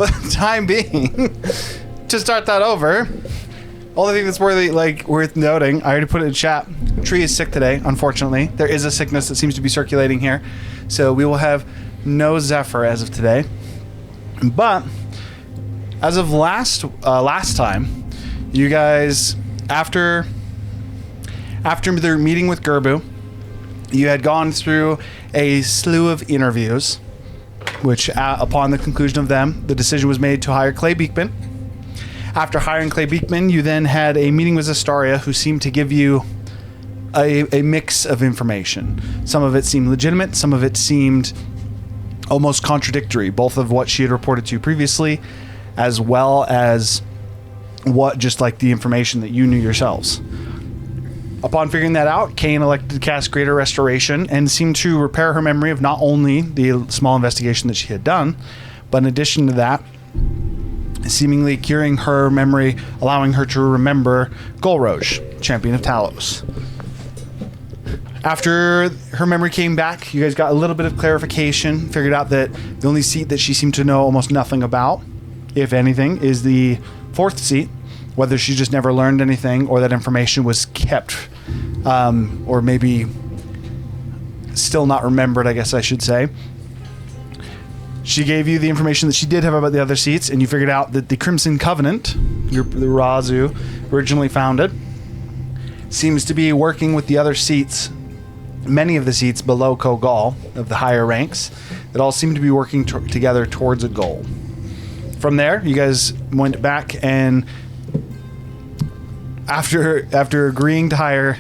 for the time being, to start that over, only thing that's worth noting, I already put it in chat. Tree is sick today, unfortunately. There is a sickness that seems to be circulating here. So we will have no Zephyr as of today. But as of last time, you guys, after their meeting with Gerbu, you had gone through a slew of interviews, which upon the conclusion of them, the decision was made to hire Clay Beekman. After hiring Clay Beekman, you then had a meeting with Astaria, who seemed to give you a mix of information. Some of it seemed legitimate, some of it seemed almost contradictory, both of what she had reported to you previously, as well as the information that you knew yourselves. Upon figuring that out, Kane elected to cast Greater Restoration and seemed to repair her memory of not only the small investigation that she had done, but in addition to that, seemingly curing her memory, allowing her to remember Golroge, Champion of Talos. After her memory came back, you guys got a little bit of clarification, figured out that the only seat that she seemed to know almost nothing about, if anything, is the 4th seat, whether she just never learned anything or that information was kept, or maybe still not remembered, I guess I should say. She gave you the information that she did have about the other seats, and you figured out that the Crimson Covenant, the Razu originally founded, seems to be working with the other seats, many of the seats below Kogal of the higher ranks, that all seem to be working together towards a goal. From there, you guys went back and after agreeing to hire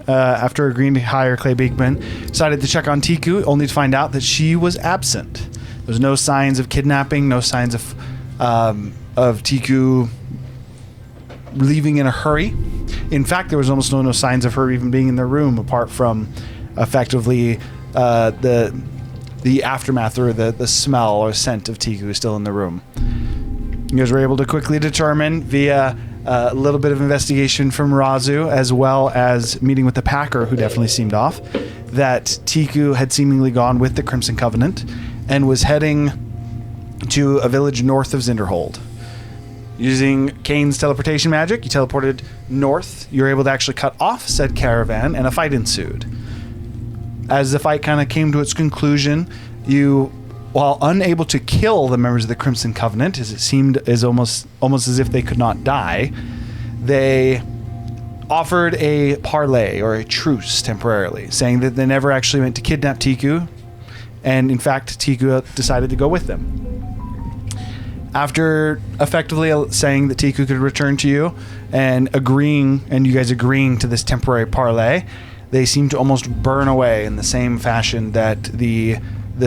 Clay Beekman, decided to check on Tiku, only to find out that she was absent. There's no signs of kidnapping, no signs of Tiku leaving in a hurry. In fact, there was almost no signs of her even being in the room, apart from effectively the aftermath or the smell or scent of Tiku still in the room. You guys were able to quickly determine via a little bit of investigation from Razu, as well as meeting with the Packer, who definitely seemed off, that Tiku had seemingly gone with the Crimson Covenant and was heading to a village north of Zinderhold. Using Kane's teleportation magic, you teleported north. You were able to actually cut off said caravan, and a fight ensued. As the fight kind of came to its conclusion, you, while unable to kill the members of the Crimson Covenant, as it seemed almost as if they could not die, they offered a parley or a truce temporarily, saying that they never actually meant to kidnap Tiku, and in fact, Tiku decided to go with them. After effectively saying that Tiku could return to you and you guys agreeing to this temporary parley, they seemed to almost burn away in the same fashion that the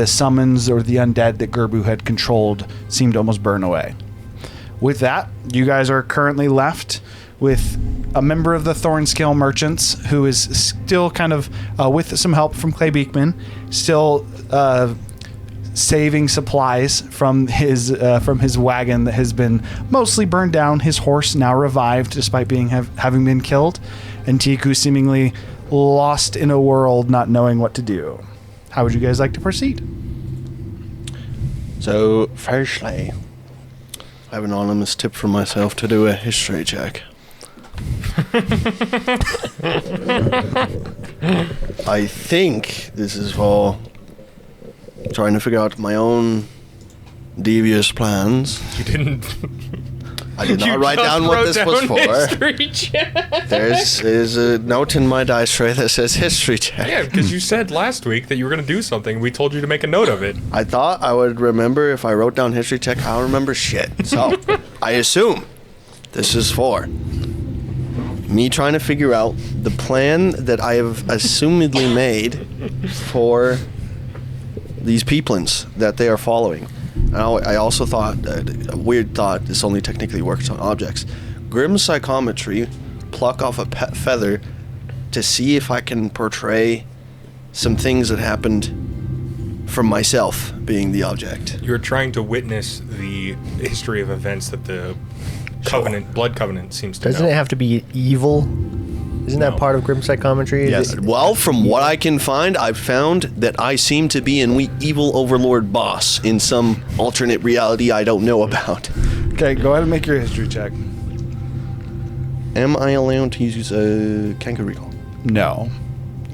summons or the undead that Gerbu had controlled seemed to almost burn away. With that, you guys are currently left with a member of the Thornscale Merchants who is still kind of, with some help from Clay Beekman, still saving supplies from his wagon that has been mostly burned down. His horse now revived despite having been killed, and Tiku seemingly lost in a world not knowing what to do. How would you guys like to proceed? So, firstly, I have an anonymous tip for myself to do a history check. I think this is for trying to figure out my own devious plans. You didn't. I did not write down what this was for. There's a note in my dice tray that says history check. Yeah, because you said last week that you were going to do something. We told you to make a note of it. I thought I would remember if I wrote down history check. I don't remember shit. So I assume this is for me trying to figure out the plan that I have assumedly made for these peoplins that they are following. I also thought, a weird thought, this only technically works on objects. Grim psychometry, pluck off a pet feather to see if I can portray some things that happened from myself being the object. You're trying to witness the history of events that the Covenant, Blood Covenant seems to Doesn't know. it have to be evil? Isn't that part of grim psychometry? Yes. Well, from what I can find, I've found that I seem to be an evil overlord boss in some alternate reality I don't know about. Okay, go ahead and make your history check. Am I allowed to use a Kanka recall? No.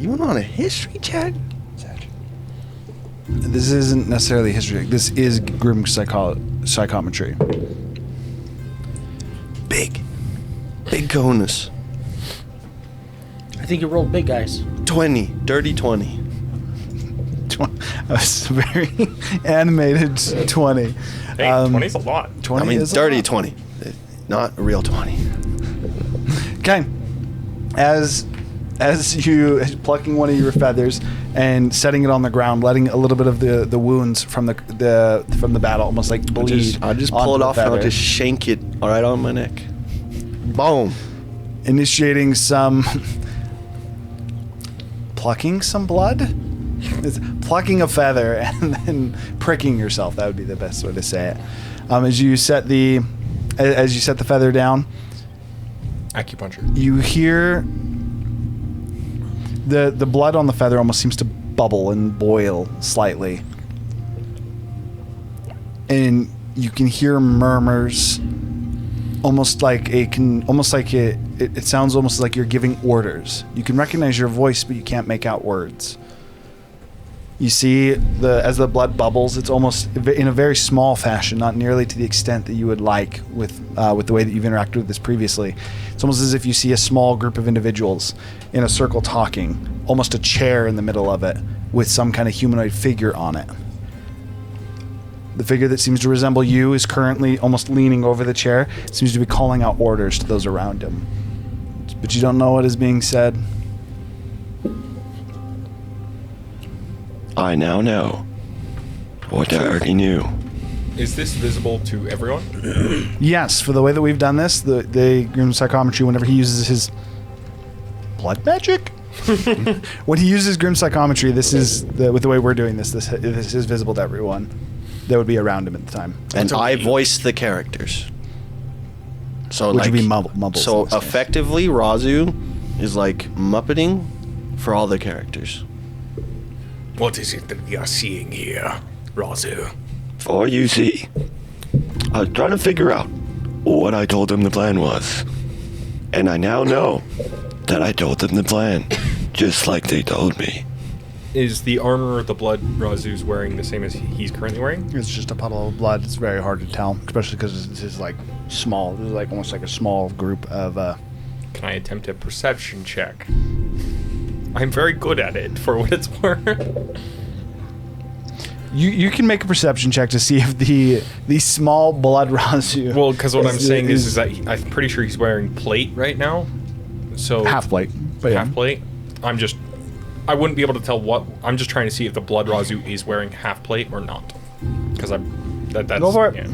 Even on a history check? This isn't necessarily history check. This is grim psychometry. Big cojones. I think you rolled big, guys. 20. Dirty 20. That's a very animated 20. Hey, 20's a lot. 20 I mean, is a dirty lot. 20. Not a real 20. Okay. As you plucking one of your feathers and setting it on the ground, letting a little bit of the wounds from the battle almost like bleed. I just onto pull it the off and I'll feather. just shank it right on my neck. Boom. Initiating some plucking some blood. It's plucking a feather and then pricking yourself. That would be the best way to say it. As you set the feather down, Acupuncture. you hear the blood on the feather almost seems to bubble and boil slightly, and you can hear murmurs, it sounds almost like you're giving orders. You can recognize your voice, but you can't make out words. You see, as the blood bubbles, it's almost in a very small fashion, not nearly to the extent that you would like with the way that you've interacted with this previously. It's almost as if you see a small group of individuals in a circle talking, almost a chair in the middle of it, with some kind of humanoid figure on it. The figure that seems to resemble you is currently almost leaning over the chair, seems to be calling out orders to those around him. But you don't know what is being said. I now know what I already knew. Is this visible to everyone? Yes, for the way that we've done this, the grim psychometry, whenever he uses his blood magic, when he uses grim psychometry, with the way we're doing this is visible to everyone that would be around him at the time. And I voice the characters. So Which would be mumbles. So in this case. effectively, Razu is like muppeting for all the characters. What is it that we are seeing here, Razu? For you see, I was trying to figure out what I told them the plan was. And I now know that I told them the plan, just like they told me. Is the armor the blood Razu's wearing the same as he's currently wearing? It's just a puddle of blood. It's very hard to tell, especially because this is like small. This is like almost like a small group of. Can I attempt a perception check? I'm very good at it, for what it's worth. You can make a perception check to see if the small blood Razu. Well, because what I'm saying is that I'm pretty sure he's wearing plate right now. So half plate, but half plate. I wouldn't be able to tell what. I'm just trying to see if the blood Razu is wearing half plate or not. Because that's Go for it. Yeah.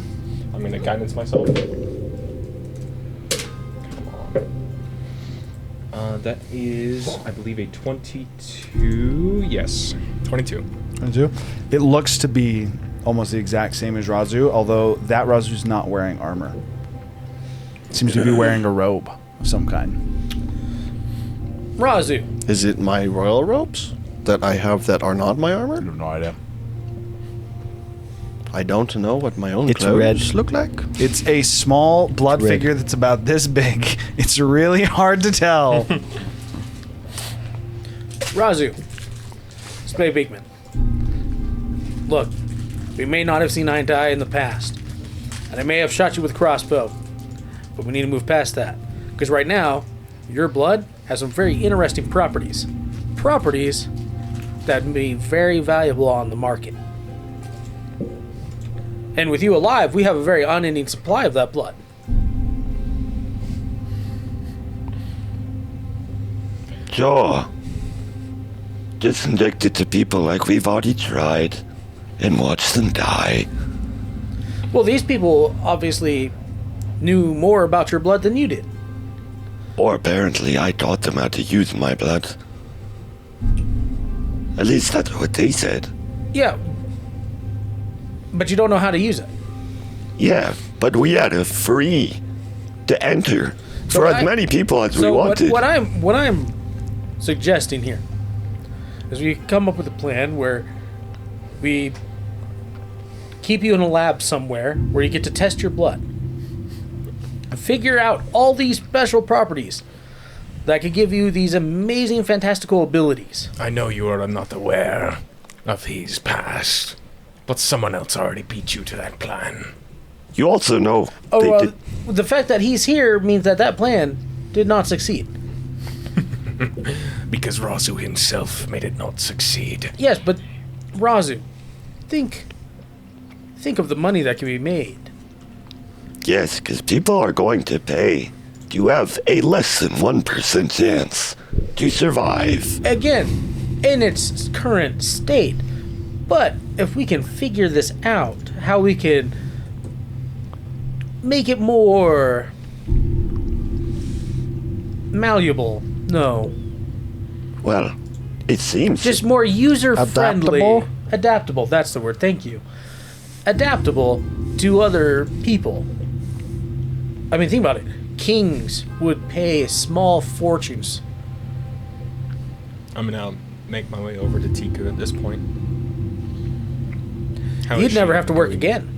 I'm gonna guidance myself. That is, I believe, a 22. Yes, 22. 22. It looks to be almost the exact same as Razu, although that Razu's not wearing armor. Seems to be wearing a robe of some kind. Razu. Is it my royal robes that I have that are not my armor? I have no idea. I don't know what my own It's clothes red. look like. It's a small blood Red. figure that's about this big. It's really hard to tell. Razu. Spade Beekman. Look, we may not have seen eye to eye in the past, and I may have shot you with a crossbow, but we need to move past that. Because right now, your blood has some very interesting properties. Properties that would be very valuable on the market. And with you alive, we have a very unending supply of that blood. Sure. Just inject it to people like we've already tried and watch them die. Well, these people obviously knew more about your blood than you did. Or apparently I taught them how to use my blood. At least that's what they said. Yeah. But you don't know how to use it. Yeah, but we had a free to enter for as many people as we So wanted. what I'm suggesting here is we come up with a plan where we keep you in a lab somewhere where you get to test your blood. Figure out all these special properties that could give you these amazing, fantastical abilities. I know you are not aware of his past, but someone else already beat you to that plan. You also know The fact that he's here means that plan did not succeed. Because Razu himself made it not succeed. Yes, but Razu, think of the money that can be made. yes, because people are going to pay. You have a less than 1% chance to survive. Again, in its current state. But if we can figure this out, how we can make it more malleable. No. Well, it seems Just more user-friendly. Adaptable? Adaptable, that's the word, thank you. Adaptable to other people. I mean, think about it. Kings would pay small fortunes. I'm gonna make my way over to Tiku at this point. How is You'd she never have to work doing? again.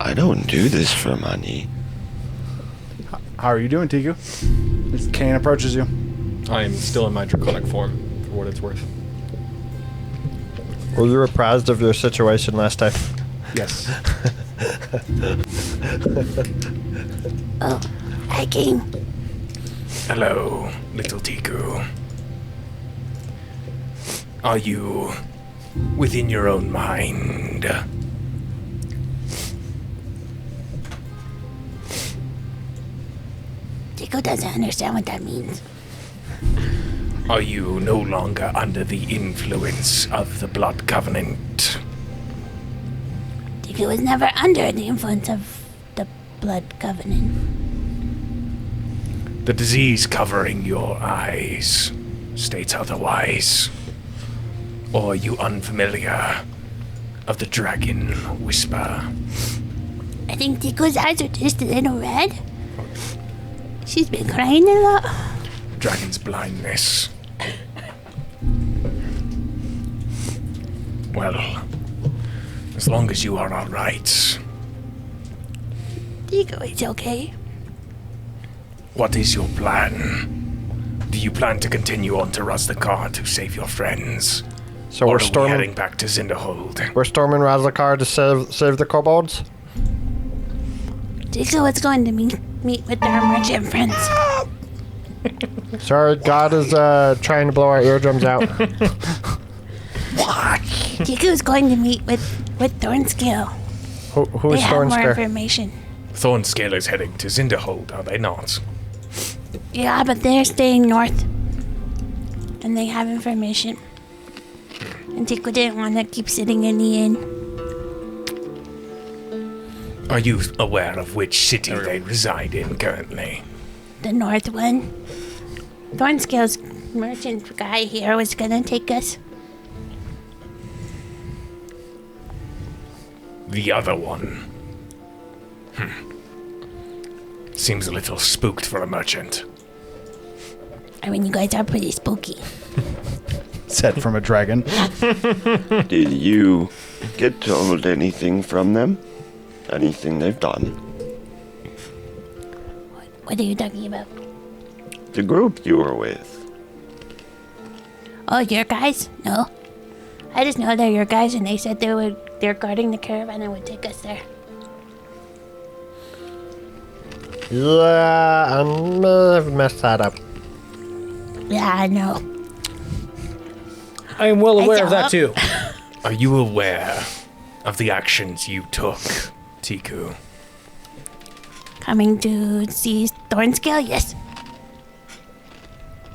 I don't do this for money. How are you doing, Tiku? This Kane approaches you. I am still in my draconic form, for what it's worth. Were you apprised of your situation last time? Yes. Oh, hi, King. Hello, little Tiku. Are you within your own mind? Tico doesn't understand what that means. Are you no longer under the influence of the Blood Covenant? Tico was never under the influence of the Blood Covenant. The disease covering your eyes states otherwise. Or are you unfamiliar of the Dragon Whisper? I think Tico's eyes are just a little red. She's been crying a lot. Dragon's blindness. Well, as long as you are alright, Tico is okay. what is your plan? Do you plan to continue on to Razdakar to save your friends? So Or we're are we storming. heading back to Zinderhold? We're storming Razakar to save the kobolds. Tico was going to meet with our merchant friends. Sorry, God is trying to blow our eardrums out. Tico was going to meet with Thornscale. Who They is have more Thornscare? information. Thornscale is heading to Zinderhold, are they not? Yeah, but they're staying north. And they have information. And Tico didn't want to keep sitting in the inn. Are you aware of which city they reside in currently? The north one. Thornscale's merchant guy here was gonna take us. The other one. Seems a little spooked for a merchant. I mean, you guys are pretty spooky. Said from a dragon. Did you get told anything from them? Anything they've done? What are you talking about? The group you were with. Oh, your guys? No. I just know they're your guys, and they said they're guarding the caravan and would take us there. Yeah, I may have messed that up. Yeah, I know. I am well aware of saw. that too. Are you aware of the actions you took, Tiku? Coming to see Thornscale? Yes.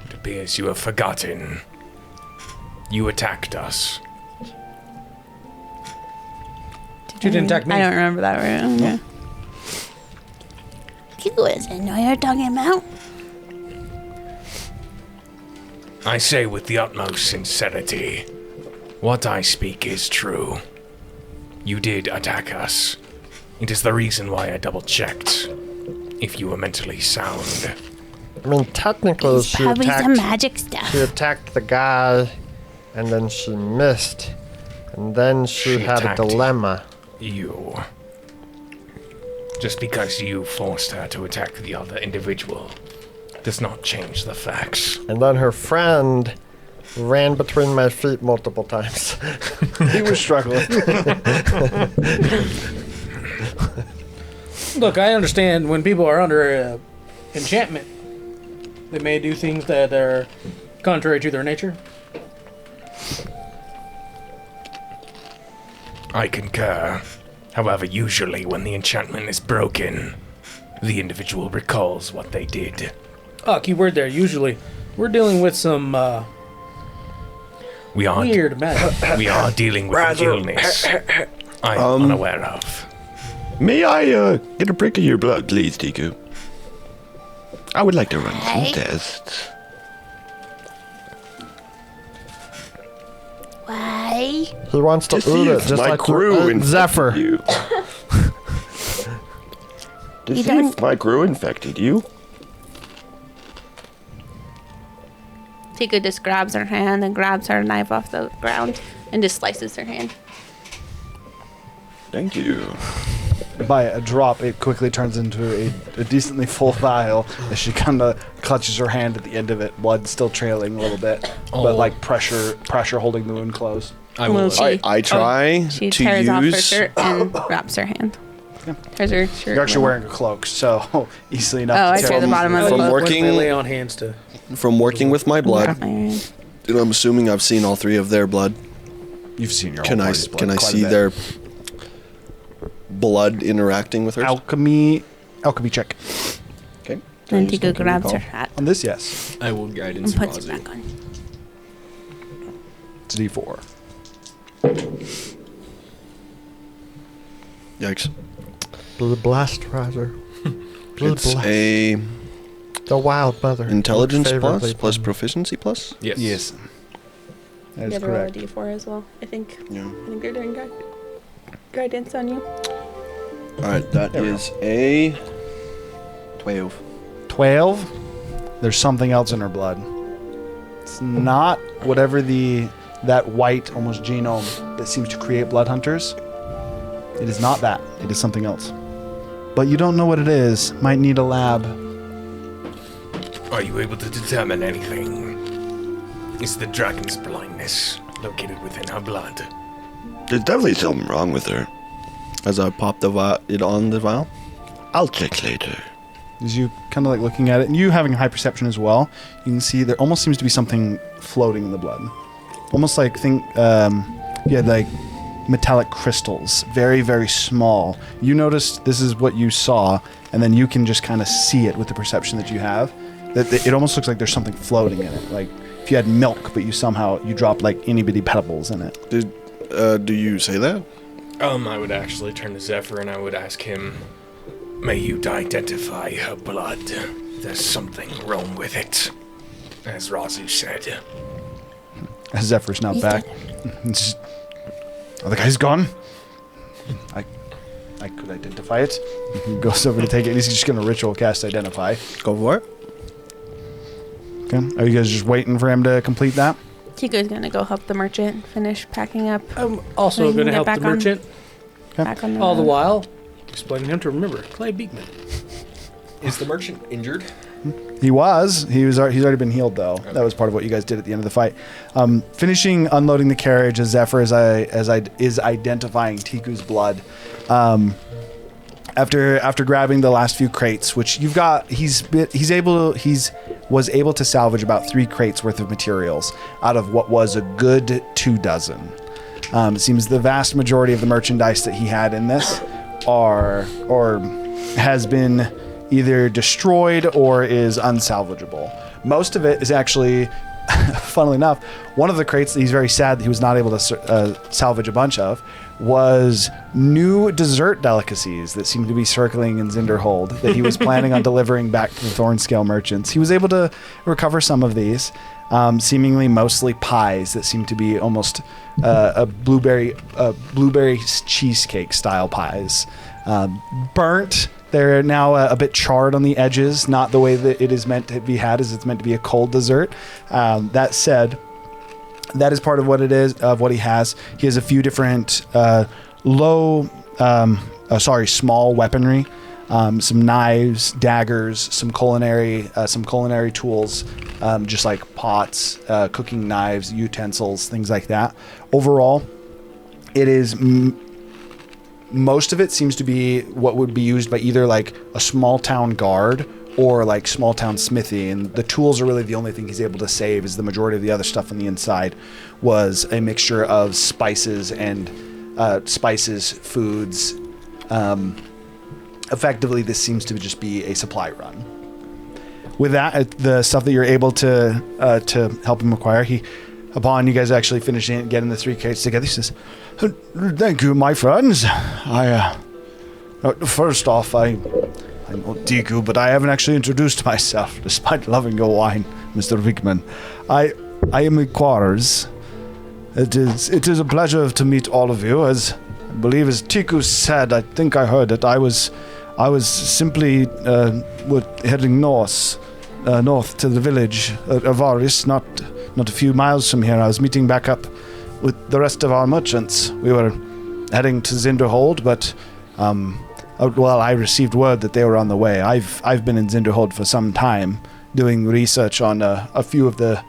It appears you have forgotten. You attacked us. You didn't attack me. I don't remember that right. Yeah. Tico doesn't know what you're talking about. I say with the utmost sincerity, what I speak is true. You did attack us. It is the reason why I double-checked. if you were mentally sound. I mean, technically, It's probably some magic stuff. she attacked the guy, and then she missed, and then she had a attacked dilemma. You. Just because you forced her to attack the other individual does not change the facts. And then her friend ran between my feet multiple times. He was struggling. Look, I understand when people are under enchantment, they may do things that are contrary to their nature. I concur. However, usually when the enchantment is broken, the individual recalls what they did. Oh, key word there. Usually, we're dealing with some We are weird magic. we are dealing with an illness I am unaware of. May I get a prick of your blood, please, Tiku? I would like to run some Hey. tests. Why? He wants to To see eat it, if just my like crew infected Zephyr. you. To You see if don't- my crew infected you. Tiku just grabs her hand and grabs her knife off the ground and just slices her hand. Thank you. By a drop, it quickly turns into a decently full vial as she kind of clutches her hand at the end of it, blood still trailing a little bit, but like pressure holding the wound closed. I will. I try She to tears off her use. shirt and wraps her hand. Tears her shirt. You're actually wearing a cloak, so easily enough Oh, to I tear tear the off. bottom of the From cloak. working- When they lay on hands to. From working with my blood, Wrap my hand. and I'm assuming I've seen all three of their blood. You've seen your Can whole I party's blood can I quite a see bit. their blood interacting with hers? alchemy check Okay. Then Tiku grabs her hat on this? Yes, I will guidance and puts it Razu. back on. it's a D4. Yikes. Blood blast, Razer. Blood It's blast. a The wild mother. intelligence Favorably plus blended. proficiency plus. Yes. Yes, that is You have to roll a correct. d4 as well, I think. Yeah. I think they're doing guidance on you. All right, that is a 12. 12. There's something else in her blood. It's not whatever that white almost genome that seems to create blood hunters. It is not that. It is something else. But you don't know what it is. Might need a lab. Are you able to determine anything? Is the dragon's blindness located within her blood? There's definitely something wrong with her. As I pop it on the vial. I'll check later. As you kind of like looking at it, and you having high perception as well, you can see there almost seems to be something floating in the blood. Almost like like metallic crystals, very, very small. You noticed this is what you saw, and then you can just kind of see it with the perception that you have. That it almost looks like there's something floating in it. Like if you had milk, but you dropped like itty bitty pebbles in it. Do you say that? I would actually turn to Zephyr and I would ask him, may you identify her blood. There's something wrong with it. As Razu said. Zephyr's now He's back. Oh, the guy's gone. I could identify it. He goes over to take it, and he's just going to ritual cast identify. Go for it. Okay. Are you guys just waiting for him to complete that? Tiku's gonna go help the merchant finish packing up. I'm also So you going to can help get the back on- merchant. Back on All the while, explaining him to remember Clay Beekman. Is the merchant injured? He's already been healed though. Okay. That was part of what you guys did at the end of the fight. Finishing unloading the carriage as Zephyr is identifying Tiku's blood. After grabbing the last few crates, which you've got, he was able to salvage about 3 crates worth of materials out of what was a good 2 dozen. It seems the vast majority of the merchandise that he had in this has been either destroyed or is unsalvageable. Most of it is actually, funnily enough, one of the crates that he's very sad that he was not able to salvage a bunch of was new dessert delicacies that seemed to be circling in Zinderhold that he was planning on delivering back to the Thornscale merchants. He was able to recover some of these, seemingly mostly pies that seem to be almost a blueberry cheesecake style pies. Burnt, They're now a bit charred on the edges, not the way that it is meant to be had, as it's meant to be a cold dessert. That said, that is part of what it is, of what he has. He has a few different small weaponry, some knives, daggers, some culinary tools, just like pots, cooking knives, utensils, things like that. Overall, it is most of it seems to be what would be used by either like a small town guard or like small town smithy, and the tools are really the only thing he's able to save, as the majority of the other stuff on the inside was a mixture of spices and foods. Effectively, this seems to just be a supply run. With that, the stuff that you're able to help him acquire, upon you guys actually finishing it and getting the 3 crates together, he says, "Thank you, my friends. First off, I'm Tiku, but I haven't actually introduced myself, despite loving your wine, Mr. Wigman. I am in quarters. It is a pleasure to meet all of you. As I believe, as Tiku said, I think I heard it. I was simply heading north to the village of Aris, not a few miles from here. I was meeting back up with the rest of our merchants. We were heading to Zinderhold, but I received word that they were on the way. I've been in Zinderhold for some time, doing research on a few of the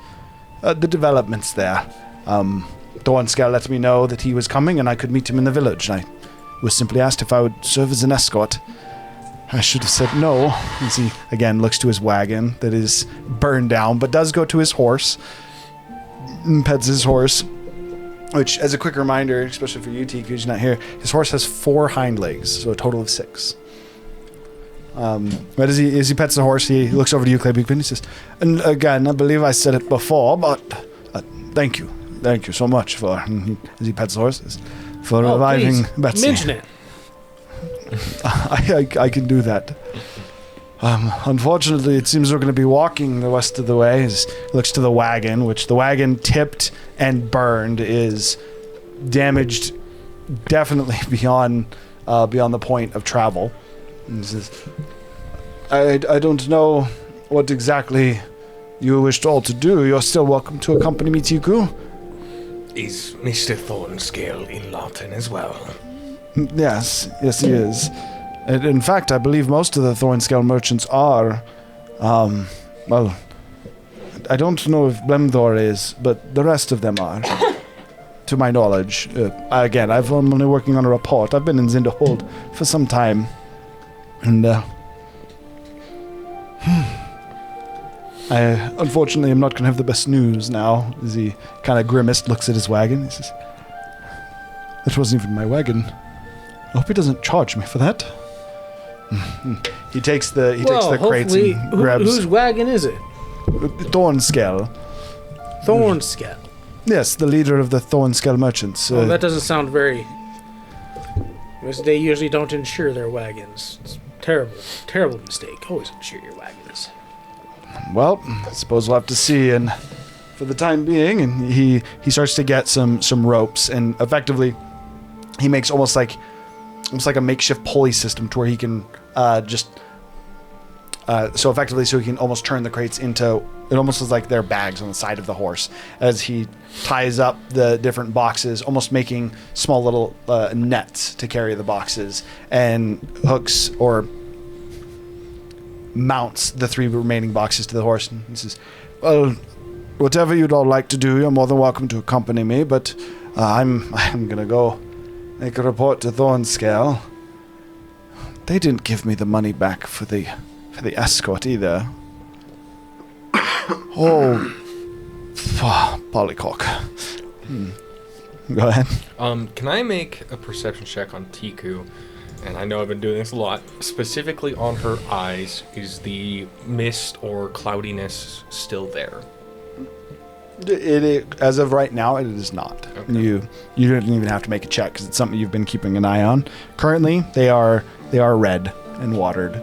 developments there. Thornscale let me know that he was coming and I could meet him in the village. I was simply asked if I would serve as an escort. I should have said no, as he again looks to his wagon that is burned down, but does go to his horse, and pets his horse, which, as a quick reminder, especially for you, T, because you're not here, his horse has 4 hind legs, so a total of 6. But as he pets the horse, he looks over to you, Clay Beekman, he says, "And again, I believe I said it before, but thank you so much for," as he pets the horse, "for reviving Betsy." Mention it. I can do that. Unfortunately, it seems we're going to be walking the rest of the way. He looks to the wagon, which the wagon tipped and burned is damaged, definitely beyond the point of travel. And he says, I don't know what exactly you wished all to do. You're still welcome to accompany me, Tiku. Is Mr. Thornscale in Lawton as well? Yes, he is. And in fact, I believe most of the Thornscale merchants are. Well, I don't know if Blemthor is, but the rest of them are, to my knowledge. Again, I'm only working on a report. I've been in Zinderhold for some time. And, I unfortunately am not going to have the best news now, as he kind of grimaced, looks at his wagon. He says, "That wasn't even my wagon. I hope he doesn't charge me for that." He takes the crates and grabs. Whose wagon is it? Thornscale. Thornscale. Yes, the leader of the Thornscale merchants. Well, that doesn't sound very. Because they usually don't insure their wagons. It's terrible mistake. Always insure your wagons. Well, I suppose we'll have to see. And for the time being, and he starts to get some ropes, and effectively, he makes almost like a makeshift pulley system to where he can so he can almost turn the crates into, it almost looks like they're bags on the side of the horse, as he ties up the different boxes, almost making small little nets to carry the boxes, and hooks or mounts the 3 remaining boxes to the horse. And he says, "Well, whatever you'd all like to do, you're more than welcome to accompany me, but I'm gonna go make a report to Thornscale. They didn't give me the money back for the escort either." Oh, polycock. Go ahead. Can I make a perception check on Tiku? And I know I've been doing this a lot. Specifically on her eyes, is the mist or cloudiness still there? It as of right now, it is not. Okay. You don't even have to make a check because it's something you've been keeping an eye on. Currently, they are red and watered.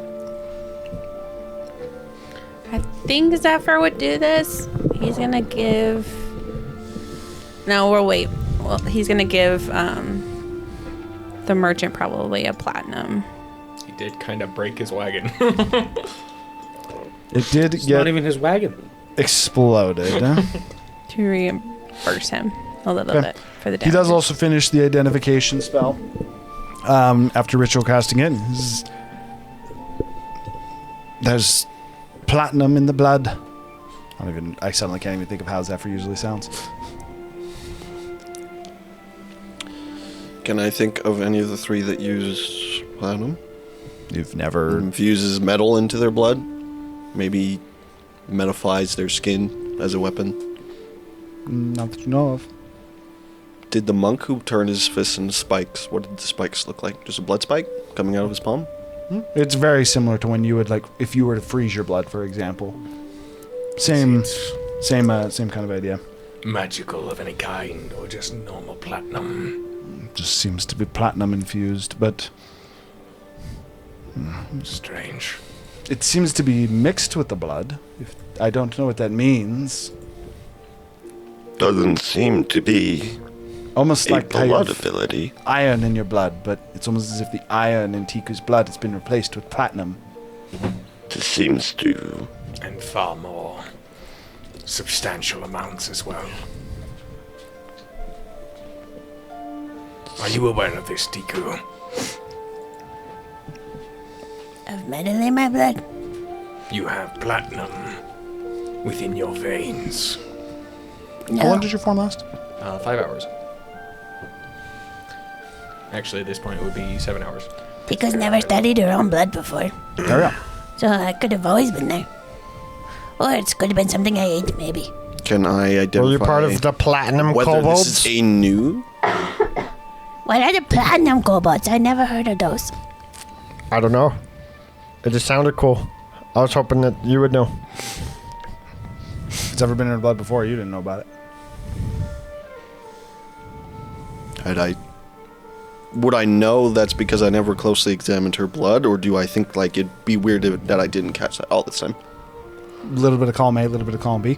I think Zephyr would do this. He's gonna give. No, we'll wait. Well, he's gonna give the merchant probably a platinum. He did kind of break his wagon. It did It's get not even his wagon. exploded. To reimburse him a little Okay. bit for the He does damage. also finish the identification spell after ritual casting it. There's platinum in the blood. I suddenly can't even think of how Zephyr usually sounds. Can I think of any of the three that use platinum? You've never. Infuses metal into their blood? Maybe metafies their skin as a weapon? Not that you know of. Did the monk who turned his fists into spikes, what did the spikes look like? Just a blood spike coming out of his palm? It's very similar to when you would, like, if you were to freeze your blood, for example. Same kind of idea. Magical of any kind, or just normal platinum? Just seems to be platinum infused, but Strange. it seems to be mixed with the blood. I don't know what that means. Doesn't seem to be Almost a like how you blood have ability. iron in your blood, but it's almost as if the iron in Tiku's blood has been replaced with platinum. This seems to. And far more substantial amounts as well. Are you aware of this, Tiku? Of metal in my blood. You have platinum within your veins. How long did your form last? 5 hours. Actually, at this point, it would be 7 hours. Tiku's never studied her own blood before. There we go. So it could have always been there. Or it could have been something I ate, maybe. Can I identify Were you part of the platinum whether kobolds? this is a new? What are the platinum kobolds? I never heard of those. I don't know. It just sounded cool. I was hoping that you would know. If it's ever been in her blood before, you didn't know about it. Would I know that's because I never closely examined her blood, or do I think like it'd be weird that I didn't catch that all this time? A little bit of column A, a little bit of column B.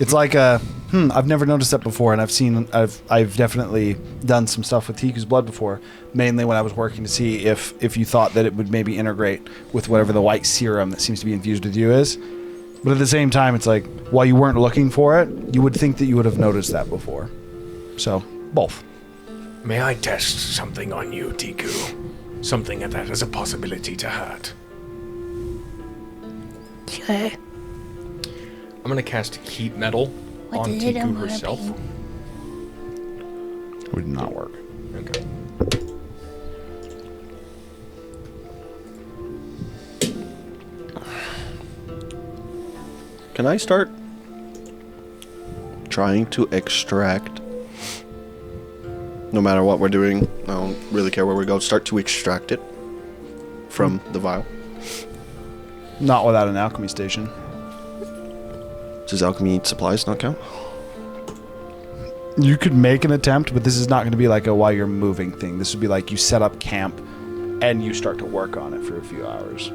It's like I've never noticed that before, and I've definitely done some stuff with Tiku's blood before, mainly when I was working to see if you thought that it would maybe integrate with whatever the white serum that seems to be infused with you is. But at the same time, it's like, while you weren't looking for it, you would think that you would have noticed that before. So, both. May I test something on you, Tiku? Something that has a possibility to hurt. Sure. I'm gonna cast Heat Metal What on did it Tiku on herself. Would not work. Okay. Can I start trying to extract? No matter what we're doing, I don't really care where we go. Start to extract it from the vial. Not without an alchemy station. Does alchemy supplies not count? You could make an attempt, but this is not going to be like a while you're moving thing. This would be like you set up camp and you start to work on it for a few hours.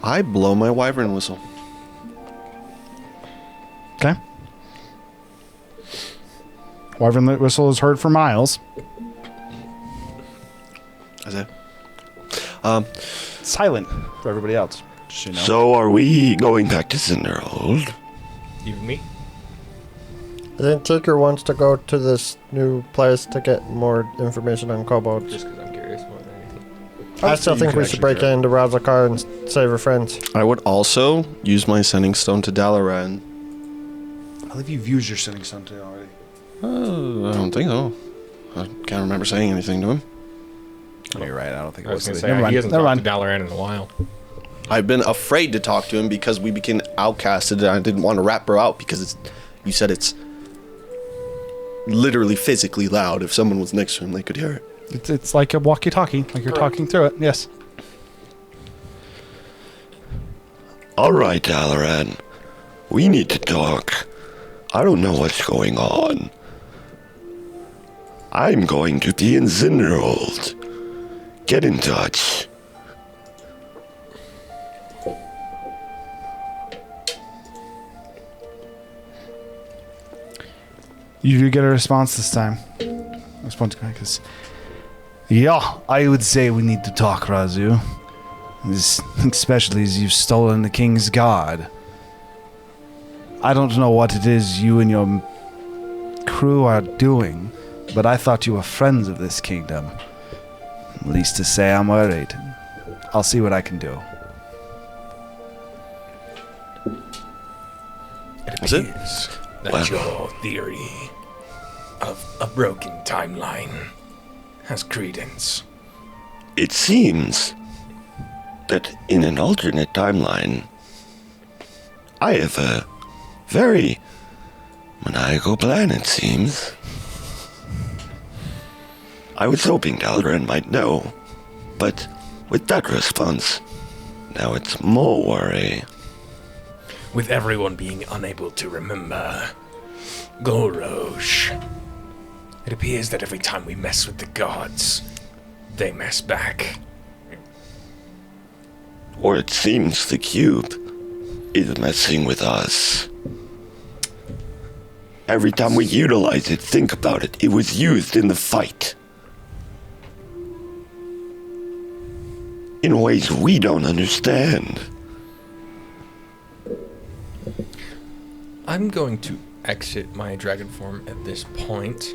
I blow my wyvern whistle. Okay. Wyvern whistle is heard for miles. Is it? Silent for everybody else. Just so you know. So are we going back to Cinderhold? Even me? I think Taker wants to go to this new place to get more information on kobolds. Just because I'm curious more than anything. I still think we should break into Razakar and save her friends. I would also use my sending stone to Dalaran. I believe you've used your sending stone today already. I don't think so. I can't remember saying anything to him. Oh, you're right. I don't think it I was was. gonna Never say, mind. he hasn't Never talked mind. to Dalaran in a while. I've been afraid to talk to him because we became outcasted, and I didn't want to rap her out because you said it's literally physically loud. If someone was next to him, they could hear it. It's like a walkie-talkie, like you're talking through it. Yes. All right, Dalaran. We need to talk. I don't know what's going on. I'm going to be in Cinderhold. Get in touch. You do get a response this time. Response because Yeah, I would say we need to talk, Razu. Especially as you've stolen the king's guard. I don't know what it is you and your crew are doing, but I thought you were friends of this kingdom. At least to say I'm worried. I'll see what I can do. It Is it? appears that Well. your theory of a broken timeline has credence. It seems that in an alternate timeline, I have a very maniacal plan, it seems. I was hoping Dalaran might know, but with that response, now it's more worry. With everyone being unable to remember Golrosh, it appears that every time we mess with the gods, they mess back. Or it seems the cube is messing with us. Every time we utilize it, think about it, it was used in the fight. In ways we don't understand. I'm going to exit my dragon form at this point,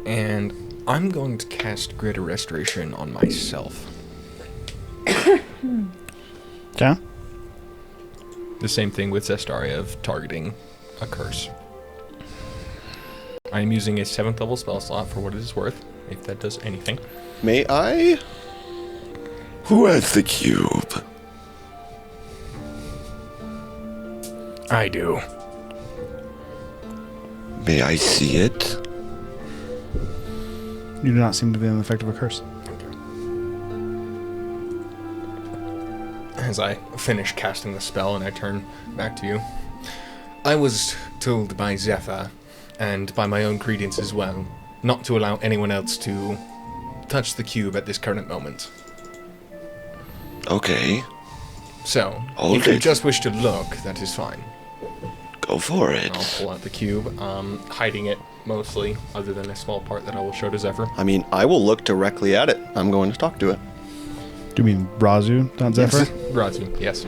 and I'm going to cast Greater Restoration on myself. Okay. The same thing with Zestaria of targeting a curse. I am using a 7th level spell slot for what it is worth, if that does anything. May I? Who has the cube? I do. May I see it? You do not seem to be an effect of a curse. As I finish casting the spell and I turn back to you, I was told by Zephyr, and by my own credence as well, not to allow anyone else to touch the cube at this current moment. Okay, So, Hold if you it. just wish to look, that is fine. go for it. I'll pull out the cube, hiding it mostly, other than a small part that I will show to Zephyr. I mean, I will look directly at it. I'm going to talk to it. Do you mean Razu, not Zephyr? Razu, yes.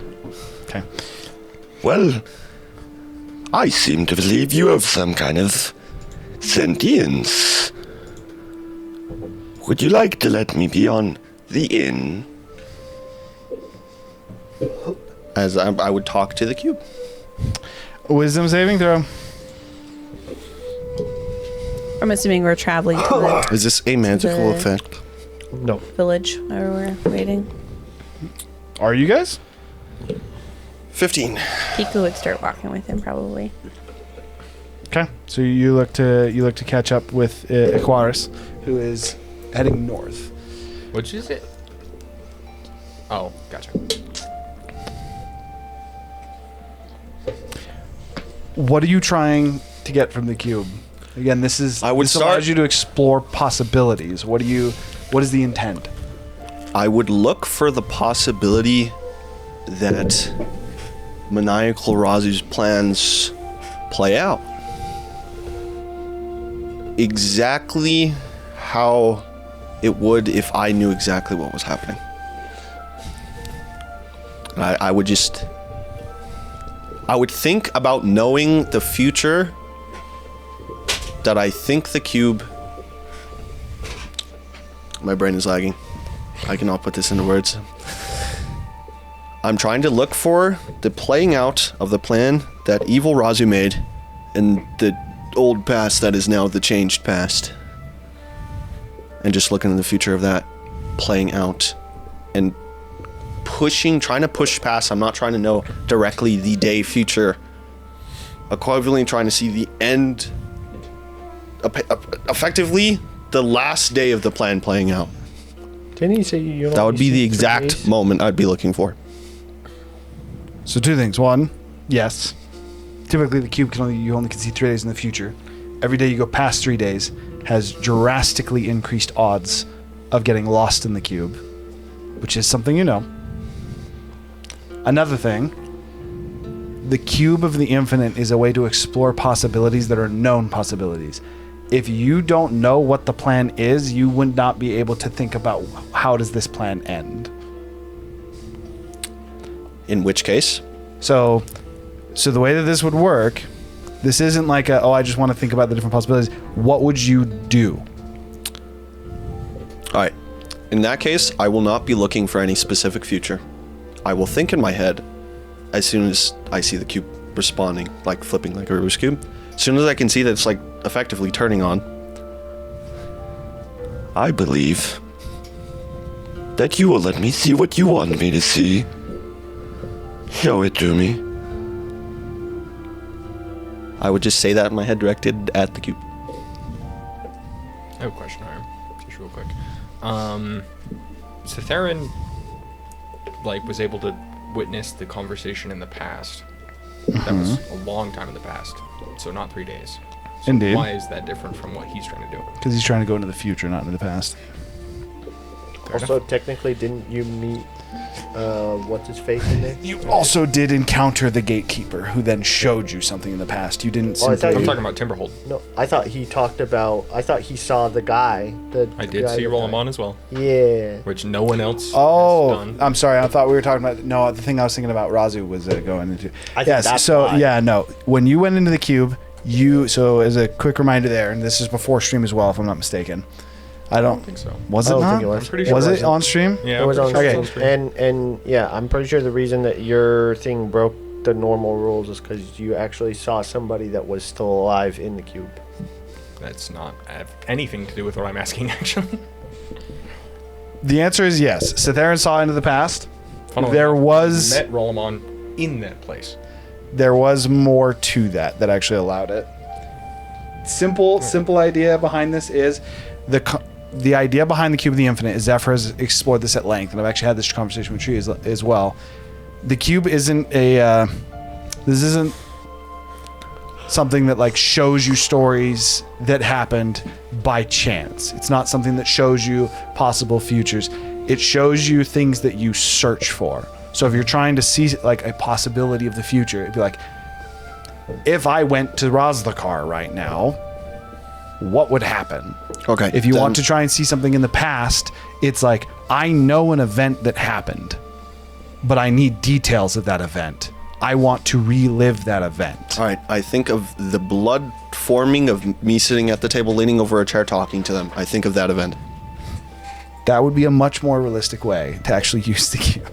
Okay. Well, I seem to believe you have some kind of sentience. Would you like to let me be on the inn? As I would talk to the cube. Wisdom saving throw. I'm assuming we're traveling to the Is this a magical The- effect? No. village where we're waiting. Are you guys? 15. Piku would start walking with him probably. Okay. So you look to catch up with Aquaris, who is heading north. Which is it? Oh, gotcha. What are you trying to get from the cube? Again, this is I would this start- allows you to explore possibilities. What is the intent? I would look for the possibility that Maniacal Razu's plans play out. Exactly how it would if I knew exactly what was happening. I would think about knowing the future that I think the cube... My brain is lagging. I cannot put this into words. I'm trying to look for the playing out of the plan that evil Razu made in the old past that is now the changed past. And just looking in the future of that playing out and trying to push past. I'm not trying to know directly the day future. Equivalently trying to see the end, effectively the last day of the plan playing out. Didn't he say you? That would be the exact moment I'd be looking for. So two things. One, yes. Typically, the cube you only can see 3 days in the future. Every day you go past 3 days has drastically increased odds of getting lost in the cube, which is something you know. Another thing, the cube of the infinite is a way to explore possibilities that are known possibilities. if you don't know what the plan is, you would not be able to think about how does this plan end. In which case? So the way that this would work, this isn't like I just want to think about the different possibilities. What would you do? All right. In that case, I will not be looking for any specific future. I will think in my head as soon as I see the cube responding, like flipping like a Rubik's Cube. As soon as I can see that it's like effectively turning on. I believe that you will let me see what you want me to see. Show it to me. I would just say that in my head directed at the cube. I have a question, Iron. Just real quick. So Theron, like, was able to witness the conversation in the past. That was a long time in the past. So not 3 days. So Indeed. why is that different from what he's trying to do? Because he's trying to go into the future, not into the past. Also, technically, didn't you meet what's his face in there? You also did encounter the gatekeeper, who then showed you something in the past. You didn't Oh, I simply... thought I'm you- talking about Timberhold. No, I thought he talked about. I thought he saw the guy. I did see you roll him on as well, Yeah. which no one else has Oh, done. I'm sorry. I thought we were talking about... No, the thing I was thinking about Razu was going into... I think Yes, that's so, why. yeah, no. When you went into the cube, so as a quick reminder there, and this is before stream as well, if I'm not mistaken. I I don't... don't think so. Was I it don't not? think it was. I'm pretty sure Was it it wasn't. on stream? Yeah, It was on Okay. stream. And yeah, I'm pretty sure the reason that your thing broke the normal rules is because you actually saw somebody that was still alive in the cube. That's not have anything to do with what I'm asking, actually. The answer is yes. Cytherin saw into the past. Funnily There enough, was... I met Rolamon in that place. There was more to that actually allowed it. Simple idea behind this is the idea behind the Cube of the Infinite is Zephyr has explored this at length, and I've actually had this conversation with Tree as well. The cube isn't this isn't something that like shows you stories that happened by chance. It's not something that shows you possible futures. It shows you things that you search for. So if you're trying to see like a possibility of the future, it'd be like, if I went to Rozlakar right now, what would happen? Okay. If you then- want to try and see something in the past, it's like, I know an event that happened, but I need details of that event. I want to relive that event. All right, I think of the blood forming of me sitting at the table, leaning over a chair, talking to them. I think of that event. That would be a much more realistic way to actually use the cube.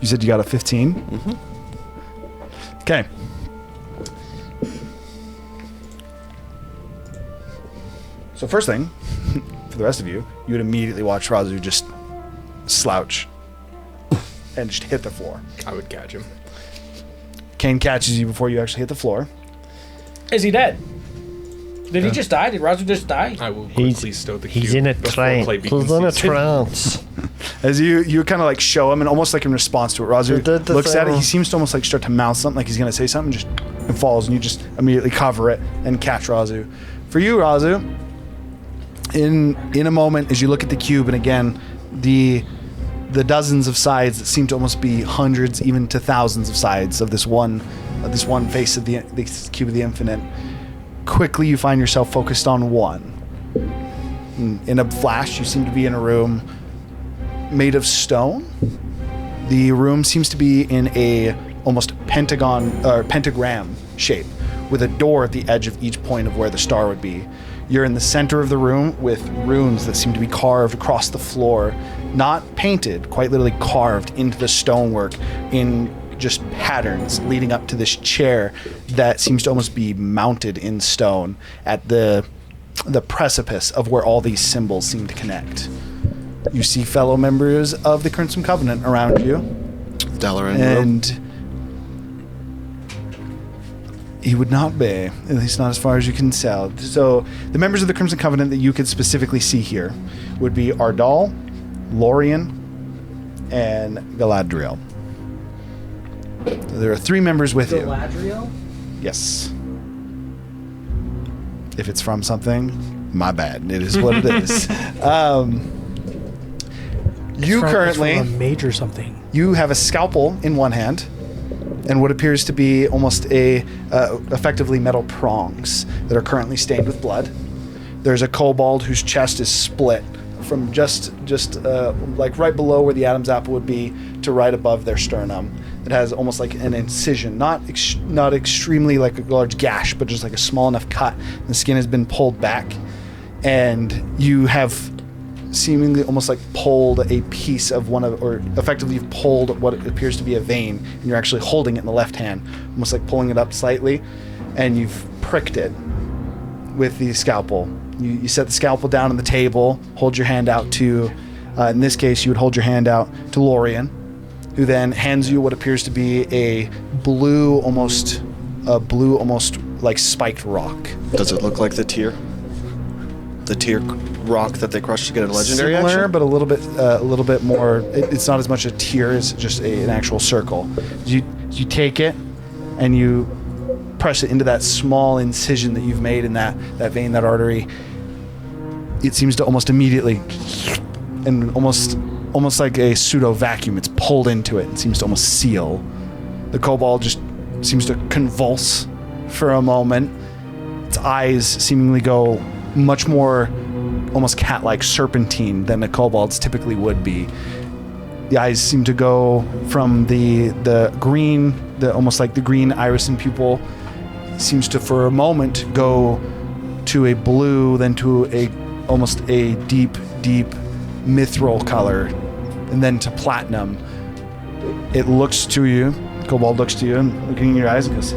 You said you got a 15? Mm-hmm. Okay. So first thing, for the rest of you, you would immediately watch Razu just slouch and just hit the floor. I would catch him. Kane catches you before you actually hit the floor. Is he dead? Did he just die? Did Razu just die? I will quickly stow the He's cube in a before trance. Clay He's beacons in a sees it. trance. As you kind of like show him, and almost like in response to it, Razu The looks at it. thing- He seems to almost like start to mouth something, like he's going to say something, just and falls, and you just immediately cover it and catch Razu. For you, Razu, in a moment, as you look at the cube, and again, the dozens of sides that seem to almost be hundreds, even to thousands of sides of this one face of the cube of the infinite. Quickly, you find yourself focused on one. In a flash, you seem to be in a room made of stone. The room seems to be in a almost pentagram shape, with a door at the edge of each point of where the star would be. You're in the center of the room with runes that seem to be carved across the floor, not painted, quite literally carved into the stonework in just patterns leading up to this chair that seems to almost be mounted in stone at the precipice of where all these symbols seem to connect. You see fellow members of the Crimson Covenant around you, Dalaran. and he would not be, at least not as far as you can tell. So the members of the Crimson Covenant that you could specifically see here would be Ardal, Lorien, and Galadriel. So there are 3 members with you. Galadriel? Yes. If it's from something, my bad. It is what it is. You currently... a mage or something. You have a scalpel in one hand and what appears to be almost effectively metal prongs that are currently stained with blood. there's a kobold whose chest is split from just like right below where the Adam's apple would be to right above their sternum. It has almost like an incision, not extremely like a large gash, but just like a small enough cut. The skin has been pulled back, and you have seemingly almost like pulled a piece of one of, or effectively you've pulled what appears to be a vein, and you're actually holding it in the left hand, almost like pulling it up slightly, and you've pricked it with the scalpel. You set the scalpel down on the table, hold your hand out to, in this case, you would hold your hand out to Lorian, who then hands you what appears to be a blue, almost like spiked rock. Does it look like the tier? The tier rock that they crushed to get a legendary Similar, action? but a little bit more. It's not as much a tier as just an actual circle. You take it and you press it into that small incision that you've made in that vein, that artery. It seems to almost immediately, and almost like a pseudo vacuum, it's pulled into it and seems to almost seal. The kobold just seems to convulse for a moment. Its eyes seemingly go much more almost cat-like serpentine than a kobold's typically would be. The eyes seem to go from the green, almost like the green iris and pupil, seems to for a moment go to a blue, then to almost a deep mithril color, and then to platinum. It looks to you, Kobold looks to you, and looking in your eyes and goes,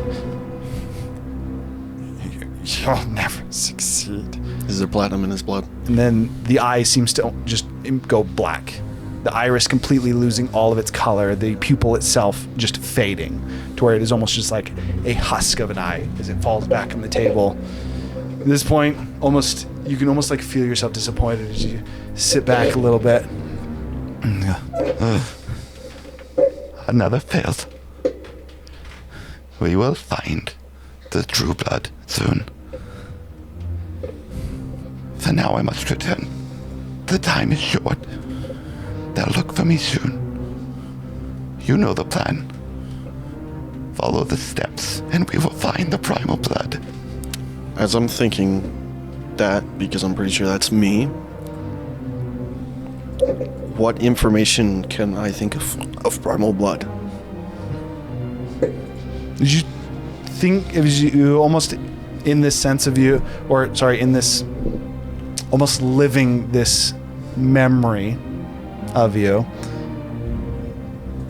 "You'll never succeed." Is there platinum in his blood? And then the eye seems to just go black. The iris completely losing all of its color, the pupil itself just fading to where it is almost just like a husk of an eye as it falls back on the table. At this point, you can almost like feel yourself disappointed as you sit back a little bit. Another failed. We will find the true blood soon. For now, I must return. The time is short. They'll look for me soon. You know the plan. Follow the steps, and we will find the primal blood. As I'm thinking that, because I'm pretty sure that's me, what information can I think of primal blood? Did you think it was you almost in this sense of you, or sorry, in this almost living this memory of you,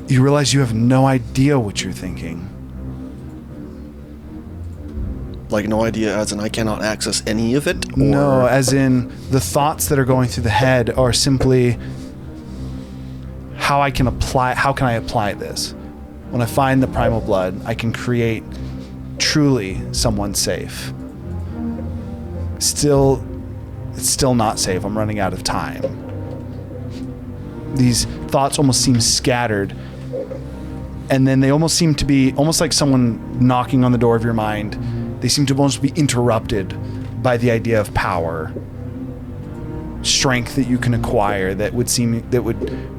you realize you have no idea what you're thinking. Like, no idea as in I cannot access any of it? Or? No, as in the thoughts that are going through the head are simply how can I apply this? When I find the primal blood, I can create truly someone safe. It's still not safe. I'm running out of time. These thoughts almost seem scattered, and then they almost seem to be almost like someone knocking on the door of your mind. They seem to almost be interrupted by the idea of power, strength that you can acquire that would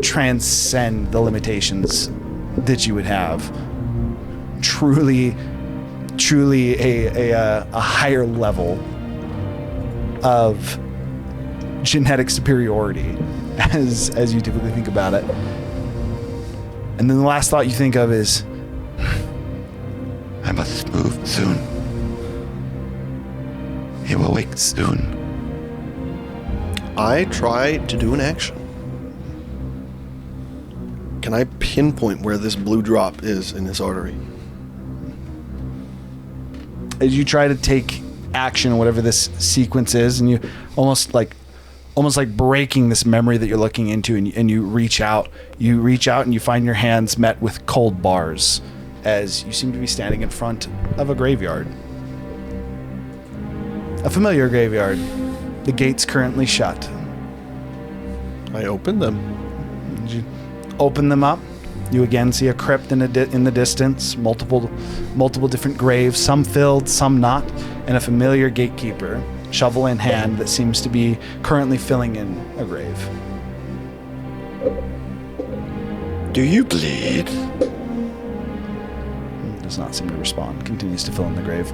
transcend the limitations that you would have. Truly a higher level of genetic superiority, as you typically think about it. And then the last thought you think of is, I must move soon. He will wake soon. I try to do an action. Can I pinpoint where this blue drop is in this artery? as you try to take action, whatever this sequence is, and you almost like breaking this memory that you're looking into, and you reach out and you find your hands met with cold bars as you seem to be standing in front of a graveyard. A familiar graveyard. The gates currently shut. I open them. You open them up. You again see a crypt in the distance, multiple different graves, some filled, some not, and a familiar gatekeeper, shovel in hand, that seems to be currently filling in a grave. Do you bleed? Does not seem to respond. Continues to fill in the grave.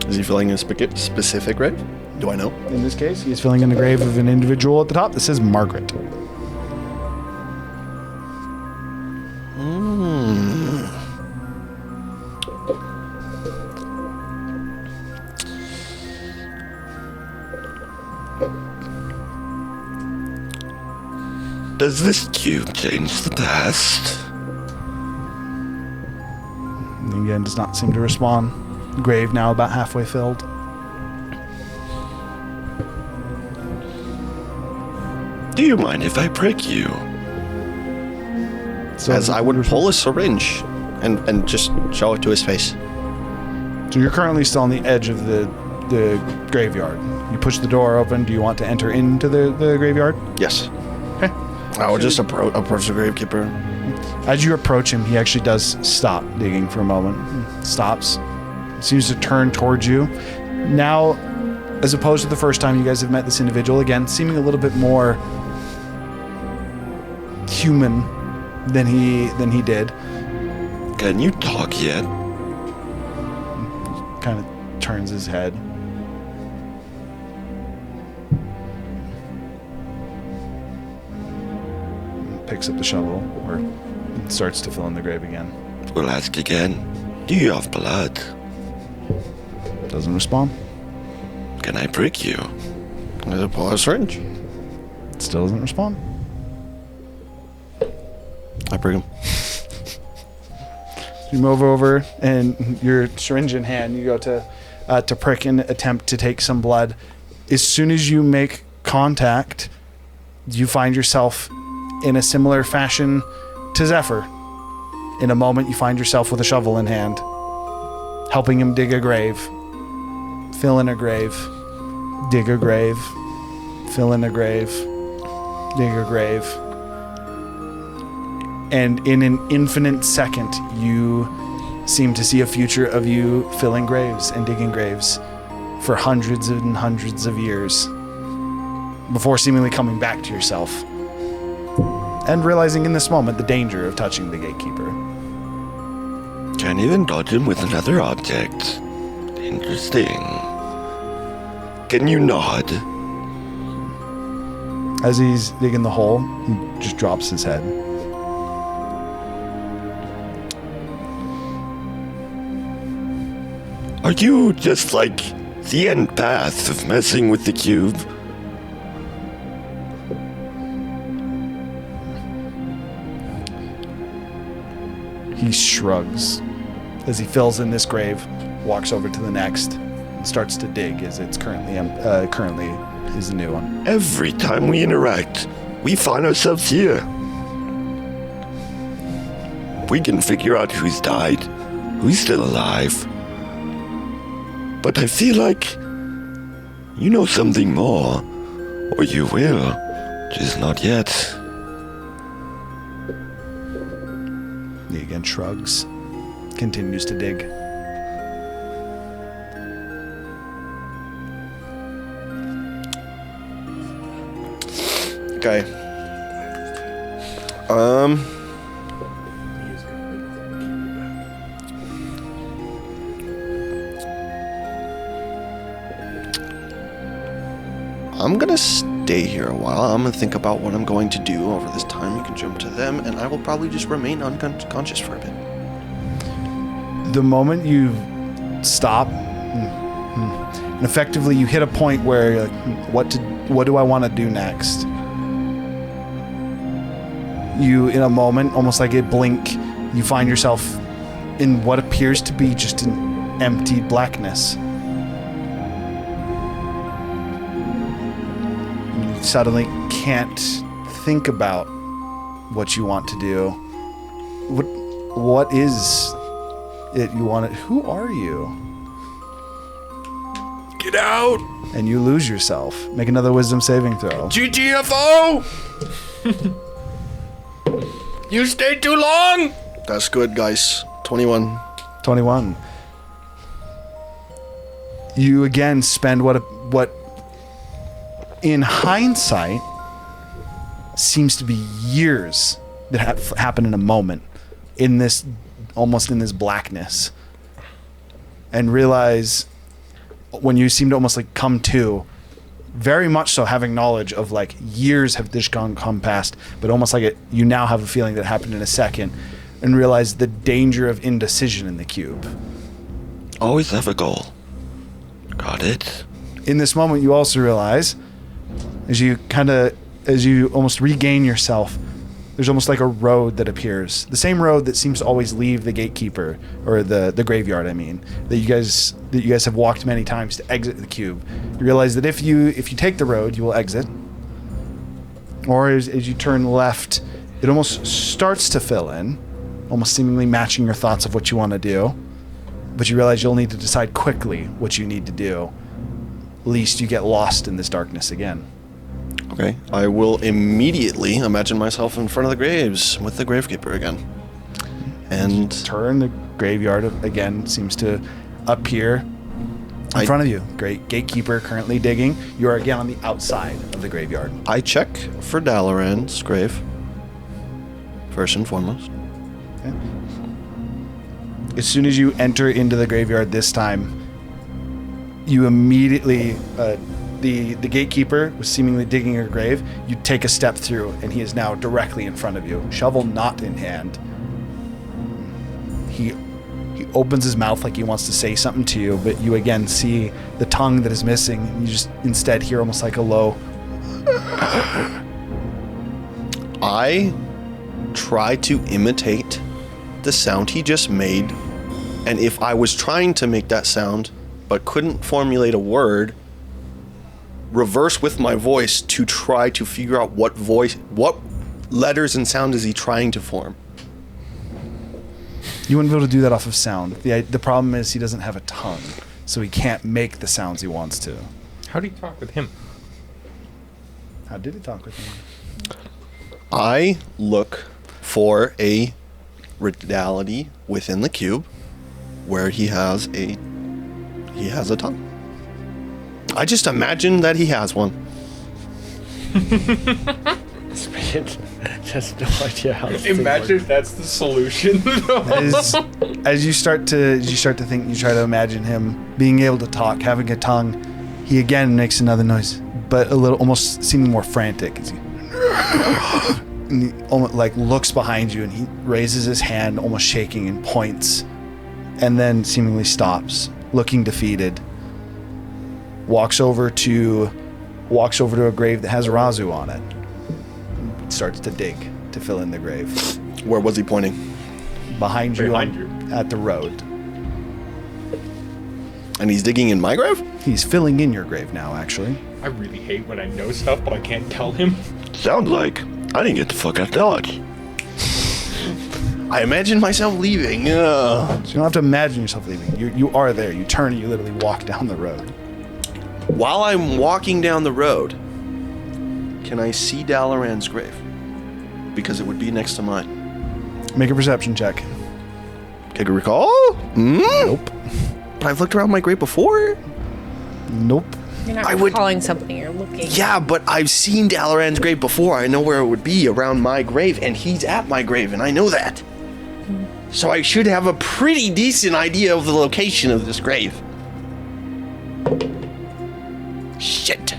Is he filling in a specific grave? Do I know? In this case, he is filling in the grave of an individual at the top that says Margaret. Does this cube change the past? And again, does not seem to respond. Grave now about halfway filled. Do you mind if I prick you? So As I would pull a syringe and just show it to his face. So you're currently still on the edge of the graveyard. You push the door open. Do you want to enter into the graveyard? Yes. Okay. I would just approach the gravekeeper. As you approach him, he actually does stop digging for a moment. Stops. Seems to turn towards you. Now, as opposed to the first time you guys have met this individual, again, seeming a little bit more human than he did. Can you talk yet? Kind of turns his head. Picks up the shovel or starts to fill in the grave again. We'll ask again. Do you have blood? Doesn't respond. Can I prick you? I pull a syringe. Still doesn't respond. I prick him. You move over and your syringe in hand, you go to prick and attempt to take some blood. As soon as you make contact, you find yourself in a similar fashion to Zephyr. In a moment, you find yourself with a shovel in hand, helping him dig a grave, fill in a grave, dig a grave, fill in a grave, dig a grave. And in an infinite second, you seem to see a future of you filling graves and digging graves for hundreds and hundreds of years before seemingly coming back to yourself and realizing in this moment the danger of touching the gatekeeper. Can't even dodge him with another object. Interesting. Can you nod? As he's digging the hole, he just drops his head. Are you just like the end path of messing with the cube? He shrugs as he fills in this grave, walks over to the next, and starts to dig as it's currently is a new one. Every time we interact, we find ourselves here. We can figure out who's died, who's still alive. But I feel like you know something more, or you will, just not yet. He again shrugs, continues to dig. Okay. I'm gonna stay here a while. I'm gonna think about what I'm going to do over this time. You can jump to them, and I will probably just remain unconscious for a bit. The moment you stop, and effectively you hit a point where you're like, what do I want to do next? You, in a moment, almost like a blink, you find yourself in what appears to be just an empty blackness. You suddenly can't think about what you want to do. What is it you want? Who are you? Get out! And you lose yourself. Make another wisdom saving throw. GGFO! You stayed too long! That's good, guys. 21. 21. You again spend what in hindsight seems to be years that happen in a moment, in this almost in this blackness, and realize when you seem to almost like come to, very much so having knowledge of like years have this come past, but almost like you now have a feeling that happened in a second, and realize the danger of indecision in the cube. Always have a goal. Got it. In this moment, you also realize, as you almost regain yourself, there's almost like a road that appears. The same road that seems to always leave the gatekeeper, or the graveyard, I mean, that you guys have walked many times to exit the cube. You realize that if you take the road, you will exit. Or as you turn left, it almost starts to fill in, almost seemingly matching your thoughts of what you want to do. But you realize you'll need to decide quickly what you need to do, lest you get lost in this darkness again. Okay, I will immediately imagine myself in front of the graves with the gravekeeper again. And Turn, the graveyard again seems to appear in front of you. Great gatekeeper currently digging. You are again on the outside of the graveyard. I check for Dalaran's grave, first and foremost. Okay. As soon as you enter into the graveyard this time, you immediately, the gatekeeper was seemingly digging her grave. You take a step through, and he is now directly in front of you, shovel not in hand. He opens his mouth like he wants to say something to you, but you again see the tongue that is missing. And you just instead hear almost like a low. I try to imitate the sound he just made, and if I was trying to make that sound but couldn't formulate a word, reverse with my voice to try to figure out what letters and sound is he trying to form. You wouldn't be able to do that off of sound. The problem is he doesn't have a tongue, so he can't make the sounds he wants to. How do you talk with him? How did he talk with him? I look for a reality within the cube where he has a tongue. I just imagine that he has one. Just no idea how to Imagine if that's the solution. As you start to think, you try to imagine him being able to talk, having a tongue. He again makes another noise, but a little, almost seeming more frantic. As he, and he almost like looks behind you, and he raises his hand, almost shaking, and points, and then seemingly stops, looking defeated. Walks over to a grave that has Razu on it. Starts to dig to fill in the grave. Where was he pointing? Behind you Behind at the road. And he's digging in my grave? He's filling in your grave now, actually. I really hate when I know stuff, but I can't tell him. Sounds like I didn't get the fuck out Dodge. I imagine myself leaving. So you don't have to imagine yourself leaving. You are there. You turn and you literally walk down the road. While I'm walking down the road, can I see Dalaran's grave? Because it would be next to mine. Make a perception check. Can you recall? Nope. But I've looked around my grave before. Nope. You're not I would- recalling something, you're looking. Yeah, but I've seen Dalaran's grave before. I know where it would be around my grave, and he's at my grave, and I know that. So I should have a pretty decent idea of the location of this grave. Shit.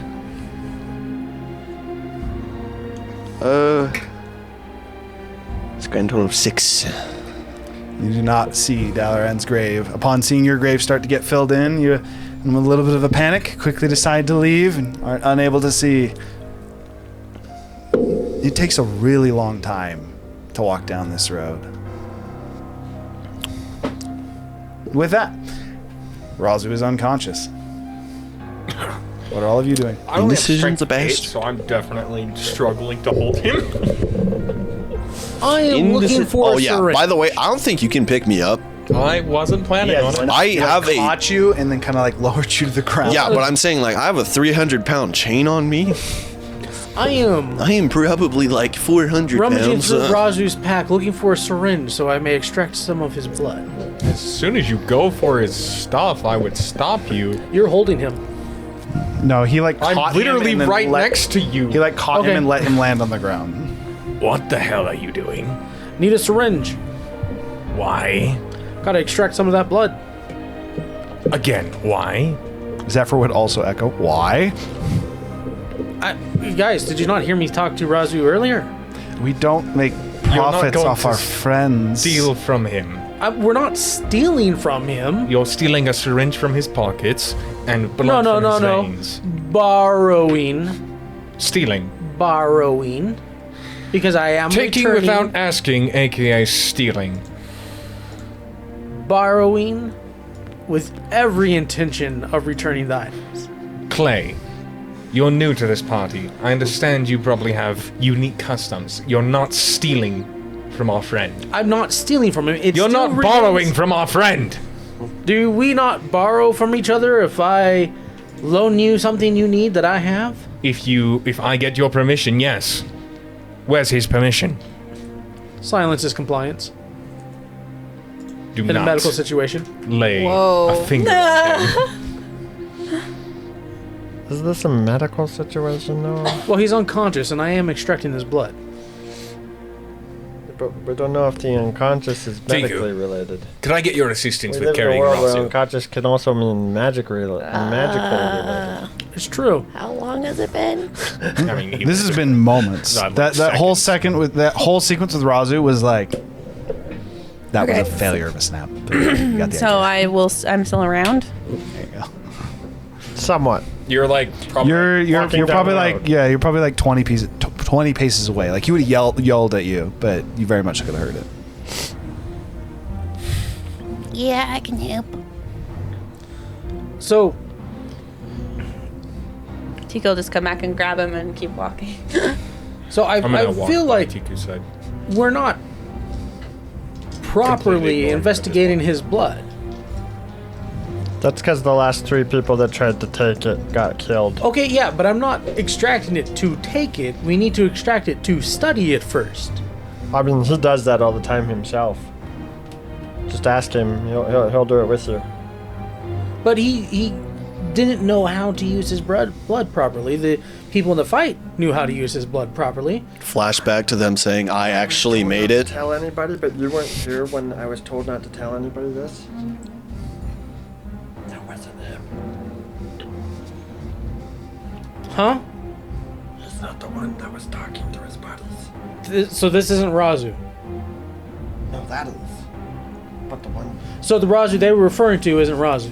It's a grand total of 6. You do not see Dalaran's grave. Upon seeing your grave start to get filled in, you, in a little bit of a panic, quickly decide to leave and are unable to see. It takes a really long time to walk down this road. With that, Razu is unconscious. What are all of you doing? I only have Indecision's strength the 8, best. so I'm definitely struggling to hold him. I am looking for a syringe. By the way, I don't think you can pick me up. I wasn't planning on it. I have a... Caught you and then kind of like lowered you to the ground. Yeah, but I'm saying, like, I have a 300-pound chain on me. I am probably like 400 rummaging pounds. through Razu's pack looking for a syringe so I may extract some of his blood. As soon as you go for his stuff, I would stop you. You're holding him. No, he like I'm caught literally him and then right next to you. He like caught Okay. him and let him land on the ground. What the hell are you doing? Need a syringe. Why? Gotta extract some of that blood. Again, why? Zephyr would also echo, why? You guys, did you not hear me talk to Razu earlier? We don't make not profits going off to our friends. Steal from him. We're not stealing from him. You're stealing a syringe from his pockets and blood from his veins. Borrowing. Stealing. Borrowing. Because I am Taking returning. without asking, aka stealing. Borrowing with every intention of returning the items. Clay, you're new to this party. I understand you probably have unique customs. You're not stealing from our friend. I'm not stealing from him. You're not borrowing from our friend. Do we not borrow from each other if I loan you something you need that I have? If I get your permission, yes. Where's his permission? Silence is compliance. Do In not a medical situation. lay Whoa. a finger on him. Is this a medical situation, though? Well, he's unconscious, and I am extracting his blood. But we don't know if the unconscious is Tiku. medically related. Could I get your assistance We with live in a carrying world where Razu? unconscious can also mean magically related. It's true. How long has it been? I mean, This has been moments. Not That like whole seconds. second with that whole sequence with Razu was like that Okay. was a failure of a snap. But you got the So idea. I'm still around. There you go. Somewhat. You're like probably You're Walking down probably the like road. you're probably like 20 paces away. Like he would have yelled at you, but you very much could have heard it. Yeah, I can help. So, Tico will just come back and grab him and keep walking. I I'm gonna walk feel by like Tiku's side. we're not properly ignoring him. investigating his blood. That's because the last 3 people that tried to take it got killed. Okay, yeah, but I'm not extracting it to take it. We need to extract it to study it first. I mean, he does that all the time himself. Just ask him. He'll do it with you. But he didn't know how to use his blood properly. The people in the fight knew how to use his blood properly. Flashback to them saying, I actually made it. Tell anybody, but you weren't here when I was told not to tell anybody this? That wasn't him. Huh? He's not the one that was talking to his buddies. So this isn't Razu. No, that is. But the one... So the Razu they were referring to isn't Razu.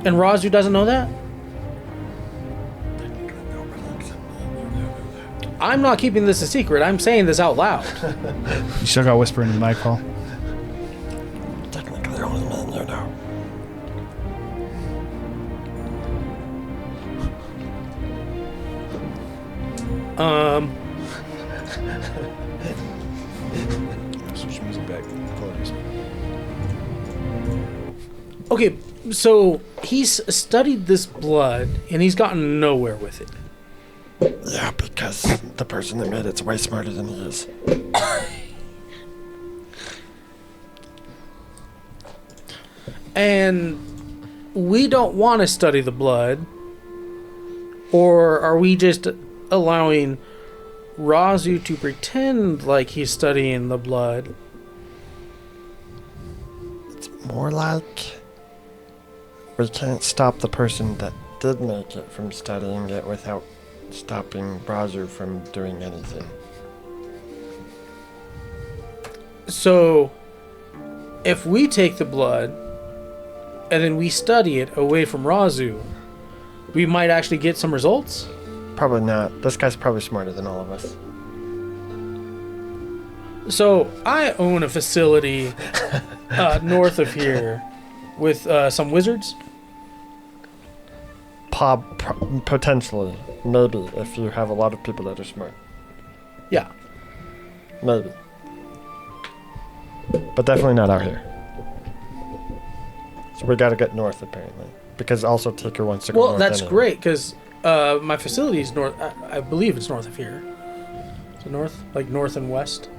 And Razu doesn't know that? I'm not keeping this a secret. I'm saying this out loud. You still got to whisper into the mic, Paul. Technically, only man you know. Switch music back. Apologies. Okay, so he's studied this blood and he's gotten nowhere with it. Yeah, because the person that made it's way smarter than he is. And we don't want to study the blood. Or are we just allowing Razu to pretend like he's studying the blood? It's more like we can't stop the person that did make it from studying it without stopping Brazu from doing anything. So, if we take the blood and then we study it away from Razu, we might actually get some results? Probably not. This guy's probably smarter than all of us. So, I own a facility north of here with some wizards. Potentially. Maybe, if you have a lot of people that are smart. Yeah. Maybe. But definitely not out here. So we gotta get north, apparently. Because also Ticker wants to go north. Well, that's anyway. great, because my facility is north. I believe it's north of here. So north? Like north and west?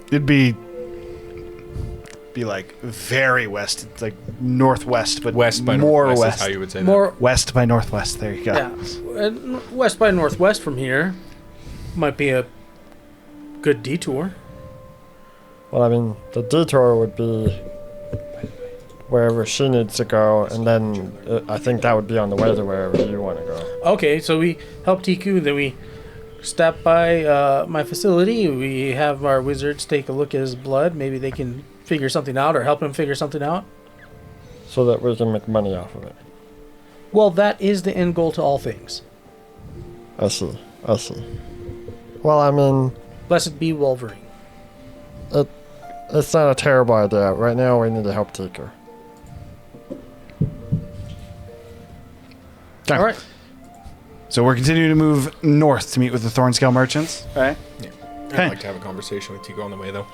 It'd be like very west. It's like northwest, but West by more northwest west. is how you would say More, West by northwest. There you go. yeah. West by northwest from here might be a good detour. Well, I mean, the detour would be wherever she needs to go, and then I think that would be on the way to wherever you want to go. Okay, so we help Tiku, then we stop by my facility. We have our wizards take a look at his blood. Maybe they can figure something out or help him figure something out. So that we can make money off of it. Well, that is the end goal to all things. I see. Well, I mean, Blessed be Wolverine. it's not a terrible idea. Right now, we need to help Tiku. Okay. All right. So we're continuing to move north to meet with the Thornscale merchants, right? I'd like to have a conversation with Tiku on the way, though.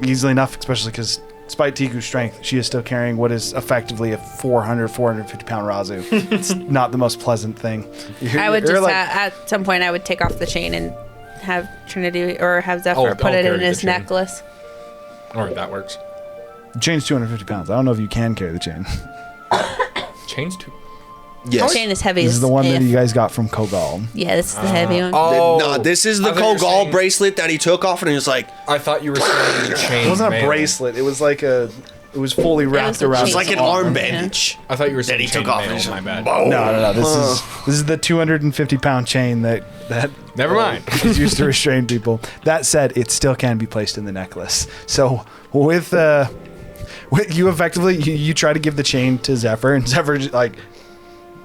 Easily enough, especially because despite Tiku's strength, she is still carrying what is effectively a 450 pound Razu. It's not the most pleasant thing. I would just at some point I would take off the chain and have Trinity or have Zephyr I'll put it carry in the his chain. necklace. Alright, that works. The chain's 250 pounds. I don't know if you can carry the chain. Chains too. Yes. Chain is heavy This as is the one that if. you guys got from Kogal. Yeah, this is the heavy one. No, this is the I thought you were Kogal saying- bracelet that he took off, and he was like, I thought you were saying chain. It wasn't a bracelet. It was like a. It was fully wrapped a around. chain. it's like his an arm arm. bandage. I thought you were That saying he chain took off. mail, And he's my bad. No. This is the 250 pound chain that Never mind. is used to restrain people. That said, it still can be placed in the necklace. So with you effectively you try to give the chain to Zephyr, and Zephyr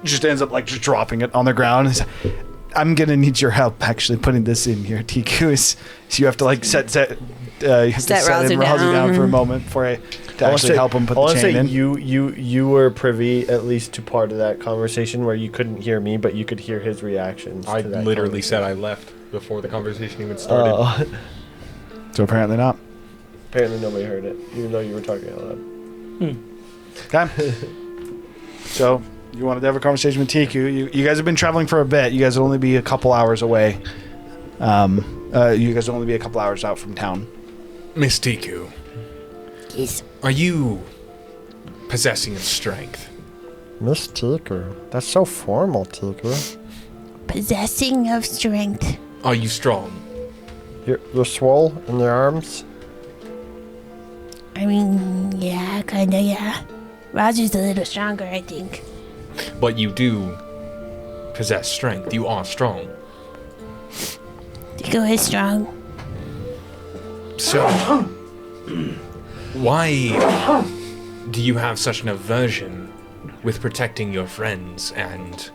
just ends up just dropping it on the ground. He's like, I'm gonna need your help actually putting this in here, Tiku. So you have to set Razu Razu down for a down. moment to actually help him put the chain in. You were privy at least to part of that conversation where you couldn't hear me, but you could hear his reactions. I to that literally conversation. said I left before the conversation even started. So apparently not. Apparently nobody heard it, even though you were talking out loud. Okay. So you wanted to have a conversation with Tiku. You guys have been traveling for a bit. You guys will only be a couple hours away. You guys will only be a couple hours out from town. Miss Tiku, Yes. are you possessing of strength? Miss Tiku. That's so formal, Tiku. Possessing of strength. Are you strong? You're swole in your arms? I mean, yeah, kinda, yeah. Roger's a little stronger, I think. But you do possess strength. You are strong. Tiku is strong. So, why do you have such an aversion with protecting your friends and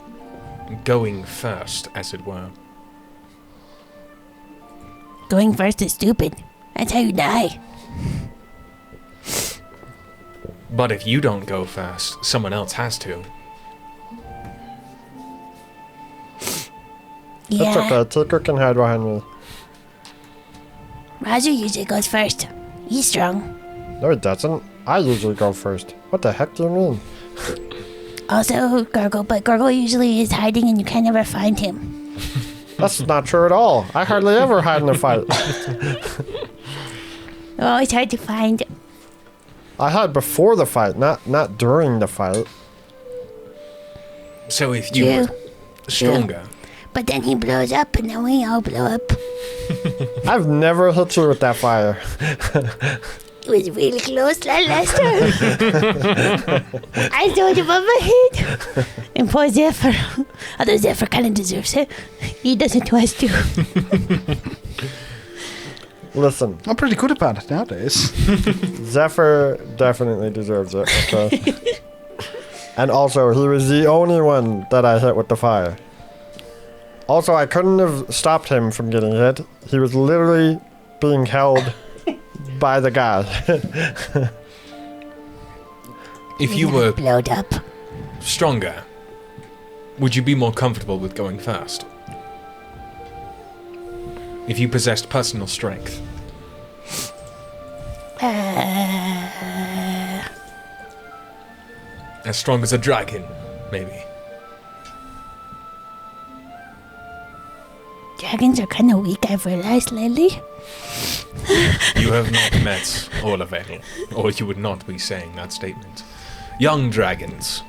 going first, as it were? Going first is stupid. That's how you die. But if you don't go first, someone else has to. Yeah. That's okay. Tiku can hide behind me. Roger usually goes first. He's strong. No, he doesn't. I usually go first. What the heck do you mean? Also, Gurgle, but Gurgle usually is hiding and you can never find him. That's not true at all. I hardly ever hide in a fight. Oh, it's hard to find. I hide before the fight, not during the fight. So if you True. were stronger, But then he blows up and then we all blow up. I've never hit you with that fire. It was really close that last time. I threw it above my head. And poor Zephyr. Although Zephyr kind of deserves it. He does it to us too. Listen, I'm pretty good about it nowadays. Zephyr definitely deserves it, okay? And also, he was the only one that I hit with the fire. Also, I couldn't have stopped him from getting hit. He was literally being held by the guy. if you were Blowed up. stronger, would you be more comfortable with going first? If you possessed personal strength. As strong as a dragon, maybe. Dragons are kind of weak, I've realized lately. You have not met Olavel, or you would not be saying that statement. Young dragons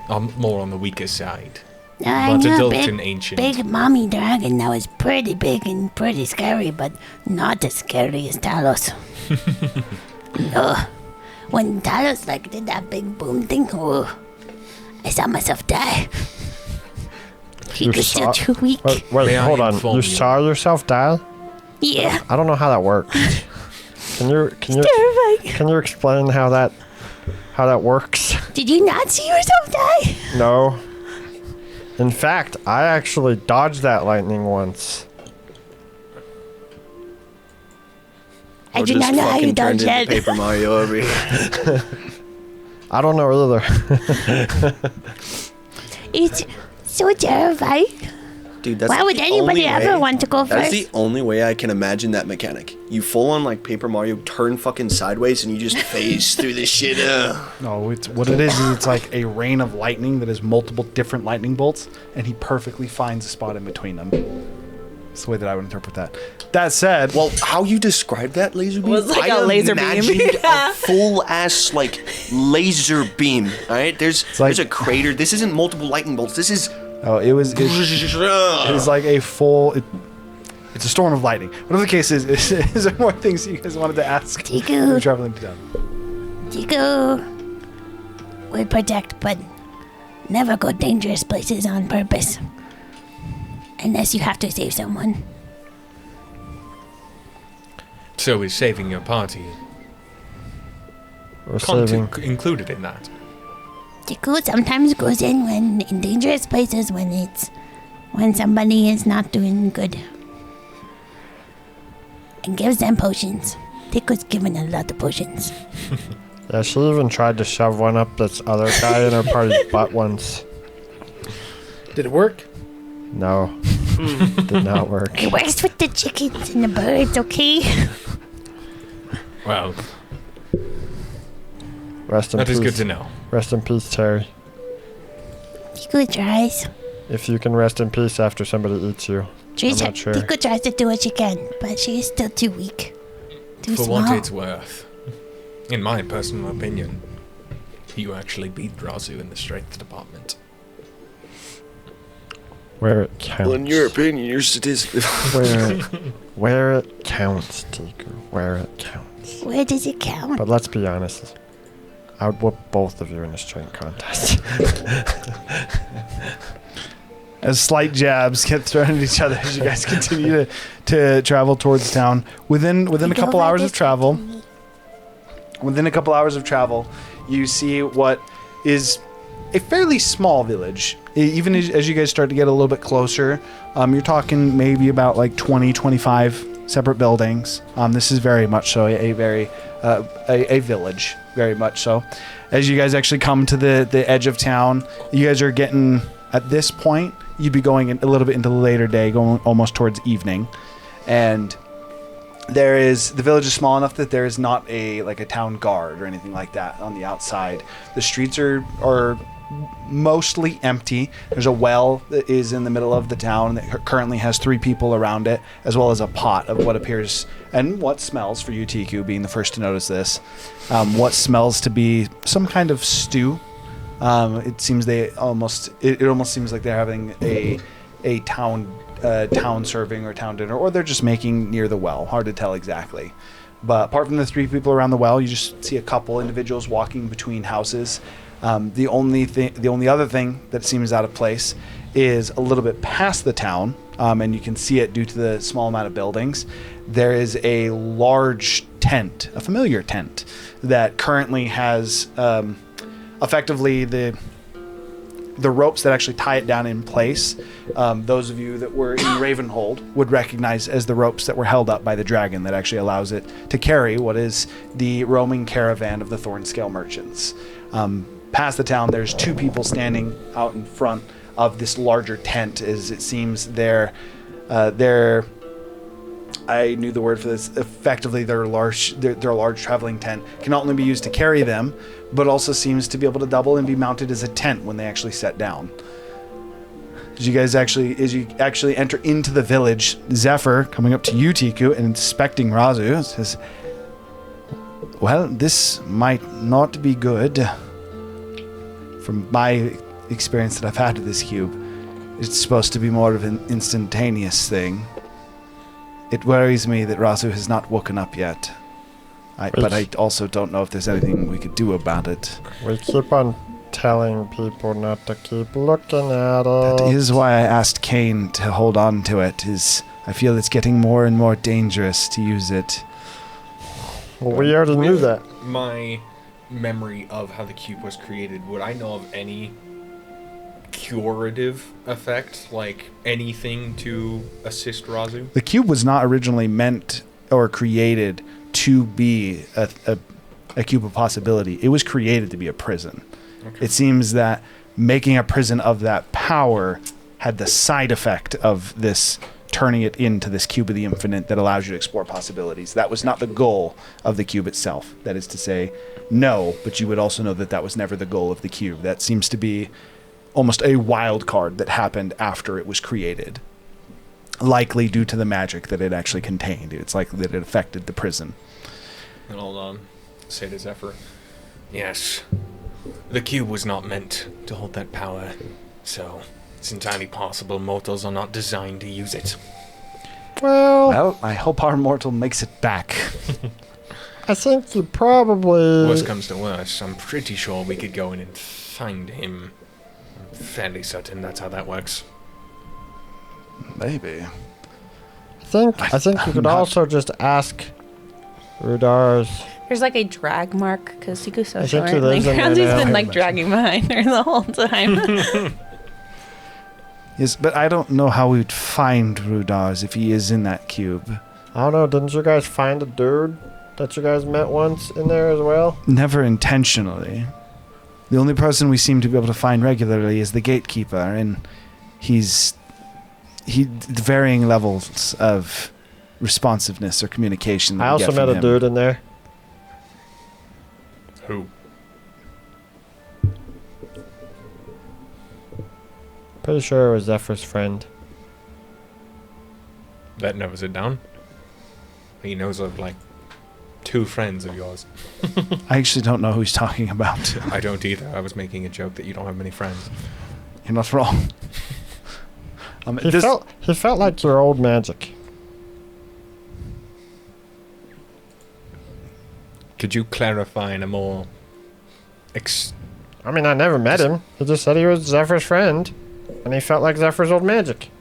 are more on the weaker side. No, I But knew a adult big, and ancient. big mommy dragon that was pretty big and pretty scary, but not as scary as Talos. No. when Talos like did that big boom thing, oh, I saw myself die. He was still too weak. Wait, May I hold on. inform You you? saw yourself die? Yeah, I don't know how that works. Can you terrifying. explain how that works? Did you not see yourself die? No. In fact, I actually dodged that lightning once. I Or do just not know how you fucking turned dodged into that. Paper Mario over here. I don't know either. It's so terrifying. Dude, that's Why would the anybody only ever way- want to go That's first? the only way I can imagine that mechanic. You full on like Paper Mario, turn fucking sideways, and you just phase through this shit. No, it's what it is it's like a rain of lightning that has multiple different lightning bolts, and he perfectly finds a spot in between them. That's the way that I would interpret that. That said, Well, how you describe that laser beam? Was like I a laser beam. imagined Yeah. a full ass like laser beam. All right, there's like- a crater. This isn't multiple lightning bolts. This is. it was like a full. It's a storm of lightning. Whatever the case is there more things you guys wanted to ask? Tiku. We're traveling to town. Tiku will protect, but never go dangerous places on purpose. Unless you have to save someone. So is saving your party We're saving. included in that? Tiku sometimes goes in dangerous places when somebody is not doing good. And gives them potions. Tiku's given a lot of potions. Yeah, she even tried to shove one up this other guy in her party's butt once. Did it work? No. Did not work. It works with the chickens and the birds, okay? Well, Rest in that peace. is good to know. Rest in peace, Terry. Tiku tries. If you can rest in peace after somebody eats you. I'm not sure. Tiku tries to do what she can, but she is still too weak. Too For small. what it's worth, in my personal opinion, you actually beat Razu in the strength department. Where it counts. Well, in your opinion, you're statistically. Where it counts, Tiku. Where it counts. Where does it count? But let's be honest. I would whoop both of you in a strength contest. As slight jabs get thrown at each other as you guys continue to travel towards town. Within a couple hours of travel, you see what is a fairly small village. Even as you guys start to get a little bit closer, you're talking maybe about like 20, 25 separate buildings. This is very much so a village, very much so. As you guys actually come to the edge of town, you guys are getting, at this point, you'd be going a little bit into the later day, going almost towards evening. And the village is small enough that there is not a town guard or anything like that on the outside. The streets are mostly empty. There's a well that is in the middle of the town that currently has 3 people around it, as well as a pot of what appears and what smells, for you, Tiku, being the first to notice this, what smells to be some kind of stew. It seems it almost seems like they're having a town serving or town dinner, or they're just making near the well. Hard to tell exactly. But apart from the 3 people around the well, you just see a couple individuals walking between houses. The only other thing that seems out of place is a little bit past the town, and you can see it due to the small amount of buildings. There is a large tent, a familiar tent, that currently has effectively the ropes that actually tie it down in place. Those of you that were in Ravenhold would recognize as the ropes that were held up by the dragon that actually allows it to carry what is the roaming caravan of the Thornscale merchants. Past the town, there's 2 people standing out in front of this larger tent, as it seems they're I knew the word for this. Effectively, their large traveling tent can not only be used to carry them, but also seems to be able to double and be mounted as a tent when they actually set down. As you actually enter into the village, Zephyr, coming up to you, Tiku, and inspecting Razu, says, "Well, this might not be good. From my experience that I've had with this cube, it's supposed to be more of an instantaneous thing. It worries me that Razu has not woken up yet. But I also don't know if there's anything we could do about it. We keep on telling people not to keep looking at it. That is why I asked Kane to hold on to it. I feel it's getting more and more dangerous to use it. Well, we already knew that. My memory of how the cube was created, would I know of any curative effect, like anything to assist Razu? The cube was not originally meant or created to be a cube of possibility. It was created to be a prison. Okay. It seems that making a prison of that power had the side effect of this turning it into this cube of the infinite that allows you to explore possibilities. That was not the goal of the cube itself. That is to say, no, but you would also know that that was never the goal of the cube. That seems to be almost a wild card that happened after it was created, likely due to the magic that it actually contained. It's likely that it affected the prison. And I'll say to Zephyr, yes, the cube was not meant to hold that power, so it's entirely possible mortals are not designed to use it. Well, I hope our mortal makes it back. I think you probably... Worst comes to worst, I'm pretty sure we could go in and find him. I'm fairly certain that's how that works. Maybe. I think you could also just ask Rudar's... There's like a drag mark because he goes so I think short. he lives in there He's now. been like dragging behind her the whole time. Yes, but I don't know how we'd find Rudars if he is in that cube. I don't know, didn't you guys find a dude that you guys met once in there as well? Never intentionally. The only person we seem to be able to find regularly is the gatekeeper, and he varying levels of responsiveness or communication. That I we also get met from a him. dude in there. Who? Pretty sure it was Zephyr's friend. That narrows it down. He knows of like 2 friends of yours. I actually don't know who he's talking about. I don't either. I was making a joke that you don't have many friends. You're not wrong. He felt like your old magic. Could you clarify in a more I mean, I never met him. He just said he was Zephyr's friend, and he felt like Zephyr's old magic.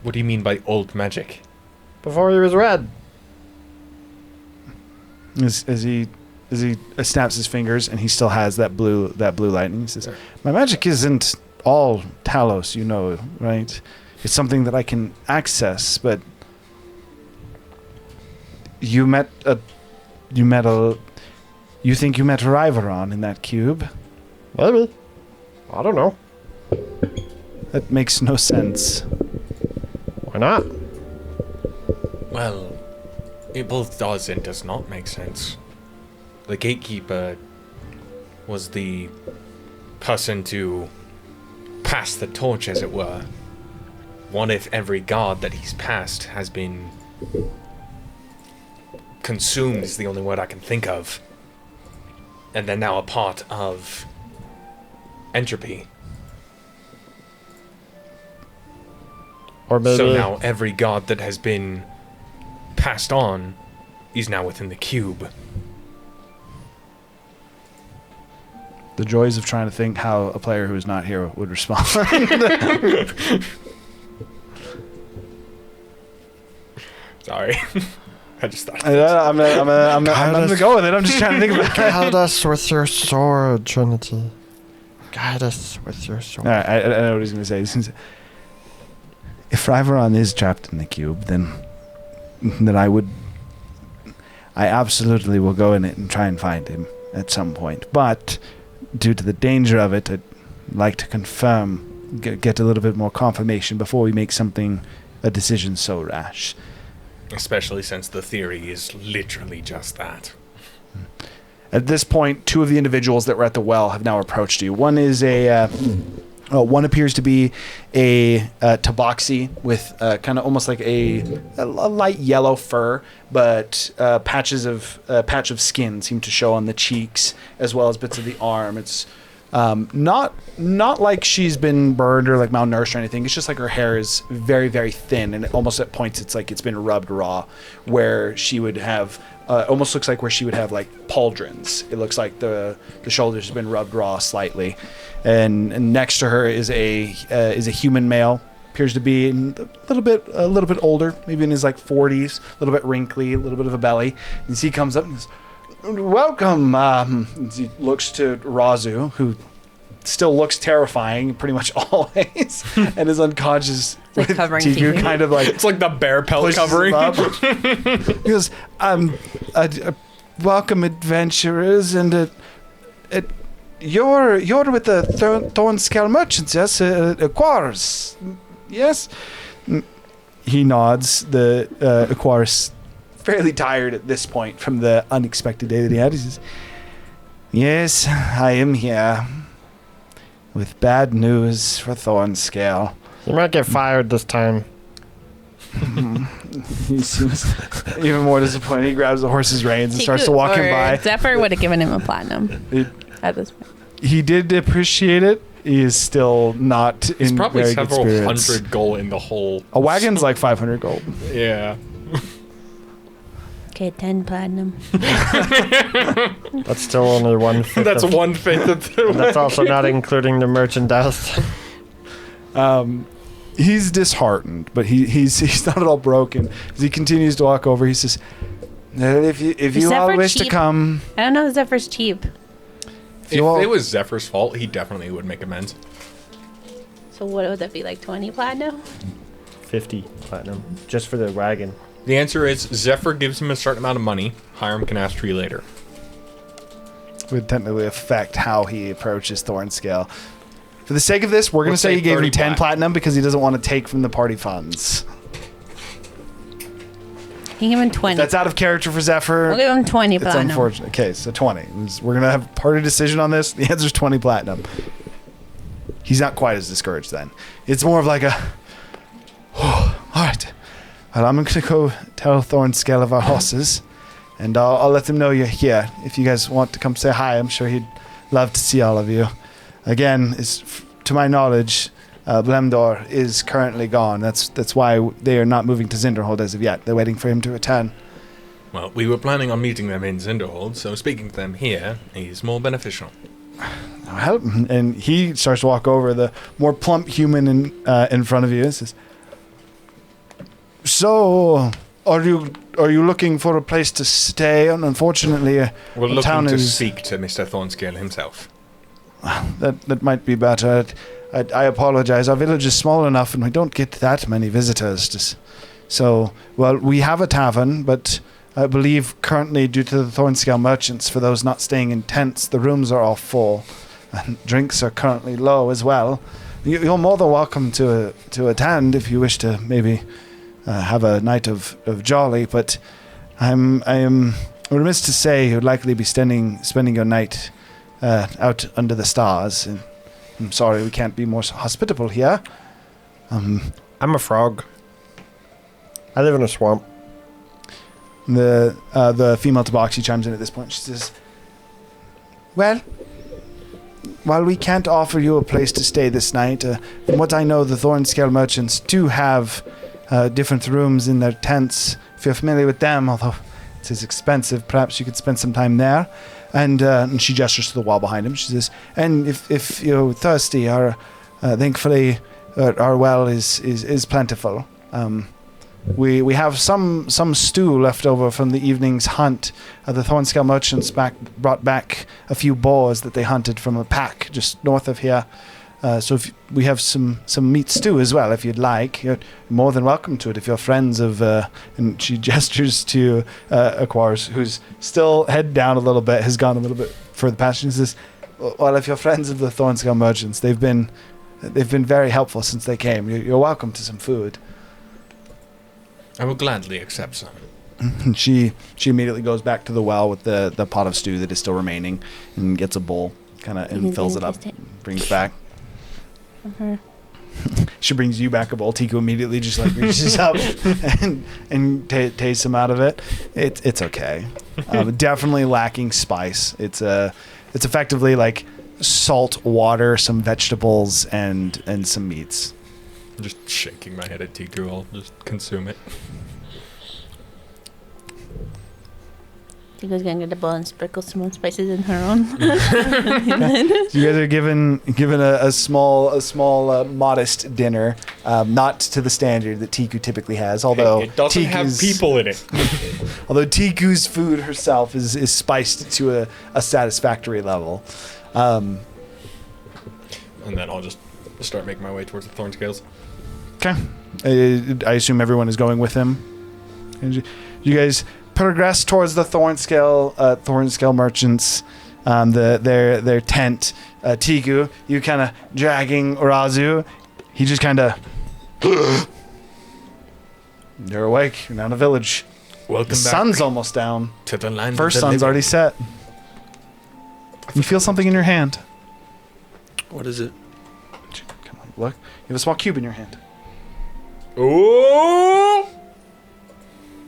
What do you mean by old magic? Before he was red. As he snaps his fingers and he still has that blue lightning. He says, "My magic isn't all Talos, you know, right? It's something that I can access, but you think you met Riveron in that cube? Maybe. I don't know. That makes no sense. Why not? Well, it both does and does not make sense. The gatekeeper was the person to pass the torch, as it were. What if every god that he's passed has been consumed, is the only word I can think of, and they're now a part of entropy? Or maybe... So now every god that has been passed on is now within the cube. The joys of trying to think how a player who is not here would respond." Sorry. I just thought. I'm gonna go with it. I'm just trying to think about it. Guide us with your sword, Trinity. Guide us with your sword. All right, I know what he's going to say. He's gonna say, if Riveron is trapped in the cube, then I absolutely will go in it and try and find him at some point. But due to the danger of it, I'd like to confirm, get a little bit more confirmation before we make a decision so rash. Especially since the theory is literally just that. At this point, 2 of the individuals that were at the well have now approached you. One is one appears to be a tabaxi with kind of almost like a light yellow fur, but patch of skin seem to show on the cheeks as well as bits of the arm. It's Not like she's been burned or like malnourished or anything. It's just like her hair is very, very thin, and almost at points it's like it's been rubbed raw, where she would have almost looks like where she would have like pauldrons. It looks like the shoulders have been rubbed raw slightly, and next to her is a human male. Appears to be a little bit older, maybe in his like 40s, a little bit wrinkly, a little bit of a belly. And he comes up and says, "Welcome." And he looks to Razu, who still looks terrifying pretty much always, and is unconscious. Like with covering Tiku TV. kind of like It's like the bear pelt covering. He goes, "Welcome, adventurers, and you're with the Thornscale merchants, yes? Aquars, yes?" He nods. The Aquars, fairly tired at this point from the unexpected day that he had. He says, "Yes, I am here with bad news for Thornscale." You might get fired this time. He seems even more disappointed. He grabs the horse's reins and starts to walk him by. Zephyr would have given him a platinum at this point. He did appreciate it. He is still not It's in probably very good several spirits. hundred gold in the whole. A wagon's like 500 gold. Yeah. Okay, 10 platinum. That's still only 1/5. That's of, one thing that. That's also not including the merchandise. He's disheartened, but he's not at all broken. As he continues to walk over, he says, if you all Zephyr wish to cheap? come, I don't know if Zephyr's cheap. If you all- it was Zephyr's fault, he definitely would make amends. So what would that be, like 20 platinum? 50 platinum. Just for the wagon. The answer is Zephyr gives him a certain amount of money. Hiram can ask Tree later. would technically affect how he approaches Thornscale. For the sake of this, we're going to Let's say say he gave him 30 10 black. platinum because he doesn't want to take from the party funds. He gave him 20. That's out of character for Zephyr. We'll give him 20 It's platinum. unfortunate. Okay, so 20. We're going to have a party decision on this. The answer's 20 platinum. He's not quite as discouraged then. It's more of like a, oh, all right. Well, I'm going to go tell Thornscale of our horses, and I'll let them know you're here. If you guys want to come say hi, I'm sure he'd love to see all of you. Again, to my knowledge, Blemdor is currently gone. That's why they are not moving to Zinderhold as of yet. They're waiting for him to return. Well, we were planning on meeting them in Zinderhold, so speaking to them here is more beneficial. Well, and he starts to walk over the more plump human in front of you. And says, "So, are you looking for a place to stay?" And unfortunately, We're the looking town to is speak to Mr. Thornscale himself. that might be better. I apologize. Our village is small enough, and we don't get that many visitors. So, well, we have a tavern, but I believe currently, due to the Thornscale merchants, for those not staying in tents, the rooms are all full, and drinks are currently low as well. You're more than welcome to attend if you wish to maybe have a night of jolly, but I am remiss to say you'd likely be spending your night out under the stars. And I'm sorry we can't be more hospitable here. I'm a frog. I live in a swamp. The female tabaxi chimes in at this point. She says, "Well, while we can't offer you a place to stay this night, from what I know, the Thornscale merchants do have different rooms in their tents. If you're familiar with them, although it is expensive, perhaps you could spend some time there." And she gestures to the wall behind him. She says, "And if you're thirsty, thankfully our well is plentiful. We have some stew left over from the evening's hunt. The Thornscale merchants brought back a few boars that they hunted from a pack just north of here. So if we have some meat stew as well, if you'd like. You're more than welcome to it if you're friends of..." and she gestures to Aquars, who's still head down a little bit, has gone a little bit further past. She says, "Well, if you're friends of the Thornscale merchants, they've been very helpful since they came. You're welcome to some food." I will gladly accept some. And she immediately goes back to the well with the pot of stew that is still remaining and gets a bowl and fills it up, brings back. She brings you back a bowl. Tiku immediately just reaches up and tastes some out of it. It's okay. Definitely lacking spice. It's effectively like salt water, some vegetables, and some meats. I'm just shaking my head at Tiku. I'll just consume it. Tiko's gonna get a bowl and sprinkle some more spices in her own. So you guys are given a small modest dinner, not to the standard that Tiku typically has. Although it doesn't have people in it. Although Tiku's food herself is spiced to a satisfactory level. And then I'll just start making my way towards the thorn scales. Okay. I assume everyone is going with him. And you guys progress towards the thorn scale merchants, their tent. Tiku, you kind of dragging Urazu. He just kind of. You're awake. You're now in a village. Welcome The sun's almost down. to the land. First of the sun's living. already set. You feel something in your hand. What is it? Come on, look. You have a small cube in your hand. Oh!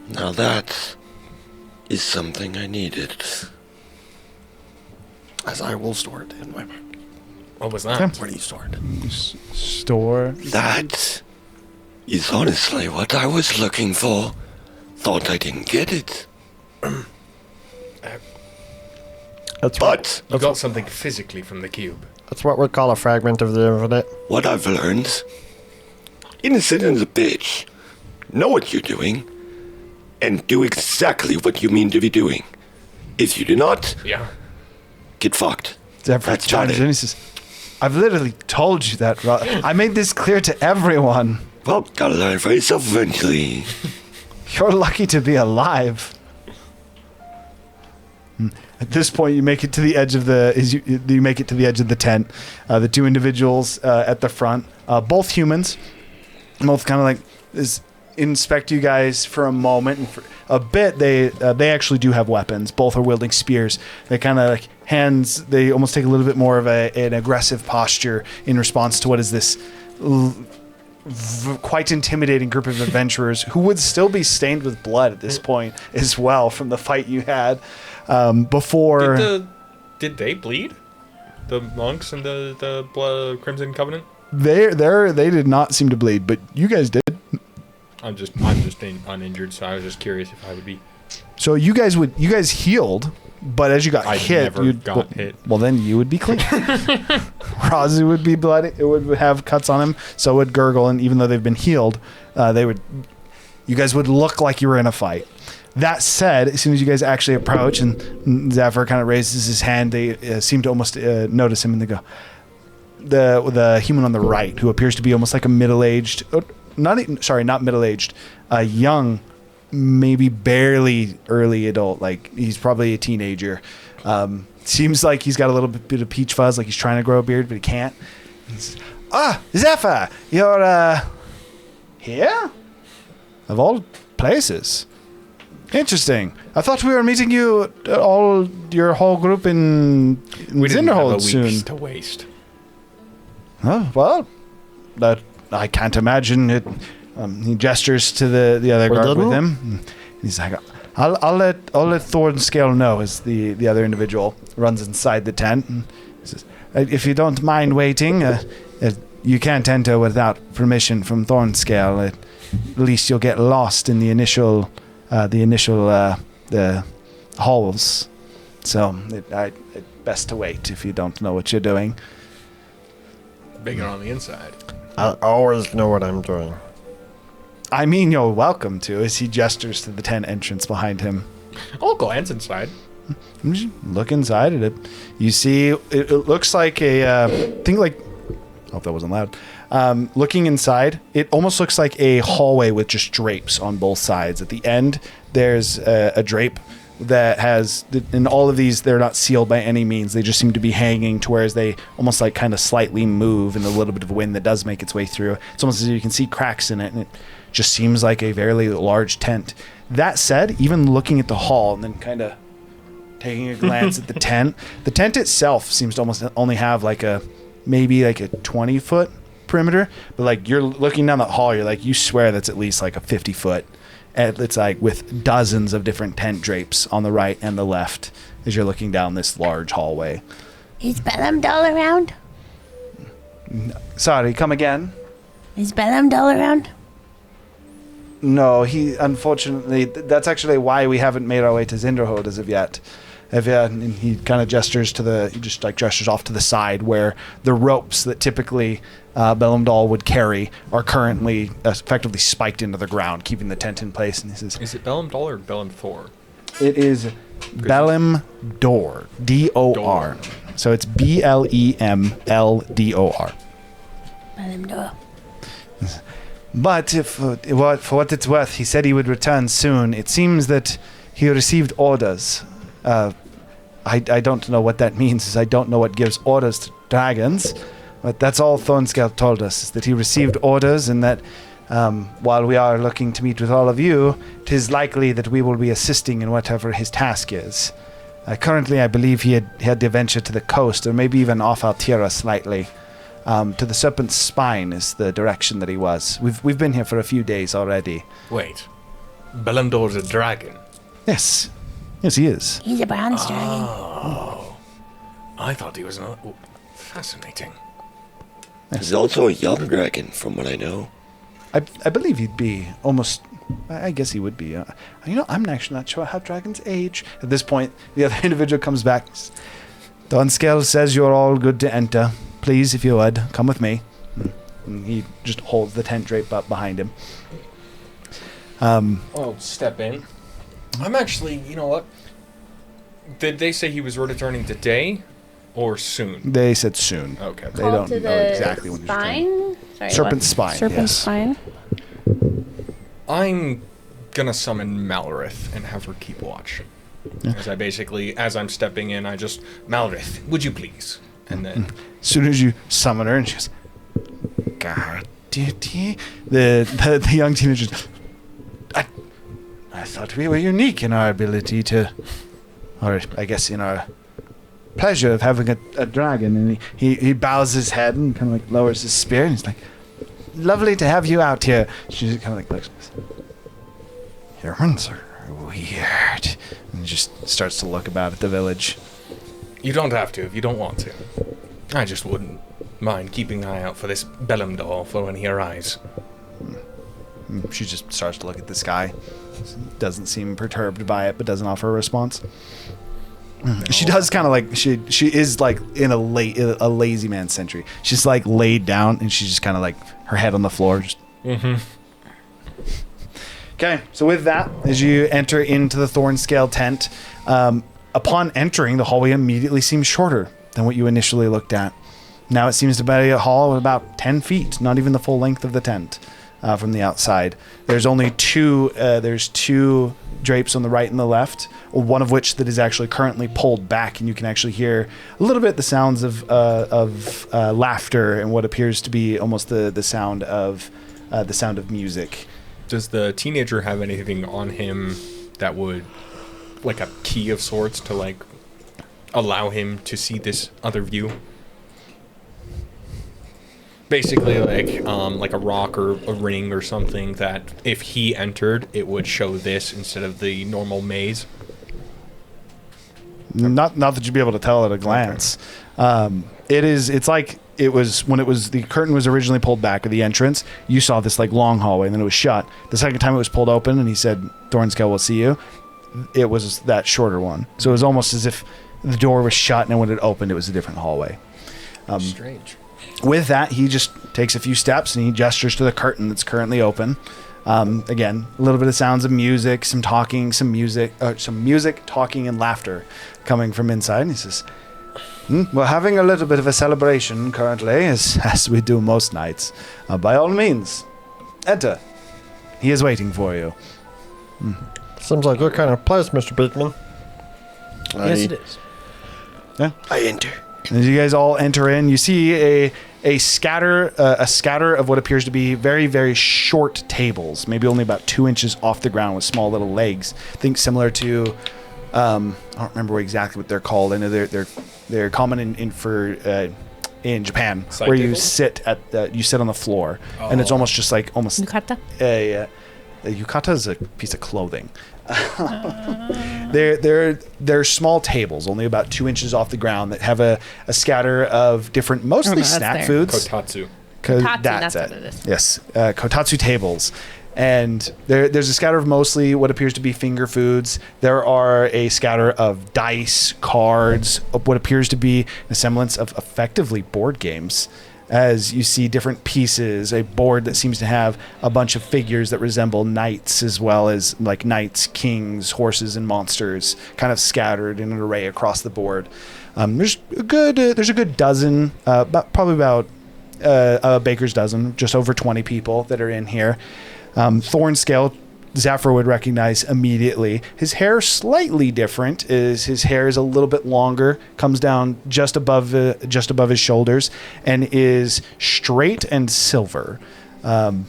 Now that is something I needed. As I will store it in my bag. What was that? Okay. Where do you store it? Store. That is honestly what I was looking for. Thought I didn't get it. You got something physically from the cube. That's what we call a fragment of the infinite. What I've learned, innocent as a bitch, know what you're doing, and do exactly what you mean to be doing. If you do not, Yeah. get fucked. Zephyr That's chimes about in. it. He says, "I've literally told you that. I made this clear to everyone. Well, gotta learn for yourself eventually. You're lucky to be alive." At this point, you make it to the edge of the tent. The two individuals at the front, both humans, both kind of like inspect you guys for a moment and for a bit. They actually do have weapons. Both are wielding spears. They kind of like hands. They almost take a little bit more of an aggressive posture in response to what is this quite intimidating group of adventurers who would still be stained with blood at this point as well from the fight you had before. Did they bleed? The monks and the blood, Crimson Covenant? They did not seem to bleed, but you guys did. I'm just uninjured, so I was just curious if I would be. So you guys healed, but as you got I hit, never got hit. Well, then you would be clean. Razu would be bloody. It would have cuts on him. So would Gurgle, and even though they've been healed, you guys would look like you were in a fight. That said, as soon as you guys actually approach, and Zephyr kind of raises his hand, they seem to almost notice him, and they go. The human on the right, who appears to be almost like a middle-aged, not middle-aged, young, maybe barely early adult, like he's probably a teenager. Seems like he's got a little bit of peach fuzz, like he's trying to grow a beard, but he can't. Zephyr, you're here? Of all places. Interesting. I thought we were meeting you, your whole group in We didn't have a Zinderhold week soon. to waste. Oh, well, I can't imagine it. He gestures to the other guard with him. He's like, I'll let Thornscale know, as the other individual runs inside the tent. And says, if you don't mind waiting, you can't enter without permission from Thornscale. At least you'll get lost in the initial halls. So it's best to wait if you don't know what you're doing. Bigger on the inside. I always know what I'm doing. I mean, you're welcome to, as he gestures to the tent entrance behind him. I'll glance inside. Just look inside at it. You see, it looks like a thing like. I hope that wasn't loud. Looking inside, it almost looks like a hallway with just drapes on both sides. At the end, there's a drape that has, and all of these, they're not sealed by any means. They just seem to be hanging to whereas they almost like kind of slightly move in a little bit of wind that does make its way through. It's almost as if you can see cracks in it, and it just seems like a very large tent. That said, even looking at the hall and then kind of taking a glance at the tent itself seems to almost only have maybe a 20-foot perimeter, but like you're looking down the hall, you're like, you swear that's at least like a 50-foot. And it's like with dozens of different tent drapes on the right and the left as you're looking down this large hallway. Is Bellum doll around? Sorry, come again? Is Bellum doll around? No, he unfortunately. That's actually why we haven't made our way to Zinderhold as of yet. And he kind of gestures to he just like gestures off to the side where the ropes that typically Bellum would carry are currently effectively spiked into the ground, keeping the tent in place. And he says, Is it Bellum Doll or Bellum Thor? it is Bellum Dor, D-O-R. So it's B-L-E-M-L-D-O-R. Bellum doll. But for what it's worth, he said he would return soon. It seems that he received orders. I don't know what that means, as I don't know what gives orders to dragons. But that's all Thornscale told us, is that he received orders and that while we are looking to meet with all of you, it is likely that we will be assisting in whatever his task is. Currently, I believe he had to venture to the coast, or maybe even off Altira slightly. To the Serpent's Spine is the direction that he was. We've been here for a few days already. Wait. Belemdor's a dragon. Yes. Yes, he is. He's a bronze dragon. Oh. I thought he was not. Fascinating. He's also a young dragon, from what I know. I believe he'd be almost... I guess he would be. I'm actually not sure how dragons age. At this point, the other individual comes back. Thornscale says you're all good to enter. Please, if you would, come with me. And he just holds the tent drape up behind him. I'll step in. I'm actually, you know what? Did they say he was returning today or soon? They said soon. Okay. They don't know exactly when he's returning. Sorry, Serpent's Spine. Serpent's yes. Spine. I'm gonna summon Malrith and have her keep watch. Yeah. As I'm stepping in, I just, Malrith, would you please? And then... As soon as you summon her, and she goes, God, the young teenager, I thought we were unique in our ability to, or I guess in our pleasure of having a dragon. And he bows his head and kind of like lowers his spear, and he's like, lovely to have you out here. She just kind of like looks, humans are weird, and just starts to look about at the village. You don't have to if you don't want to. I just wouldn't mind keeping an eye out for this Bellum doll for when he arrives. She just starts to look at the sky. Doesn't seem perturbed by it, but doesn't offer a response. She does kind of like she is like in a lazy man sentry. She's like laid down and she's just kind of like her head on the floor. Just. Okay, so with that, as you enter into the Thornscale tent, upon entering, the hallway immediately seems shorter than what you initially looked at. Now it seems to be a hall of about 10 feet, not even the full length of the tent from the outside. There's only two drapes on the right and the left, one of which that is actually currently pulled back, and you can actually hear a little bit the sounds of laughter and what appears to be almost the sound of music. Does the teenager have anything on him that would, like a key of sorts, to like allow him to see this other view? Basically, like a rock or a ring or something that if he entered, it would show this instead of the normal maze. Not that you'd be able to tell at a glance. Okay. It's like it was when the curtain was originally pulled back at the entrance. You saw this like long hallway, and then it was shut. The second time it was pulled open, and he said, "Thornscale will see you." It was that shorter one. So it was almost as if the door was shut, and when it opened, it was a different hallway. Strange. With that, he just takes a few steps and he gestures to the curtain that's currently open. Again, a little bit of sounds of music, some music, talking, and laughter coming from inside. And he says, "We're having a little bit of a celebration currently, as we do most nights. By all means, enter. He is waiting for you." Seems like your kind of place, Mr. Beekman. Yes, it is. Yeah. I enter. As you guys all enter in, you see a scatter of what appears to be very, very short tables, maybe only about 2 inches off the ground with small little legs. Think similar to, I don't remember exactly what they're called. I know they're common in Japan, Side where table? you sit on the floor, and it's almost just like Yukata? Yukata is a piece of clothing. They're small tables, only about 2 inches off the ground, that have a scatter of different, mostly that's snack there. foods. Kotatsu. Kotatsu, That's that's it. what it is. Yes, kotatsu tables. And there's a scatter of mostly what appears to be finger foods. There are a scatter of dice, cards, of what appears to be a semblance of effectively board games. As you see different pieces, a board that seems to have a bunch of figures that resemble knights, as well as like knights, kings, horses, and monsters, kind of scattered in an array across the board. There's a good dozen, probably about a baker's dozen, just over 20 people that are in here. Thornscale, Zephyr would recognize immediately. His hair slightly different. His hair is a little bit longer, comes down just above his shoulders, and is straight and silver. As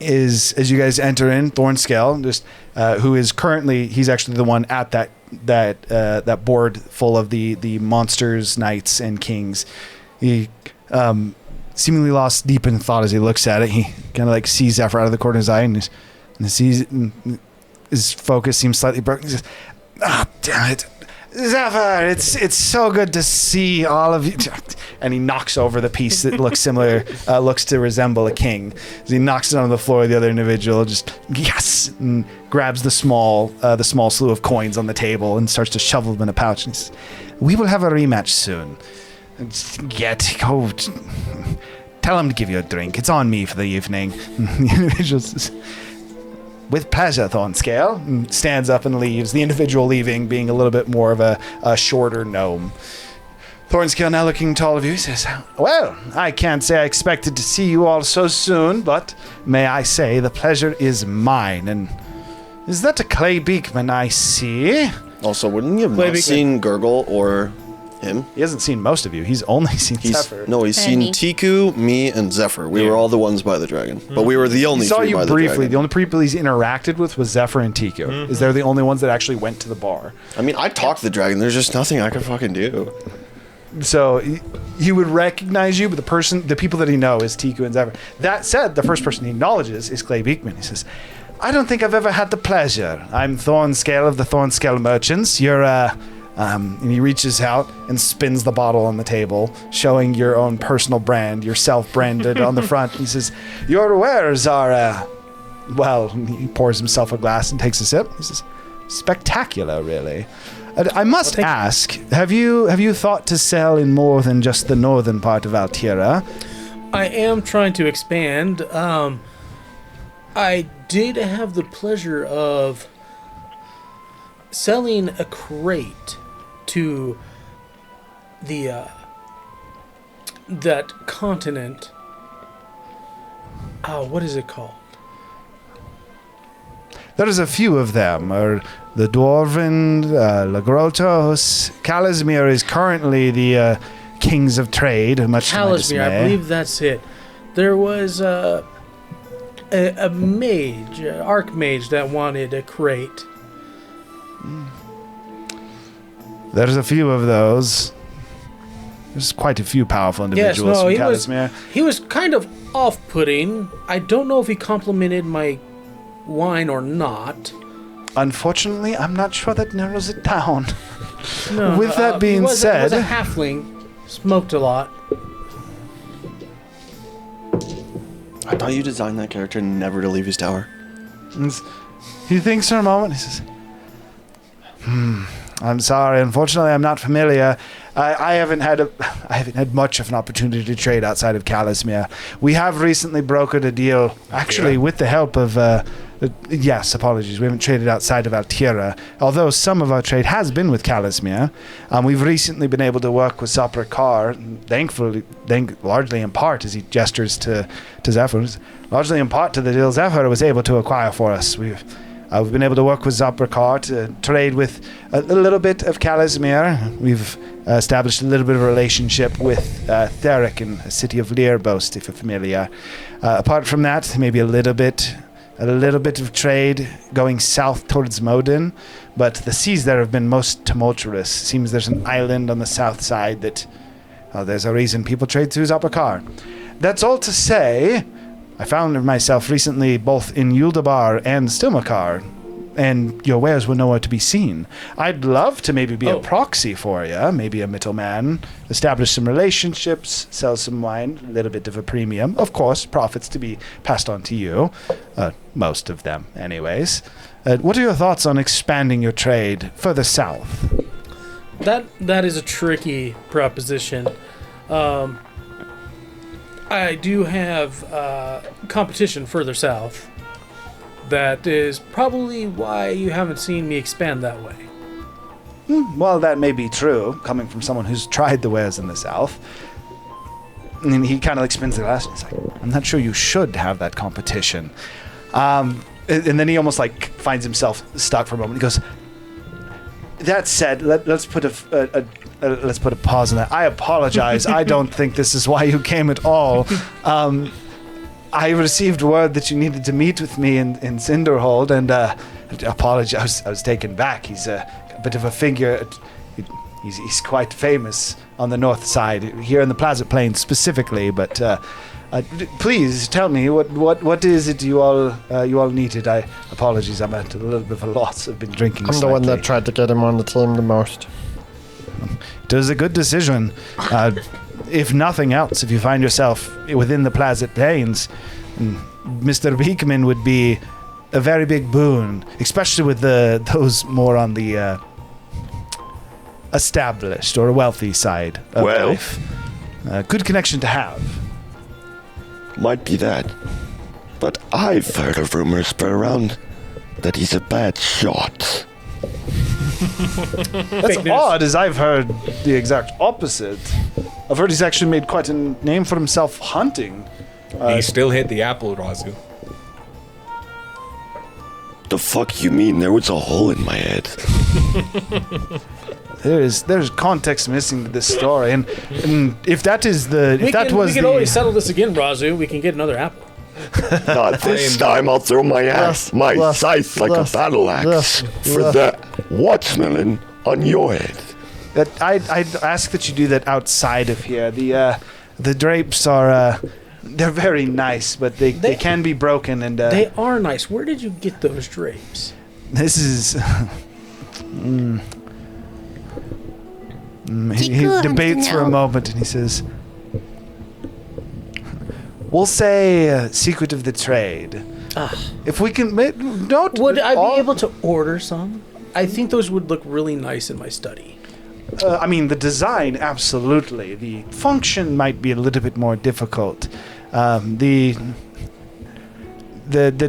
you guys enter in, Thornscale, just who is currently, he's actually the one at that board full of the monsters, knights, and kings. He seemingly lost deep in thought as he looks at it. He kind of like sees Zephyr out of the corner of his eye, and sees his focus seems slightly broken. He says, damn it, Zephyr, it's so good to see all of you. And he knocks over the piece that looks looks to resemble a king. As he knocks it on the floor, the other individual just, yes, and grabs the small slew of coins on the table and starts to shovel them in a pouch. And he says, we will have a rematch soon. Tell him to give you a drink. It's on me for the evening. The individual says, with pleasure, Thornscale, and stands up and leaves. The individual leaving being a little bit more of a shorter gnome. Thornscale, now looking to all of you, says, well, I can't say I expected to see you all so soon, but may I say the pleasure is mine. And is that a Clay Beekman I see? Also, wouldn't you have not seen Gurgle or him? He hasn't seen most of you. He's only seen Zephyr. No, he's seen me. Tiku, me, and Zephyr. We were all the ones by the dragon. But we were the only He saw three you by the briefly. dragon. The only people he's interacted with was Zephyr and Tiku. Is they're the only ones that actually went to the bar. I mean, I talked to the dragon. There's just nothing I could fucking do. So he would recognize you, but the people that he knows is Tiku and Zephyr. That said, the first person he acknowledges is Clay Beekman. He says, I don't think I've ever had the pleasure. I'm Thornscale of the Thornscale Merchants. You're, and he reaches out and spins the bottle on the table, showing your own personal brand, yourself branded on the front. He says, your wares are, well, he pours himself a glass and takes a sip. He says, spectacular, really. I must ask, have you thought to sell in more than just the northern part of Altira? I am trying to expand. I did have the pleasure of selling a crate to the that continent. What is it called? There's a few of them. The Dwarven, Lagrotos. Calasmir is currently the kings of trade, much to my dismay. Calasmir, I believe that's it. There was a mage, an archmage that wanted a crate. There's a few of those. There's quite a few powerful individuals from Calasmir. He was kind of off-putting. I don't know if he complimented my wine or not. Unfortunately, I'm not sure that narrows it down. No, With that being he was said, a halfling, smoked a lot. I thought you designed that character never to leave his tower. he thinks for a moment. He says, I'm sorry. Unfortunately, I'm not familiar. I haven't had much of an opportunity to trade outside of Calasmir. We have recently brokered a deal, actually, with the help of. Yes, apologies. We haven't traded outside of Altira, although some of our trade has been with Calasmir. We've recently been able to work with Sopra Kar, thankfully, largely in part, as he gestures to Zephyr, largely in part to the deal Zephyr was able to acquire for us. We've been able to work with Zoprakar to trade with a little bit of Calasmir. We've established a little bit of a relationship with Theric in the city of Learbost, if you're familiar. Apart from that, maybe a little bit of trade going south towards Modin, but the seas there have been most tumultuous. Seems there's an island on the south side that there's a reason people trade through Zoprakar. That's all to say, I found myself recently both in Yuldabar and Stilmakar, and your wares were nowhere to be seen. I'd love to maybe be a proxy for you, maybe a middleman, establish some relationships, sell some wine, a little bit of a premium. Of course, profits to be passed on to you. Most of them, anyways. What are your thoughts on expanding your trade further south? That is a tricky proposition. I do have competition further south. That is probably why you haven't seen me expand that way. Well, that may be true, coming from someone who's tried the wares in the south. And then he kind of like spins the glass and he's like, I'm not sure you should have that competition. And then he almost like finds himself stuck for a moment. He goes, that said, let's put a pause on that. I apologize. I don't think this is why you came at all. I received word that you needed to meet with me in Cinderhold, and apologize. I was taken back. He's a bit of a figure. He's quite famous on the north side, here in the Plaza Plains specifically. But please tell me what is it you all needed? Apologies. I'm at a little bit of a loss. I've been drinking. I'm the one that tried to get him on the team the most. It was a good decision. If nothing else, if you find yourself within the Plaza Plains, Mr. Beekman would be a very big boon, especially with those more on the established or wealthy side of life. Good connection to have. Might be that. But I've heard of rumors spread around that he's a bad shot. That's odd, as I've heard the exact opposite. I've heard he's actually made quite a name for himself hunting. He still hit the apple, Razu. The fuck you mean? There was a hole in my head. There's context missing to this story, and if that is the we can always settle this again, Razu. We can get another apple. Not this time. I'll throw my axe, my scythe like a battle axe for that watermelon on your head. I'd ask that you do that outside of here. The drapes are they're very nice, but they can be broken, and they are nice. Where did you get those drapes? This is. He debates for a moment, and he says, we'll say secret of the trade. If we can, would I be able to order some? I think those would look really nice in my study. I mean, the design, absolutely. The function might be a little bit more difficult. The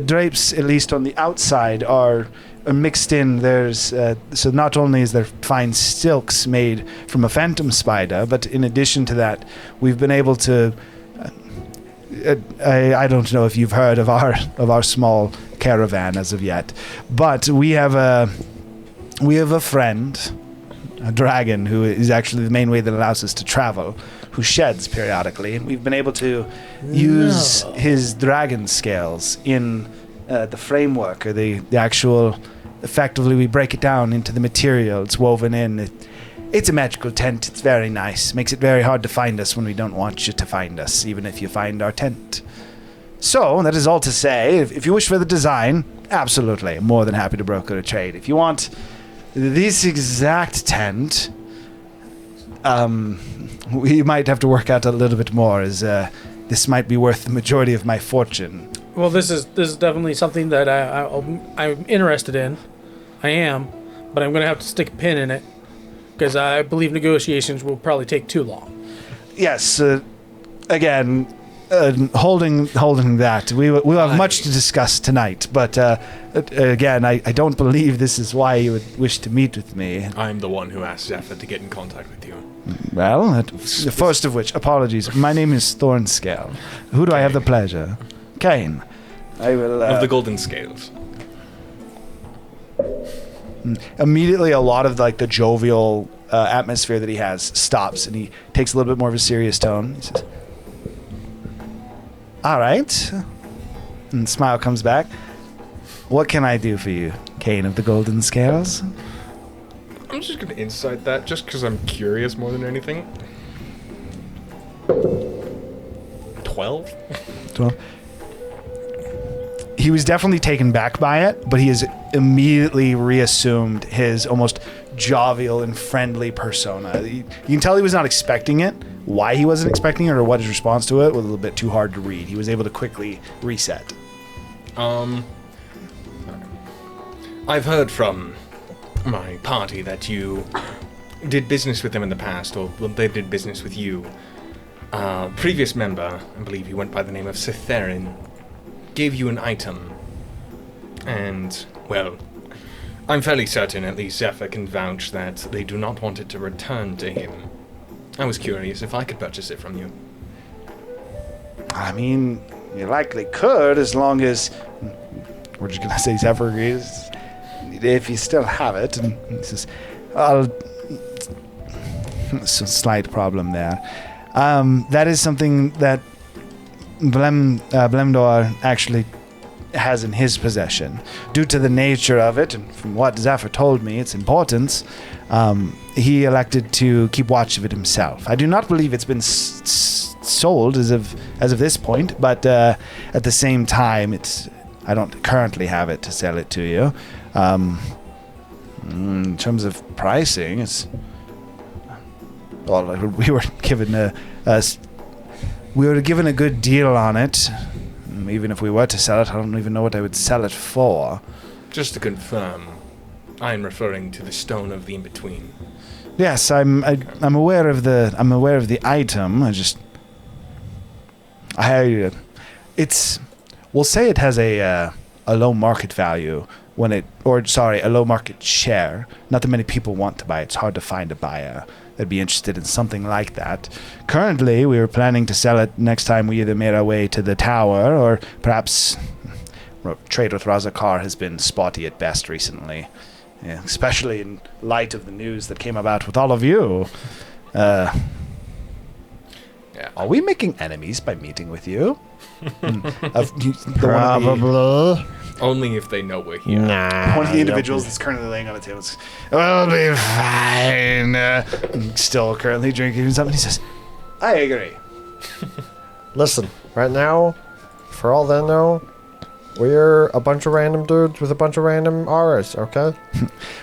drapes, at least on the outside, are mixed in. There's so not only is there fine silks made from a phantom spider, but in addition to that, we've been able to. I don't know if you've heard of our small caravan as of yet, but we have a friend, a dragon, who is actually the main way that allows us to travel, who sheds periodically, and we've been able to use his dragon scales in the framework, or the actual. Effectively, we break it down into the material. It's woven in. It's a magical tent. It's very nice. Makes it very hard to find us when we don't want you to find us, even if you find our tent. So, that is all to say, if you wish for the design, absolutely, I'm more than happy to broker a trade. If you want this exact tent, we might have to work out a little bit more, as this might be worth the majority of my fortune. Well, this is definitely something that I'm interested in. I am, but I'm going to have to stick a pin in it, because I believe negotiations will probably take too long. Yes, again, holding that. We'll have much to discuss tonight, but again, I don't believe this is why you would wish to meet with me. I'm the one who asked Zephyr to get in contact with you. Well, first of which, apologies. My name is Thornscale. Who do I have the pleasure? Kane. I will... of the Golden Scales. Immediately, a lot of the jovial atmosphere that he has stops, and he takes a little bit more of a serious tone. He says, all right. And smile comes back. What can I do for you, Kane of the Golden Scales? I'm just going to insight that, just because I'm curious more than anything. 12? he was definitely taken back by it, but he has immediately reassumed his almost jovial and friendly persona. You can tell he was not expecting it. Why he wasn't expecting it or what his response to it was a little bit too hard to read. He was able to quickly reset. I've heard from my party that you did business with them in the past, or well, they did business with you. Previous member, I believe he went by the name of Cytherin, gave you an item. And, well, I'm fairly certain at least Zephyr can vouch that they do not want it to return to him. I was curious if I could purchase it from you. I mean, you likely could, as long as we're just gonna say Zephyr agrees. If you still have it, and he says, it's a slight problem there. That is something that Blemdor actually has in his possession. Due to the nature of it, and from what Zephyr told me, its importance, he elected to keep watch of it himself. I do not believe it's been sold as of this point, but at the same time, I don't currently have it to sell it to you. In terms of pricing, we were given a good deal on it. Even if we were to sell it, I don't even know what I would sell it for. Just to confirm, I am referring to the Stone of the In-Between. Yes, I'm aware of the item. We'll say it has a low market value a low market share. Not that many people want to buy it. It's hard to find a buyer that'd be interested in something like that. Currently, we were planning to sell it next time we either made our way to the tower, or perhaps trade with Razakar has been spotty at best recently. Yeah, especially in light of the news that came about with all of you. Are we making enemies by meeting with you? Probably. Only if they know we're here. Nah. One of the individuals that's currently laying on a table says, "We'll be fine." Still currently drinking something. He says, "I agree." Listen, right now, for all they know, we're a bunch of random dudes with a bunch of random auras, okay?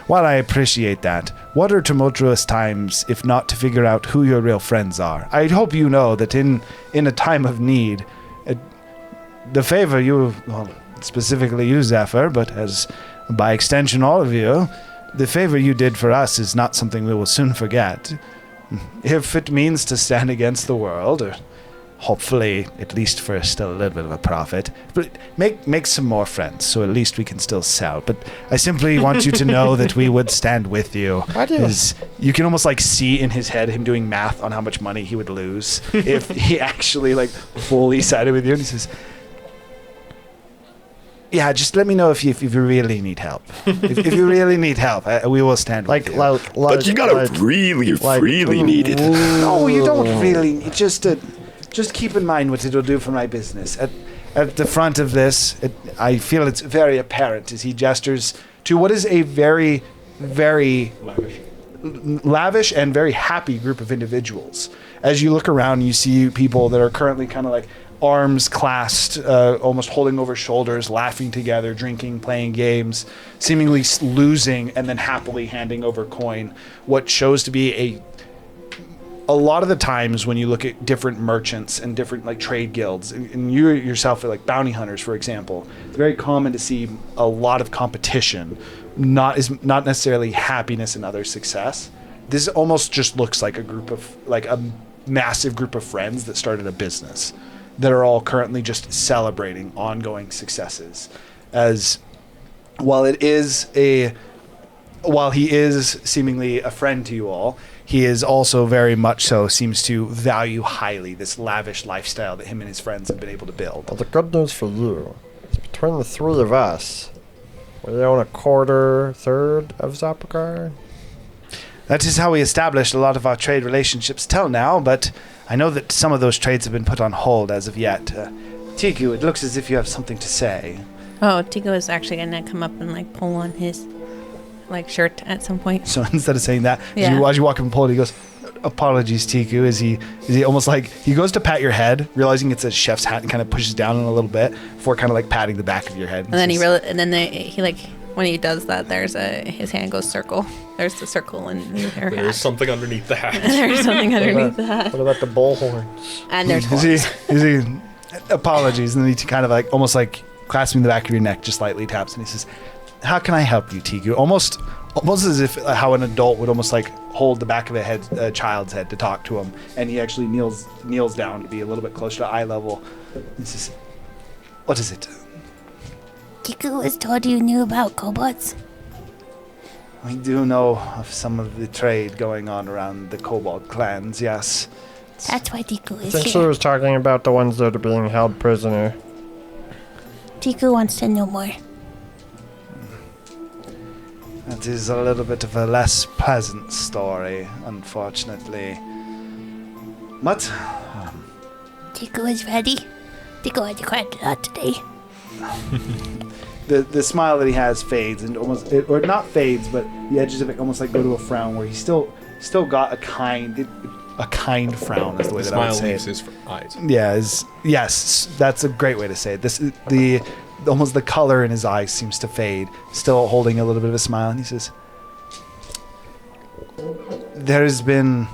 While I appreciate that, what are tumultuous times if not to figure out who your real friends are? I hope you know that in a time of need, the favor you, specifically you, Zephyr, but as by extension all of you, the favor you did for us is not something we will soon forget. If it means to stand against the world, or hopefully at least for still a little bit of a profit, but make some more friends so at least we can still sell. But I simply want you to know that we would stand with you. You can almost see in his head him doing math on how much money he would lose if he actually fully sided with you. And he says, "Yeah, just let me know if you really need help. if you really need help, we will stand with you." But you gotta really need it. No, you don't really. Just keep in mind what it'll do for my business. At the front of this, I feel it's very apparent as he gestures to what is a very, very lavish and very happy group of individuals. As you look around, you see people that are currently kind of arms clasped, almost holding over shoulders, laughing together, drinking, playing games, seemingly losing, and then happily handing over coin. What shows to be a lot of the times when you look at different merchants and different trade guilds, and you yourself are bounty hunters, for example, it's very common to see a lot of competition, not necessarily happiness and other success. This almost just looks like a massive group of friends that started a business that are all currently just celebrating ongoing successes. As while he is seemingly a friend to you all, he is also very much so seems to value highly this lavish lifestyle that him and his friends have been able to build. Well, the good news for you is between the three of us, we own a third of Zapakar. That is how we established a lot of our trade relationships till now, but I know that some of those trades have been put on hold as of yet. Tiku, it looks as if you have something to say. Oh, Tiku is actually going to come up and pull on his shirt at some point. So instead of saying that, Yeah. as you walk up and pull it, he goes, apologies, Tiku. Is he almost like he goes to pat your head, realizing it's a chef's hat, and kind of pushes down a little bit before kind of like patting the back of your head. And then he like when he does that, his hand goes circle. There's the circle in her hat. There's something underneath the hat. There's something underneath the hat. What about the bull horns? And there's horns. Is he apologies, and then he kind of like almost like clasping the back of your neck, just lightly taps, and he says, "How can I help you, Tiku?" Almost as if how an adult would almost like hold the back of a child's head to talk to him, and he actually kneels down to be a little bit closer to eye level. He says, "What is it?" Tiku was told you knew about kobolds. We do know of some of the trade going on around the kobold clans, yes. That's why Tiku I is think she here. was talking about the ones that are being held prisoner. Tiku wants to know more. That is a little bit of a less pleasant story, unfortunately. But Tiku is ready. Tiku had cried a lot today. the smile that he has fades and almost, or not fades, but the edges of it almost like go to a frown, where he's still got a kind frown is the way The that I would smile say leaves it. his eyes. Yeah, yes, that's a great way to say it. This almost the color in his eyes seems to fade, still holding a little bit of a smile, and he says, "There's been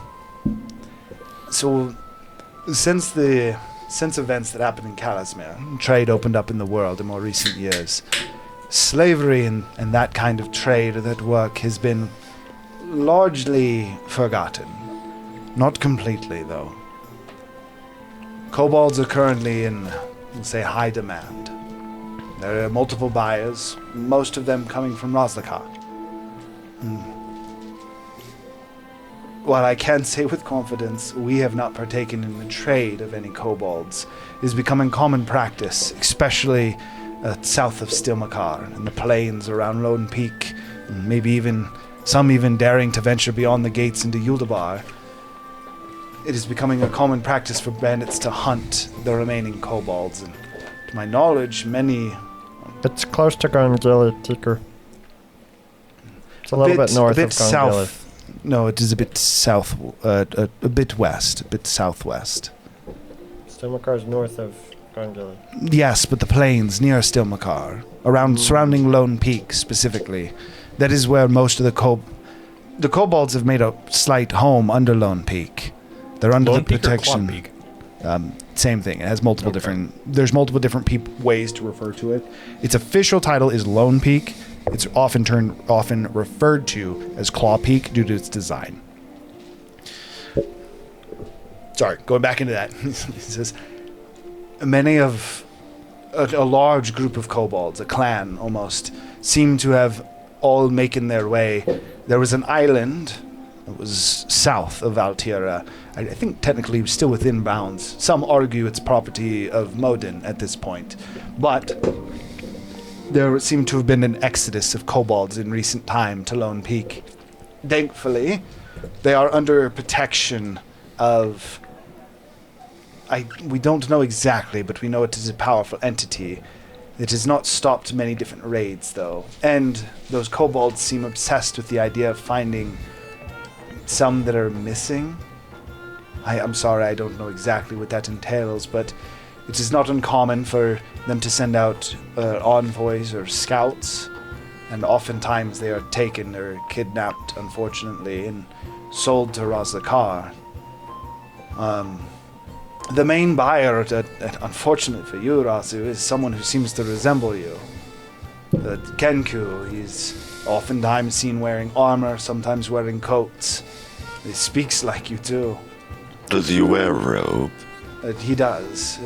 since events that happened in Calasmere, trade opened up in the world in more recent years. Slavery and that kind of trade or that work has been largely forgotten. Not completely, though. Kobolds are currently in, we'll say, high demand. There are multiple buyers, most of them coming from Roslakar. While I can say with confidence we have not partaken in the trade of any kobolds, it is becoming common practice, especially south of Stilmakar, in the plains around Lone Peak, and maybe some even daring to venture beyond the gates into Yuldabar. It is becoming a common practice for bandits to hunt the remaining kobolds, and to my knowledge, many... It's close to Gongili, Tiku. It's a little bit north of Gongili. South. No, it is a bit south, a bit west, a bit southwest. Stilmakar is north of Gongili. Yes, but the plains near Stilmakar, around surrounding Lone Peak specifically, that is where most of the kobolds have made a slight home under Lone Peak. They're under Lone the Peak or protection. Claw Peak? Same thing. It has multiple different. There's multiple different ways to refer to it. Its official title is Lone Peak. It's often referred to as Claw Peak due to its design. Sorry, going back into that. He says, a large group of kobolds, a clan almost, seem to have all making their way. There was an island that was south of Valtira. I think technically still within bounds. Some argue it's property of Modin at this point. But there seemed to have been an exodus of kobolds in recent time to Lone Peak. Thankfully, they are under protection of... we don't know exactly, but we know it is a powerful entity. It has not stopped many different raids, though. And those kobolds seem obsessed with the idea of finding some that are missing. I'm sorry, I don't know exactly what that entails, but it is not uncommon for them to send out envoys or scouts, and oftentimes they are taken or kidnapped, unfortunately, and sold to Roslakar. The main buyer, unfortunate for you, Rasu, is someone who seems to resemble you. Kenku, he's oftentimes seen wearing armor, sometimes wearing coats. He speaks like you too. Does he wear a robe? He does.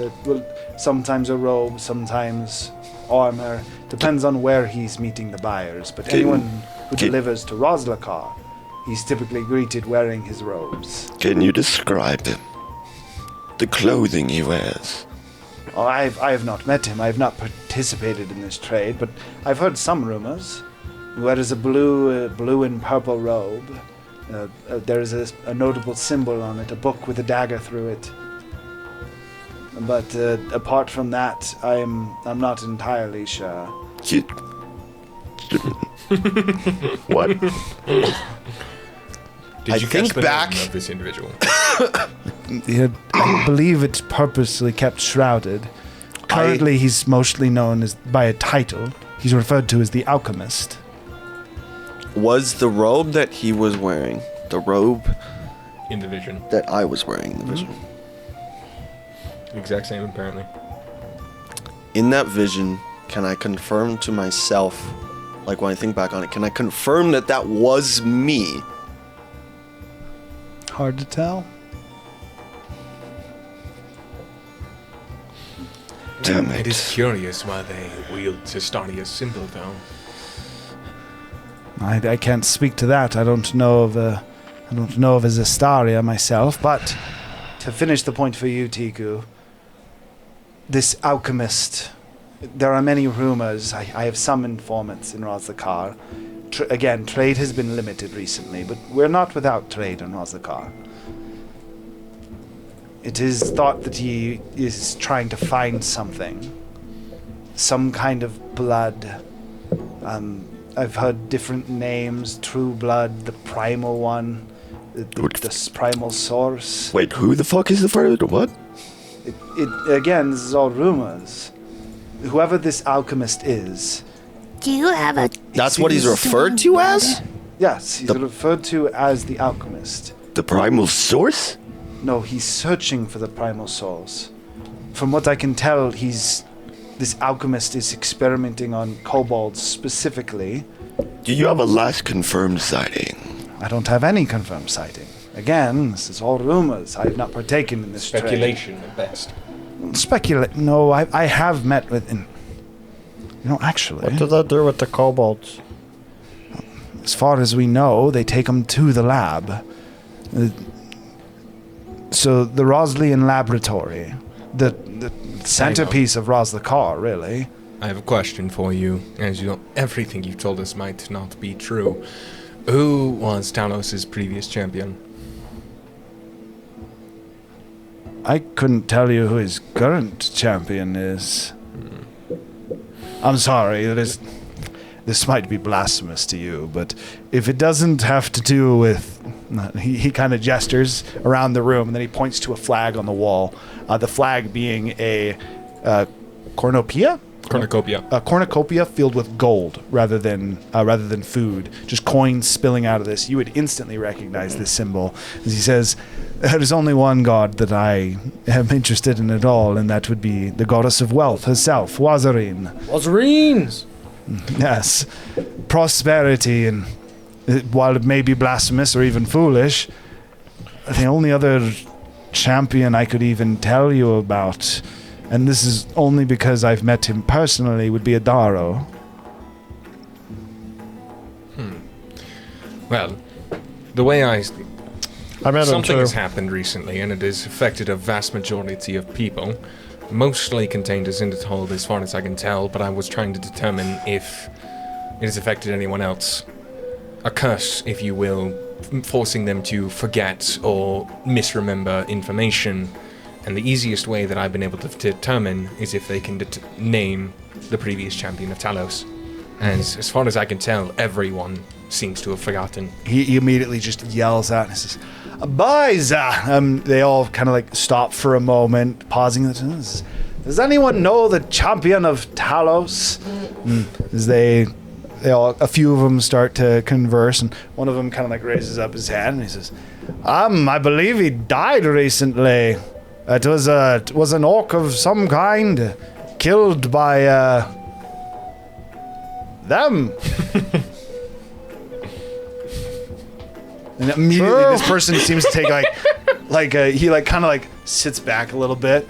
Sometimes a robe, sometimes armor. Depends on where he's meeting the buyers. But anyone who delivers to Roslakar, he's typically greeted wearing his robes. Can you describe him? The clothing he wears? Oh, I have not met him. I have not participated in this trade, but I've heard some rumors. He wears a blue and purple robe. There is a notable symbol on it, a book with a dagger through it. But apart from that, I'm not entirely sure. What? Did you think catch the back- name of this individual? I believe it's purposely kept shrouded. Currently, he's mostly known as by a title. He's referred to as the Alchemist. Was the robe that he was wearing the robe In the vision. that I was wearing in the vision? Exact same, apparently. In that vision, can I confirm to myself, like when I think back on it, can I confirm that that was me? Hard to tell. Damn It is it. curious why they wield Testania's symbol, though. I can't speak to that. I don't know of a Zestaria myself. But to finish the point for you, Tiku, this alchemist. There are many rumors. I have some informants in Razakar. Again, trade has been limited recently, but we're not without trade in Razakar. It is thought that he is trying to find something. Some kind of blood. I've heard different names. True blood, the primal one, the primal source. Wait, who the fuck is the first? What? Again, this is all rumors. Whoever this alchemist is, Do you have a That's what he's referred to as? yes, he's referred to as the alchemist. The primal source? No, he's searching for the primal souls. From what I can tell, this alchemist is experimenting on kobolds specifically. Do you have a last confirmed sighting? I don't have any confirmed sighting. Again, this is all rumors. I have not partaken in this Speculation at best. Speculate? No, I have met with. Actually, What does that do with the kobolds? as far as we know, they take them to the lab. So the Roslian laboratory, the centerpiece of Roslakar, really. I have a question for you. As you know, everything you've told us might not be true. Who was Talos' previous champion? I couldn't tell you who his current champion is. I'm sorry, this might be blasphemous to you, but if it doesn't have to do with... He kind of gestures around the room, and then he points to a flag on the wall. The flag being a cornucopia? Cornucopia. A cornucopia filled with gold rather than food. Just coins spilling out of this. You would instantly recognize this symbol. As he says, there's only one god that I am interested in at all, and that would be the goddess of wealth herself, Wazarine. Wazarines! Yes. Prosperity, and while it may be blasphemous or even foolish, the only other champion I could even tell you about, and this is only because I've met him personally, would be Adaro. Well, the way I met him something too. has happened recently, and it has affected a vast majority of people. Mostly contained as Intertold, as far as I can tell, but I was trying to determine if it has affected anyone else. A curse, if you will, forcing them to forget or misremember information. And the easiest way that I've been able to determine is if they can name the previous champion of Talos. And as far as I can tell, everyone seems to have forgotten. He immediately just yells out and says, "Boys!" They all kind of like stop for a moment, pausing. Does anyone know the champion of Talos? As they all, a few of them start to converse, and one of them kind of like raises up his hand and he says, I believe he died recently. It was an orc of some kind, killed by them." And immediately, this person seems to take he kind of sits back a little bit,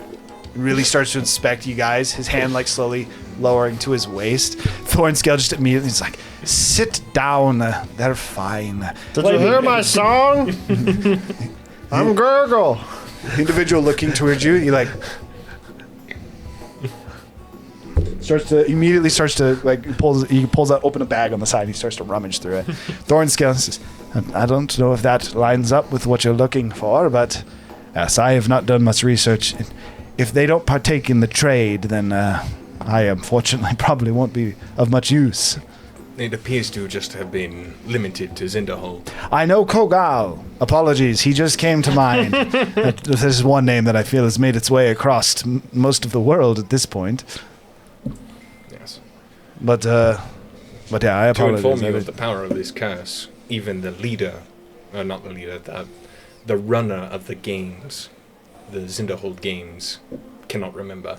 really starts to inspect you guys. His hand slowly lowering to his waist. Thornscale just immediately is like, "Sit down. They're fine." Did you hear my song? I'm Gurgle. The individual looking towards you, he pulls out open a bag on the side. And he starts to rummage through it. Thornscale says, "I don't know if that lines up with what you're looking for, but yes, I have not done much research. If they don't partake in the trade, then I unfortunately probably won't be of much use." It appears to just have been limited to Zinderhold. I know Kogal. Apologies, he just came to mind. This is one name that I feel has made its way across most of the world at this point. Yes. But yeah, I apologize. To inform you of the power of this curse, even the leader, not the leader, the runner of the games, the Zinderhold games, cannot remember.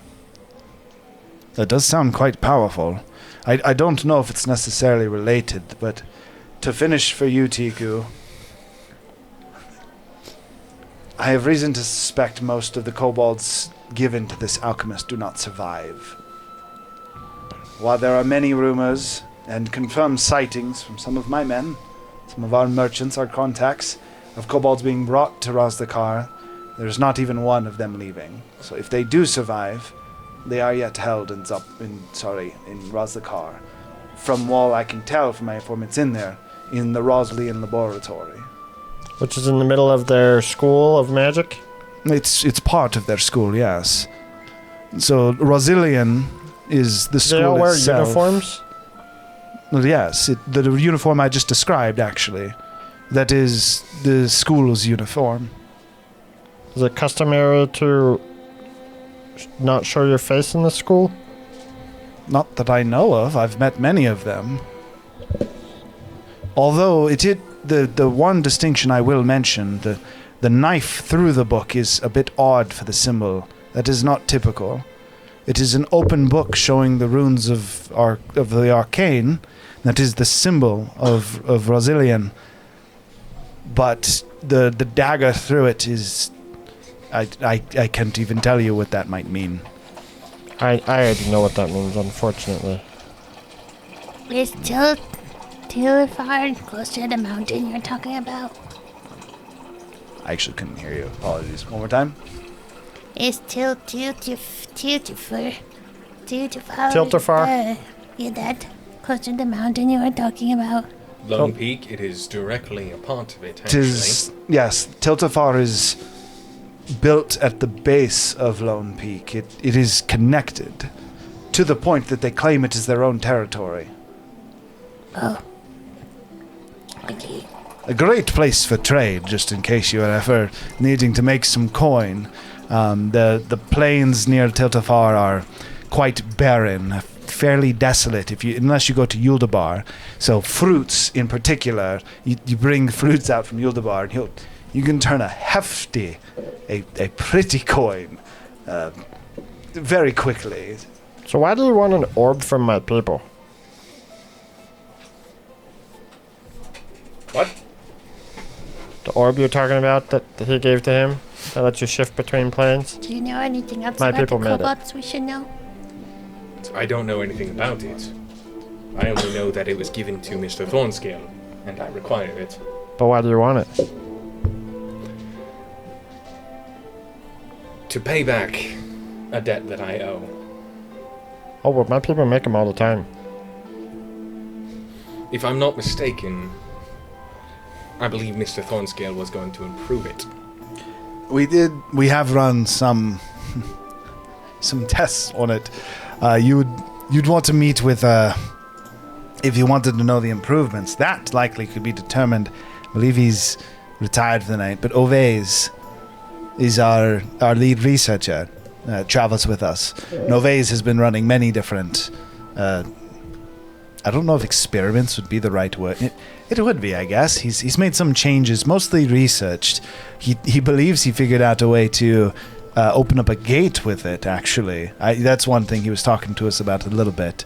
That does sound quite powerful. I don't know if it's necessarily related, but to finish for you, Tiku, I have reason to suspect most of the kobolds given to this alchemist do not survive. While there are many rumors and confirmed sightings from some of my men, some of our merchants, our contacts, of kobolds being brought to Razdakar, there's not even one of them leaving. So if they do survive, they are yet held in Razdakar. From all I can tell from my informants in there, in the Roslian laboratory. Which is in the middle of their school of magic? It's part of their school, yes. So Roslian is the school They all wear itself. uniforms? Well, yes, the uniform I just described, actually. That is the school's uniform. Is it customary to not show your face in the school? Not that I know of. I've met many of them. Although the one distinction I will mention, the knife through the book is a bit odd for the symbol. That is not typical. It is an open book showing the runes of the arcane. That is the symbol of Rosilian. But the dagger through it is... I can't even tell you what that might mean. I already know what that means, unfortunately. Is Tilfar close to the mountain you're talking about? I actually couldn't hear you. Apologies. One more time. Is Tiltifar? Yeah, that close to the mountain you were talking about? Lone Peak, it is directly a part of it, It actually. is, yes, Tiltifar is built at the base of Lone Peak. It is connected to the point that they claim it is their own territory. Oh. Okay. A great place for trade, just in case you are ever needing to make some coin. The plains near Tiltifar are quite barren, fairly desolate unless you go to Yuldabar. So fruits in particular, you bring fruits out from Yuldabar and you can turn a hefty, a pretty coin very quickly. So why do you want an orb from my people? What? The orb you're talking about that he gave to him? That lets you shift between planes? Do you know anything else My about the people made it. kobolds we should know? I don't know anything about it. I only know that it was given to Mr. Thornscale, and I require it. But why do you want it? To pay back a debt that I owe. Oh, well, my people make them all the time. If I'm not mistaken, I believe Mr. Thornscale was going to improve it. We have run some tests on it. You'd want to meet with if you wanted to know the improvements. That likely could be determined. I believe he's retired for the night, but Oves is our lead researcher. Travels with us. Oves has been running many different. I don't know if experiments would be the right word. It would be, I guess. He's made some changes, mostly researched. He believes he figured out a way to open up a gate with it, actually. That's one thing he was talking to us about a little bit.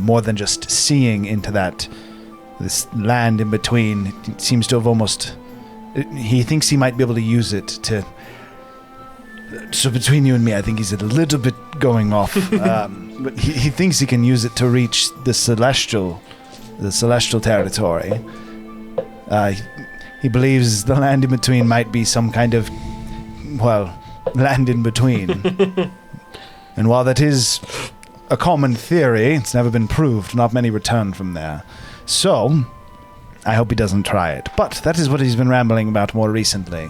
More than just seeing into this land in between. It seems to have almost... He thinks he might be able to use it to... So between you and me, I think he's a little bit going off. But he thinks he can use it to reach the celestial territory. He believes the land in between might be some kind of, land in between. And while that is a common theory, it's never been proved. Not many return from there. So, I hope he doesn't try it. But that is what he's been rambling about more recently.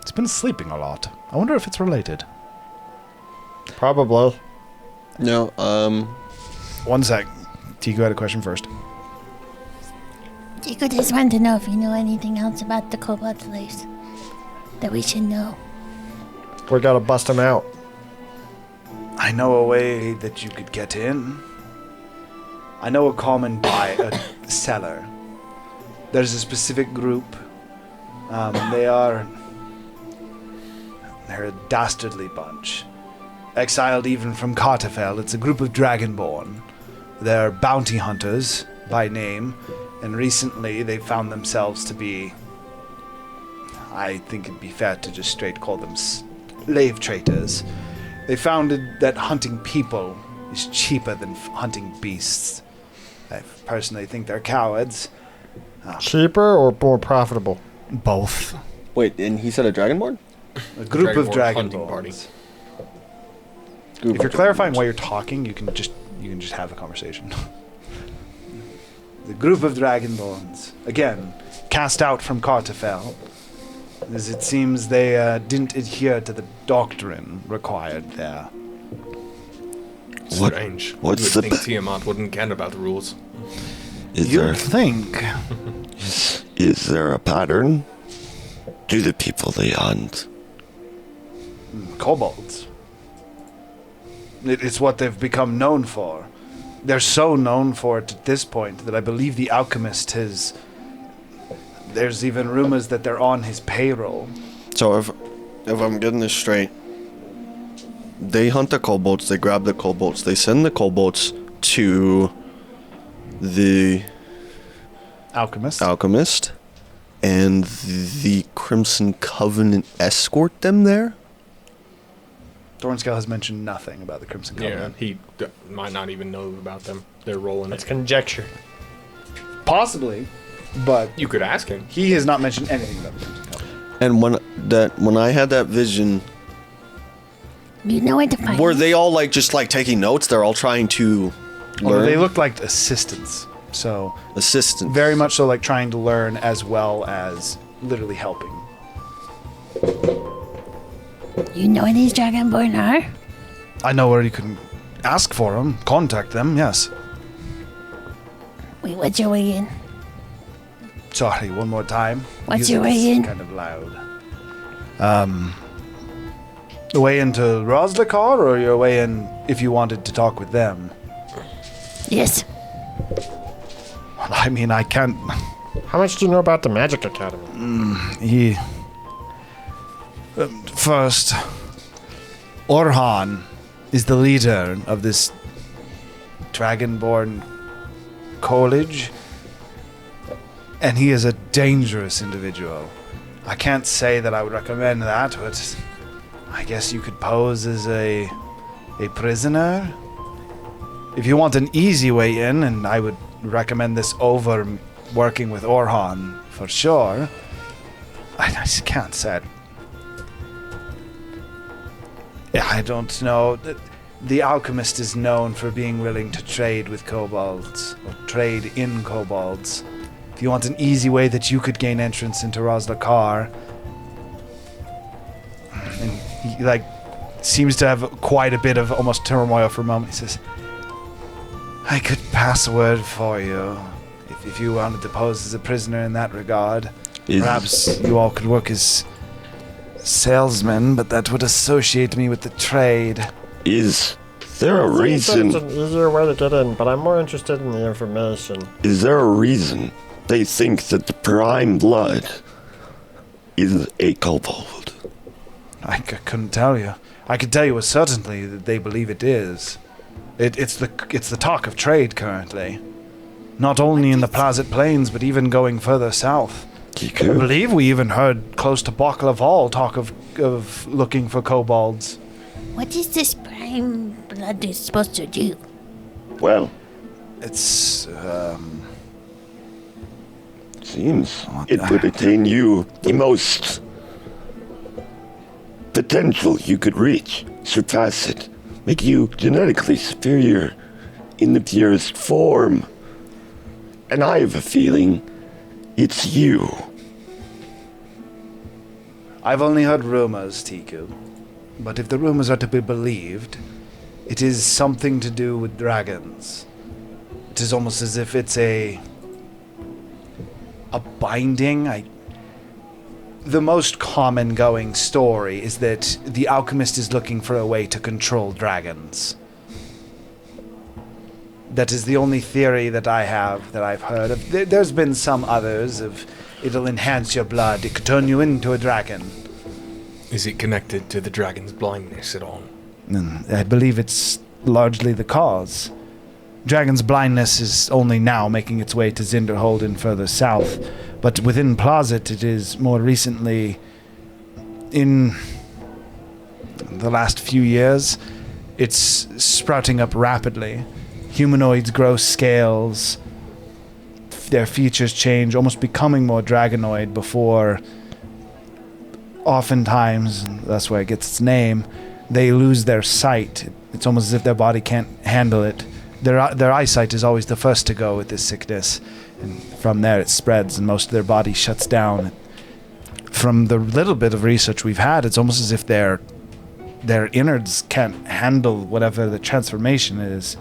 He's been sleeping a lot. I wonder if it's related. Probably. No, One sec. Tiku had a question first. Jacob just wanted to know if you know anything else about the kobold slaves that we should know. We gotta bust him out. I know a way that you could get in. I know a common a cellar. There's a specific group. They're a dastardly bunch. Exiled even from Carterfell. It's a group of Dragonborn. They're bounty hunters by name, and recently they found themselves to be, I think it'd be fair to just straight call them slave traders. They founded that hunting people is cheaper than hunting beasts. I personally think they're cowards. Cheaper or more profitable? Both. Wait, and he said a dragonborn? A group of hunting party. Dragonborns. If you're clarifying why you're talking, you can just have a conversation. The group of Dragonborns, again, cast out from Carterfell, as it seems they didn't adhere to the doctrine required there. Strange. What's you would the think Tiamat wouldn't care about the rules. You'd think. Is there a pattern to the people they hunt? Kobolds. It's what they've become known for. They're so known for it at this point that I believe the alchemist has... There's even rumors that they're on his payroll. So if I'm getting this straight, they hunt the kobolds, they grab the kobolds, they send the kobolds to the alchemist, and the Crimson Covenant escort them there? Thornscale has mentioned nothing about the Crimson Yeah, Covenant. he might not even know about them. Their role in That's it. conjecture. Possibly, but You could ask him. he has not mentioned anything about the Crimson Covenant. And when I had that vision, You know where to find were them. they all just taking notes? They're all trying to Although learn? they looked like assistants, so Assistant. very much so like trying to learn as well as literally helping. You know where these Dragonborn are? I know where you can ask for them, contact them, yes. Wait, what's your way in? Sorry, one more time. What's Music your way is in? Kind of loud. The way into Roslakar, or your way in if you wanted to talk with them? Yes. I mean, I can't... How much do you know about the Magic Academy? He... first, Orhan is the leader of this Dragonborn college, and he is a dangerous individual. I can't say that I would recommend that, but I guess you could pose as a prisoner. If you want an easy way in, and I would recommend this over working with Orhan for sure, I just can't say it. Yeah, I don't know. The alchemist is known for being willing to trade with kobolds, or trade in kobolds. If you want an easy way that you could gain entrance into Roslakar, and he seems to have quite a bit of almost turmoil for a moment. He says, I could pass a word for you if you wanted to pose as a prisoner in that regard. Perhaps you all could work as salesmen, but that would associate me with the trade. Is there a He said reason? it's an easier way to get in, but I'm more interested in the information. Is there a reason they think that the prime blood is a kobold? I couldn't tell you. I could tell you with certainty that they believe it is. It's the talk of trade currently. Not only in the Plazet Plains, but even going further south. I believe we even heard close to Baklaval talk of looking for kobolds. What is this prime blood is supposed to do? Well, It's, seems it would attain you the most potential you could reach, surpass it, make you genetically superior in the purest form. And I have a feeling it's you. I've only heard rumors, Tiku. But if the rumors are to be believed, it is something to do with dragons. It is almost as if it's a binding. The most common going story is that the alchemist is looking for a way to control dragons. That is the only theory that I have, that I've heard of. There's been some others of it'll enhance your blood, it could turn you into a dragon. Is it connected to the dragon's blindness at all? I believe it's largely the cause. Dragon's blindness is only now making its way to Zinderhold and further south, but within Plazit it is more recently, in the last few years, it's sprouting up rapidly. Humanoids grow scales, their features change, almost becoming more dragonoid before, oftentimes, and that's where it gets its name, they lose their sight. It's almost as if their body can't handle it. Their eyesight is always the first to go with this sickness, and from there it spreads and most of their body shuts down. From the little bit of research we've had, it's almost as if their innards can't handle whatever the transformation is.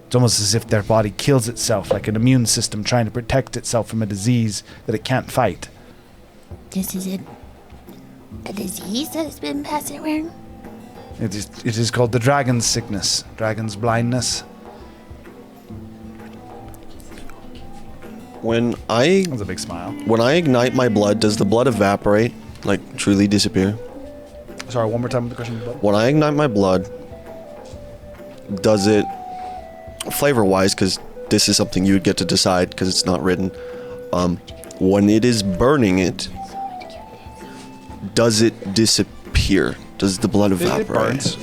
It's almost as if their body kills itself, like an immune system trying to protect itself from a disease that it can't fight. This is a disease that has been passed around? It is called the dragon's sickness, dragon's blindness. That's a big smile. When I ignite my blood, does the blood evaporate? Like, truly disappear? Sorry, one more time with the question. When I ignite my blood, does it, flavor-wise, because this is something you would get to decide because it's not written, when it is burning it, does it disappear? Does the blood evaporate? It burns.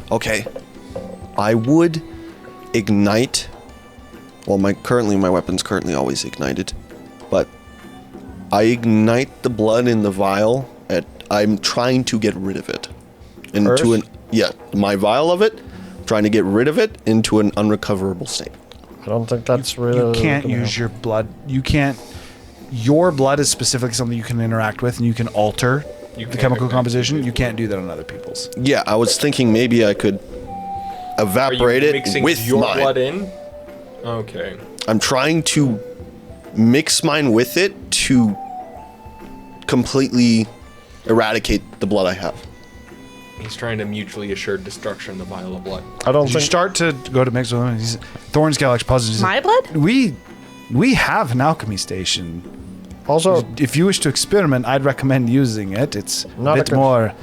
Okay. I would ignite. Well, my weapon's currently always ignited, but I ignite the blood in the vial. I'm trying to get rid of it into my vial of it. Trying to get rid of it into an unrecoverable state. I don't think that's really. You can't use your blood. You can't. Your blood is specifically something you can interact with, and you can alter the chemical composition. You can't do that on other people's. Yeah, I was thinking maybe I could evaporate it with your mine. blood in? Okay. I'm trying to mix mine with it to completely eradicate the blood I have. He's trying to mutually assured destruction of the vial of blood. I don't You think. start to go to mix with him. Thornscale like pauses. My blood? We have an alchemy station. Also, If you wish to experiment, I'd recommend using it. It's Not a a bit good- more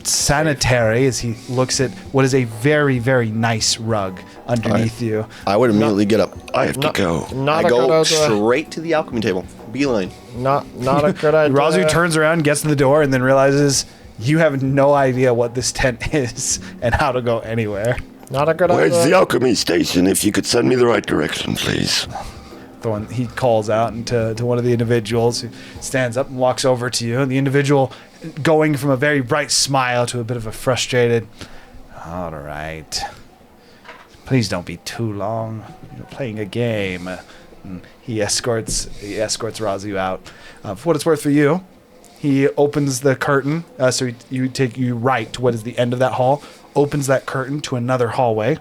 sanitary as he looks at what is a very, very nice rug underneath you. I would immediately get up. I have to go. not I a good go idea. straight to the alchemy table. Beeline. Not a good idea. Razu turns around, gets to the door, and then realizes you have no idea what this tent is and how to go anywhere. Not a good Where's idea. the alchemy station? If you could send me the right direction, please. He calls out to one of the individuals who stands up and walks over to you. And the individual, going from a very bright smile to a bit of a frustrated, all right. Please don't be too long. You're playing a game. And he escorts Razu out. For what it's worth for you, he opens the curtain. So you right to what is the end of that hall. Opens that curtain to another hallway.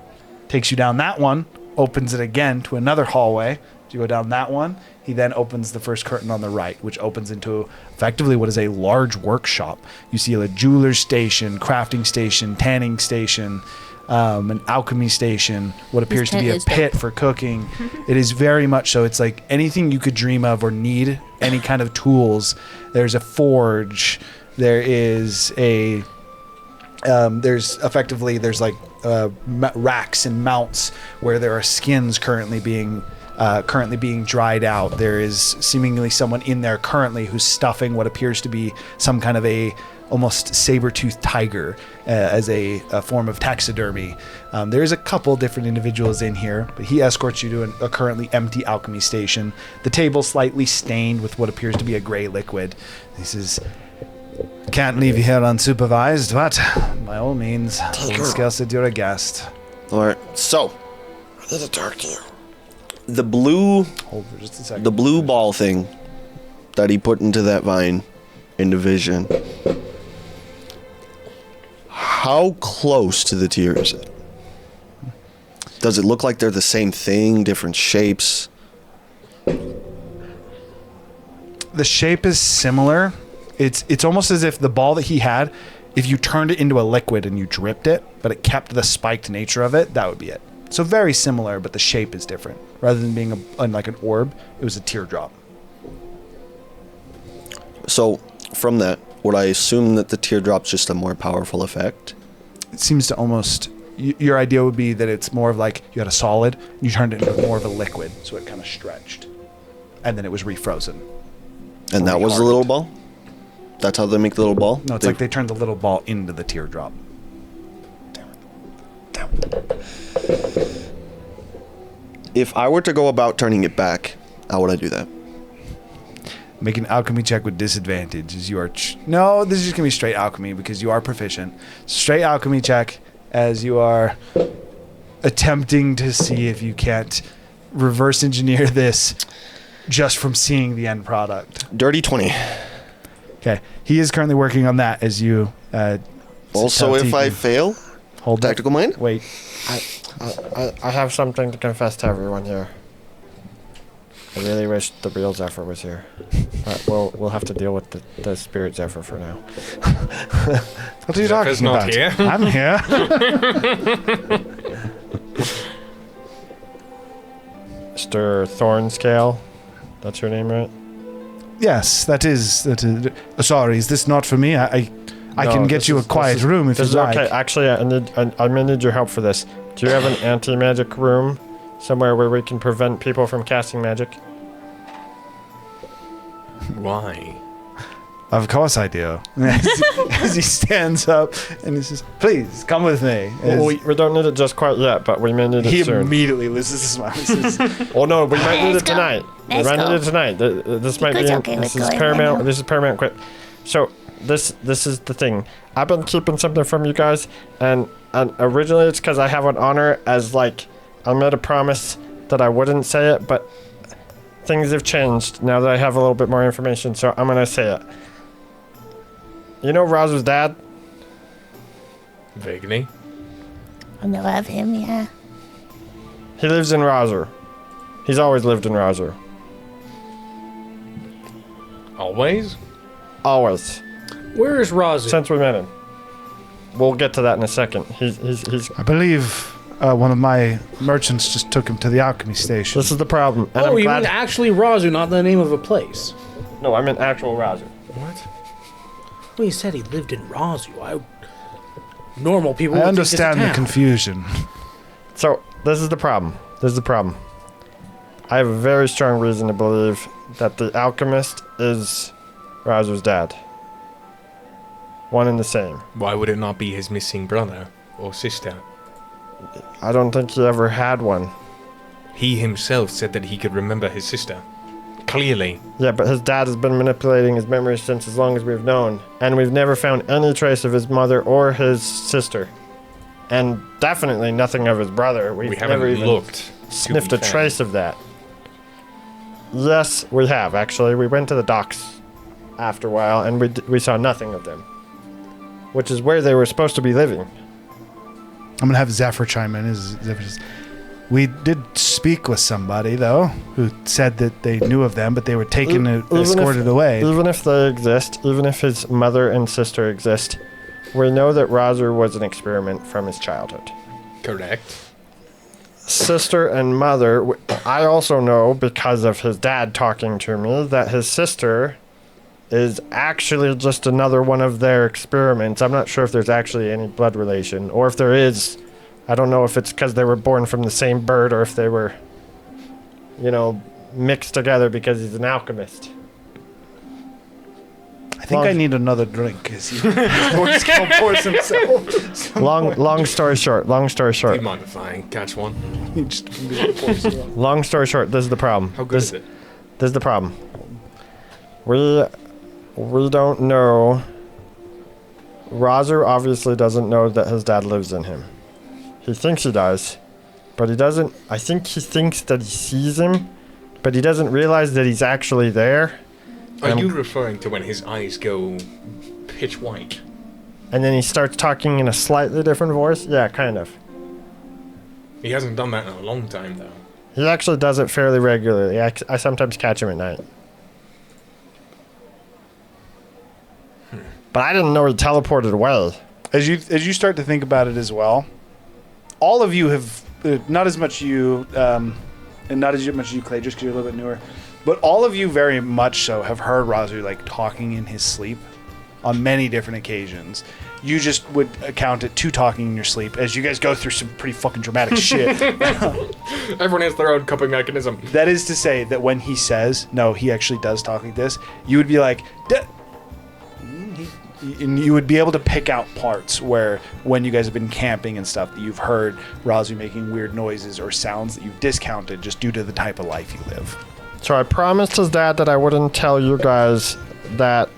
Takes you down that one. Opens it again to another hallway. You go down that one. He then opens the first curtain on the right, which opens into effectively what is a large workshop. You see a jeweler's station, crafting station, tanning station, an alchemy station, what appears to be a pit for cooking. It is very much so. It's like anything you could dream of or need, any kind of tools. There's a forge. There is a... there's like racks and mounts where there are skins currently being dried out. There is seemingly someone in there currently who's stuffing what appears to be some kind of a almost saber-toothed tiger as a form of taxidermy. There's a couple different individuals in here, but he escorts you to a currently empty alchemy station. The table slightly stained with what appears to be a gray liquid. He says, "Can't leave you here unsupervised, but by all means, Scale said you're a guest." Alright, so I need to talk to you. the blue Hold for just a second. the blue ball thing that he put into that vine in the vision. How close to the tier is it? Does it look like they're the same thing, different shapes? The shape is similar. It's almost as if the ball that he had, if you turned it into a liquid and you dripped it, but it kept the spiked nature of it, that would be it. So very similar, but the shape is different. Rather than being like an orb, it was a teardrop. So, from that, would I assume that the teardrop's just a more powerful effect? It seems to almost... Your idea would be that it's more of like you had a solid, you turned it into more of a liquid, so it kind of stretched. And then it was refrozen. And that was the little ball? That's how they make the little ball? No, it's like they turned the little ball into the teardrop. Damn it. If I were to go about turning it back, how would I do that? Make an alchemy check with disadvantage as you are... No, this is just going to be straight alchemy because you are proficient. Straight alchemy check as you are attempting to see if you can't reverse engineer this just from seeing the end product. Dirty 20. Okay. He is currently working on that as you... Also, if I fail, hold tactical mind? Wait. I have something to confess to everyone here. I really wish the real Zephyr was here. But we'll have to deal with the spirit Zephyr for now. What are you talking not about? Here. I'm here. Mr. Thornscale, that's your name, right? Yes, that is. Sorry, is this not for me? I No, can get this you a is- quiet this is- room if this you is like. okay. Actually, I may need your help for this. Do you have an anti-magic room somewhere where we can prevent people from casting magic? Why? Of course I do. As he stands up and he says, "Please come with me." Well, we don't need it just quite yet, but we may need He it soon. immediately loses his smile. He says, Oh no, we might need Let's it go. tonight. We Let's might go. need it tonight. This might be. It's okay This with is going paramount. right now. This is paramount. Quick. So this is the thing. I've been keeping something from you guys, and originally it's because I have an honor as like I made a promise that I wouldn't say it, but things have changed now that I have a little bit more information. So I'm gonna say it. You know Raz's dad? Vaguely. I know of him, yeah. He lives in Razer. He's always lived in Razer. Always? Always. Where is Razu? Since we met him. We'll get to that in a second. He's "I believe one of my merchants just took him to the alchemy station." this is the problem. And Oh, I'm you glad mean actually Razu, not the name of a place? No, I meant actual Razer. What? Well, he said he lived in Razu. Normal people I would understand the think it's a town. confusion. So, this is the problem. I have a very strong reason to believe that the alchemist is Razer's dad. One and the same. Why would it not be his missing brother or sister? I don't think he ever had one. He himself said that he could remember his sister. Clearly. Yeah, but his dad has been manipulating his memories since as long as we've known. And we've never found any trace of his mother or his sister. And definitely nothing of his brother. We We've haven't never even looked. sniffed to a be fair. trace of that. Yes, we have, actually. We went to the docks after a while, and we saw nothing of them. Which is where they were supposed to be living. I'm going to have Zephyr chime in. Zephyr says, "We did speak with somebody, though, who said that they knew of them, but they were taken and Even if- escorted away." Even if they exist, even if his mother and sister exist, we know that Razer was an experiment from his childhood. Correct. Sister and mother, I also know because of his dad talking to me that his sister is actually just another one of their experiments. I'm not sure if there's actually any blood relation, or if there is. I don't know if it's because they were born from the same bird, or if they were, mixed together because he's an alchemist. I think I need another drink as he pours himself. Long story short. Do you mind if I catch one? He just pours it on. Long story short, this is the problem. How good is it? This is the problem. We don't know. Razer obviously doesn't know that his dad lives in him. He thinks he does, but he doesn't. I think he thinks that he sees him, but he doesn't realize that he's actually there. Are you referring to when his eyes go pitch white? And then he starts talking in a slightly different voice? Yeah, kind of. He hasn't done that in a long time, though. He actually does it fairly regularly. I sometimes catch him at night. But I didn't know he teleported away. As you start to think about it as well, all of you have not as much you and not as much you, Clay, just because you're a little bit newer, but all of you very much so have heard Razu like talking in his sleep on many different occasions. You just would account it to talking in your sleep as you guys go through some pretty fucking dramatic shit. Everyone has their own coping mechanism. That is to say that when he says, no, he actually does talk like this, you would be like, and you would be able to pick out parts where when you guys have been camping and stuff that you've heard Razu making weird noises or sounds that you've discounted just due to the type of life you live. So I promised his dad that I wouldn't tell you guys that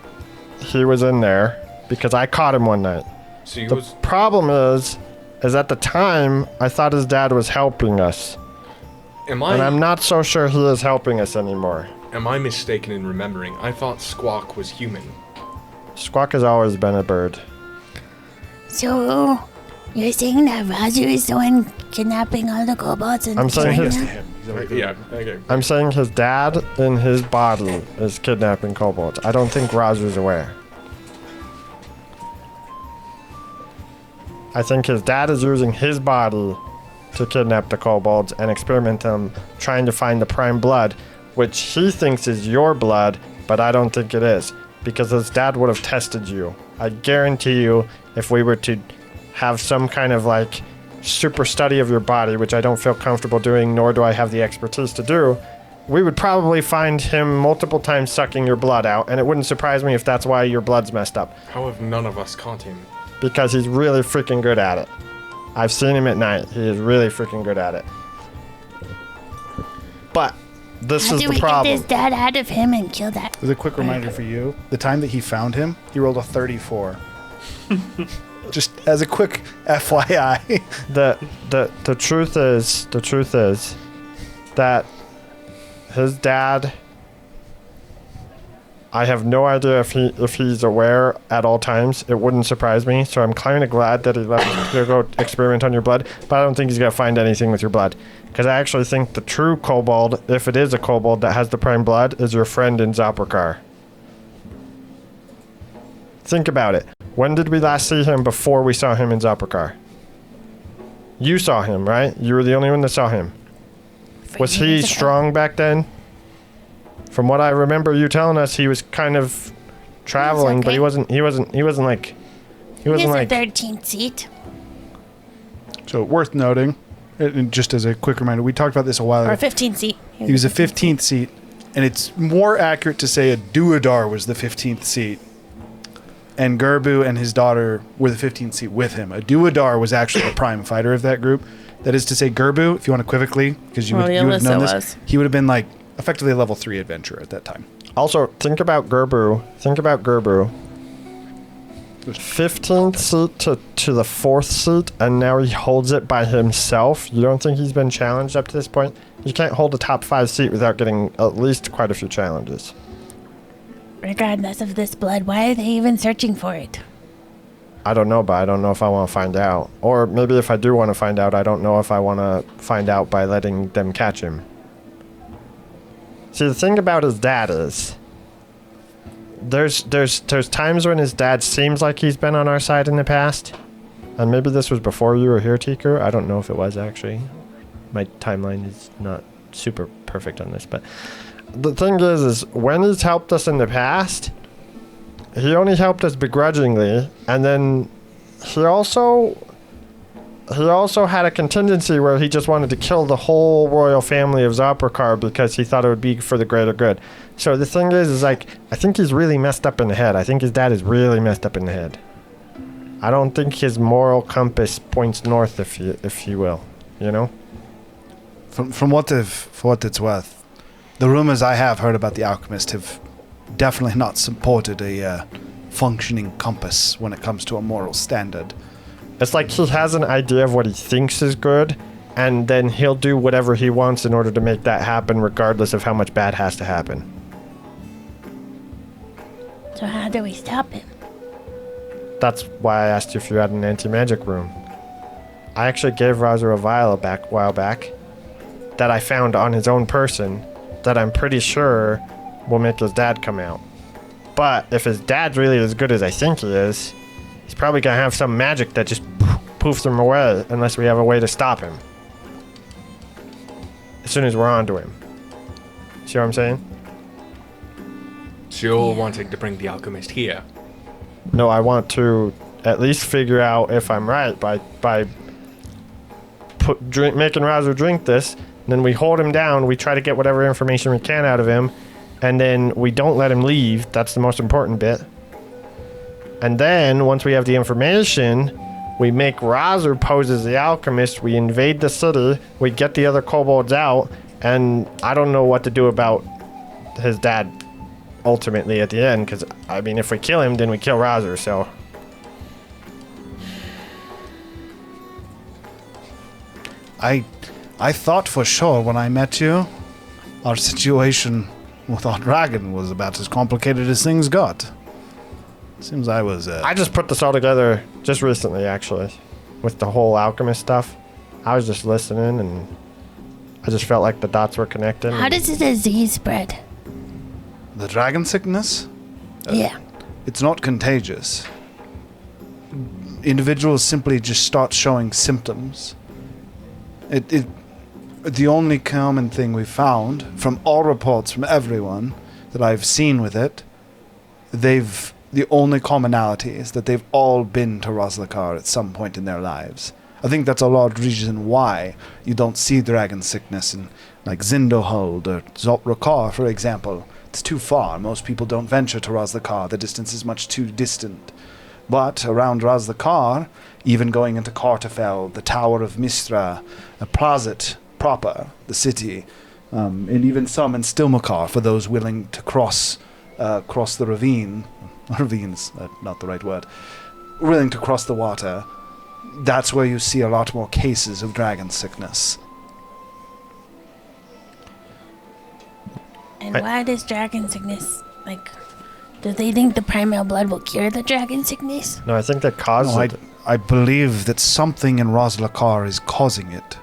he was in there because I caught him one night. So The problem is at the time I thought his dad was helping us. And I'm not so sure he is helping us anymore. Am I mistaken in remembering? I thought Squawk was human. Squawk has always been a bird. So, you're saying that Razu is the one kidnapping all the kobolds and I'm saying killing his, them? Yeah, okay. I'm saying his dad in his body is kidnapping kobolds. I don't think Razu's aware. I think his dad is using his body to kidnap the kobolds and experiment them, trying to find the prime blood, which he thinks is your blood, but I don't think it is. Because his dad would have tested you. I guarantee you, if we were to have some kind of like super study of your body, which I don't feel comfortable doing, nor do I have the expertise to do, we would probably find him multiple times sucking your blood out, and it wouldn't surprise me if that's why your blood's messed up. How have none of us caught him? Because he's really freaking good at it. I've seen him at night. He is really freaking good at it. But this How is do the we problem. get this dad out of him and kill that? As a quick reminder for you, the time that he found him, he rolled a 34. Just as a quick FYI. The truth is that his dad, I have no idea if he's aware at all times. It wouldn't surprise me. So I'm kind of glad that he left you to go experiment on your blood. But I don't think he's gonna find anything with your blood, because I actually think the true kobold, if it is a kobold that has the prime blood, is your friend in Zoprakar. Think about it. When did we last see him before we saw him in Zoprakar? You saw him, right? You were the only one that saw him. Was he strong back then? From what I remember you telling us, he was kind of traveling, but he wasn't like He was a 13th seat. So worth noting, and just as a quick reminder, we talked about this a while Or ago. a 15th seat. He was a 15th seat, and it's more accurate to say a Duadar was the 15th seat. And Gerbu and his daughter were the 15th seat with him. A Duadar was actually the prime fighter of that group. That is to say, Gerbu, if you want unequivocally, because you would have known this, he would have been like effectively a level 3 adventurer at that time. Also, think about Gerbu. 15th seat to the 4th seat, and now he holds it by himself. You don't think he's been challenged up to this point? You can't hold a top 5 seat without getting at least quite a few challenges. Regardless of this blood, why are they even searching for it? I don't know, but I don't know if I want to find out. Or maybe if I do want to find out, I don't know if I want to find out by letting them catch him. See, the thing about his dad is, there's times when his dad seems like he's been on our side in the past, and maybe this was before you were here, Tiku. I don't know if it was actually. My timeline is not super perfect on this, but the thing is when he's helped us in the past, he only helped us begrudgingly, and then he also had a contingency where he just wanted to kill the whole royal family of Zoprakar because he thought it would be for the greater good. So the thing is like, I think he's really messed up in the head. I think his dad is really messed up in the head. I don't think his moral compass points north, if you will, you know? For what it's worth, the rumors I have heard about the alchemist have definitely not supported a functioning compass when it comes to a moral standard. It's like he has an idea of what he thinks is good, and then he'll do whatever he wants in order to make that happen, regardless of how much bad has to happen. So how do we stop him? That's why I asked you if you had an anti-magic room. I actually gave Razu a vial a while back that I found on his own person that I'm pretty sure will make his dad come out. But if his dad's really as good as I think he is, he's probably gonna have some magic that just poofs him away unless we have a way to stop him. As soon as we're onto him. See what I'm saying? So you're wanting to bring the alchemist here? No, I want to at least figure out if I'm right by making Razu drink this. Then we hold him down. We try to get whatever information we can out of him, and then we don't let him leave. That's the most important bit. And then once we have the information, we make Razu pose as the alchemist. We invade the city. We get the other kobolds out, and I don't know what to do about his dad ultimately at the end, because I mean, if we kill him, then we kill Razu. So. I thought for sure when I met you, our situation with our dragon was about as complicated as things got. Seems I was. I just put this all together just recently, actually, with the whole alchemist stuff. I was just listening, and I just felt like the dots were connecting. How does the disease spread? The dragon sickness? Yeah. It's not contagious. Individuals simply just start showing symptoms. The only common thing we found from all reports from everyone that I've seen with it, the only commonality is that they've all been to Roslakar at some point in their lives. I think that's a large reason why you don't see dragon sickness in like Zindohold or Zoltrakar, for example. It's too far. Most people don't venture to Roslakar. The distance is much too distant. But around Roslakar, even going into Kartafel, the Tower of Mistra, Prazit proper, the city, and even some in Stilmakar for those willing to cross the ravine. Ravine's not the right word. Willing to cross the water. That's where you see a lot more cases of dragon sickness. And why does dragon sickness, like, do they think the primal blood will cure the dragon sickness? No, I think that causes it. I believe that something in Roslakar is causing it.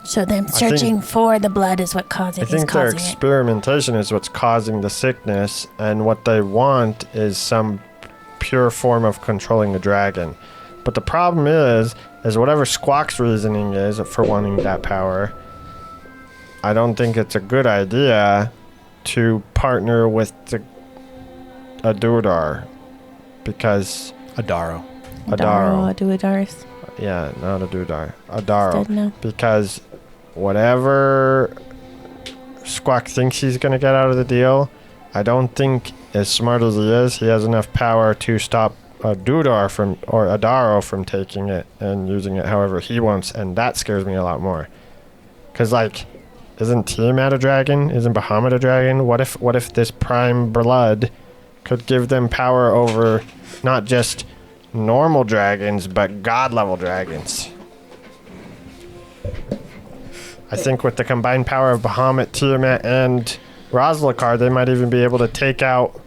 So them searching for the blood is what causing it. I think their experimentation is what's causing the sickness, and what they want is some pure form of controlling the dragon. But the problem is whatever Squawk's reasoning is for wanting that power, I don't think it's a good idea to partner with a Duradar, because Adaro. Duadaris. Yeah, not a Duradar. Adaro. No. Because whatever Squawk thinks he's going to get out of the deal, I don't think, as smart as he is, he has enough power to stop a Dudar or Adaro from taking it and using it however he wants, and that scares me a lot more. Because, like, isn't Tiamat a dragon? Isn't Bahamut a dragon? What if this prime blood could give them power over not just normal dragons, but god-level dragons? I think with the combined power of Bahamut, Tiamat, and Roslakar, they might even be able to take out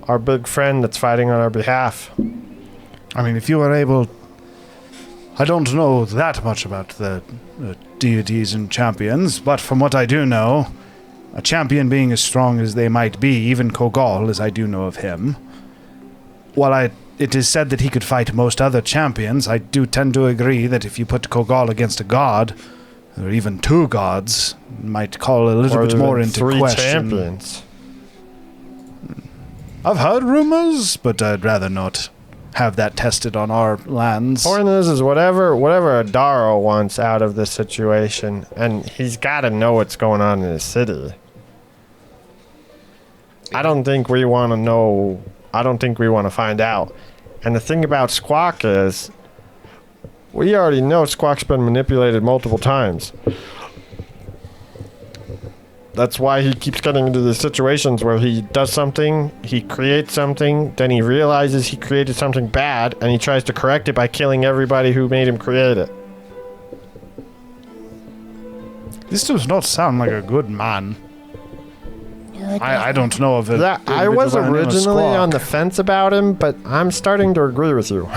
our big friend that's fighting on our behalf. I mean, if you were able... I don't know that much about the deities and champions, but from what I do know, a champion being as strong as they might be, even Kogol, as I do know of him, while it is said that he could fight most other champions, I do tend to agree that if you put Kogol against a god, or even two gods, might call a little bit more into three question. Champions. I've heard rumors, but I'd rather not have that tested on our lands. Point is whatever Adaro wants out of this situation, and he's got to know what's going on in his city. I don't think we want to know. I don't think we want to find out. And the thing about Squawk is, we already know Squawk's been manipulated multiple times. That's why he keeps getting into these situations where he does something, he creates something, then he realizes he created something bad, and he tries to correct it by killing everybody who made him create it. This does not sound like a good man. I don't know of it. Yeah, I was originally on the fence about him, but I'm starting to agree with you.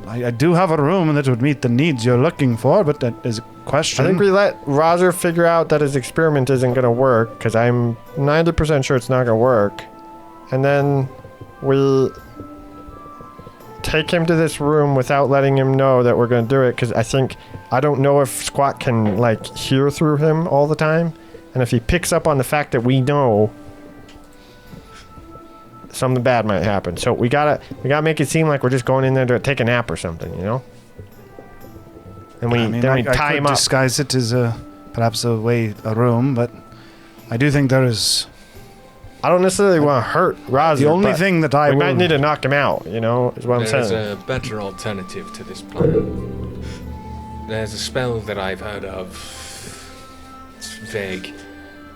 I do have a room that would meet the needs you're looking for, but that is a question. I think we let Roger figure out that his experiment isn't going to work, because I'm 90% sure it's not going to work. And then we take him to this room without letting him know that we're going to do it, because I don't know if Squawk can, like, hear through him all the time. And if he picks up on the fact that we know, something bad might happen. So we gotta make it seem like we're just going in there to take a nap or something, you know? And we tie him up. Disguise it as perhaps a room, but I do think there is. I don't necessarily want to hurt Roger. The only thing that I we might need to knock him out, you know, is what I'm saying. There's a better alternative to this plan. There's a spell that I've heard of. It's vague.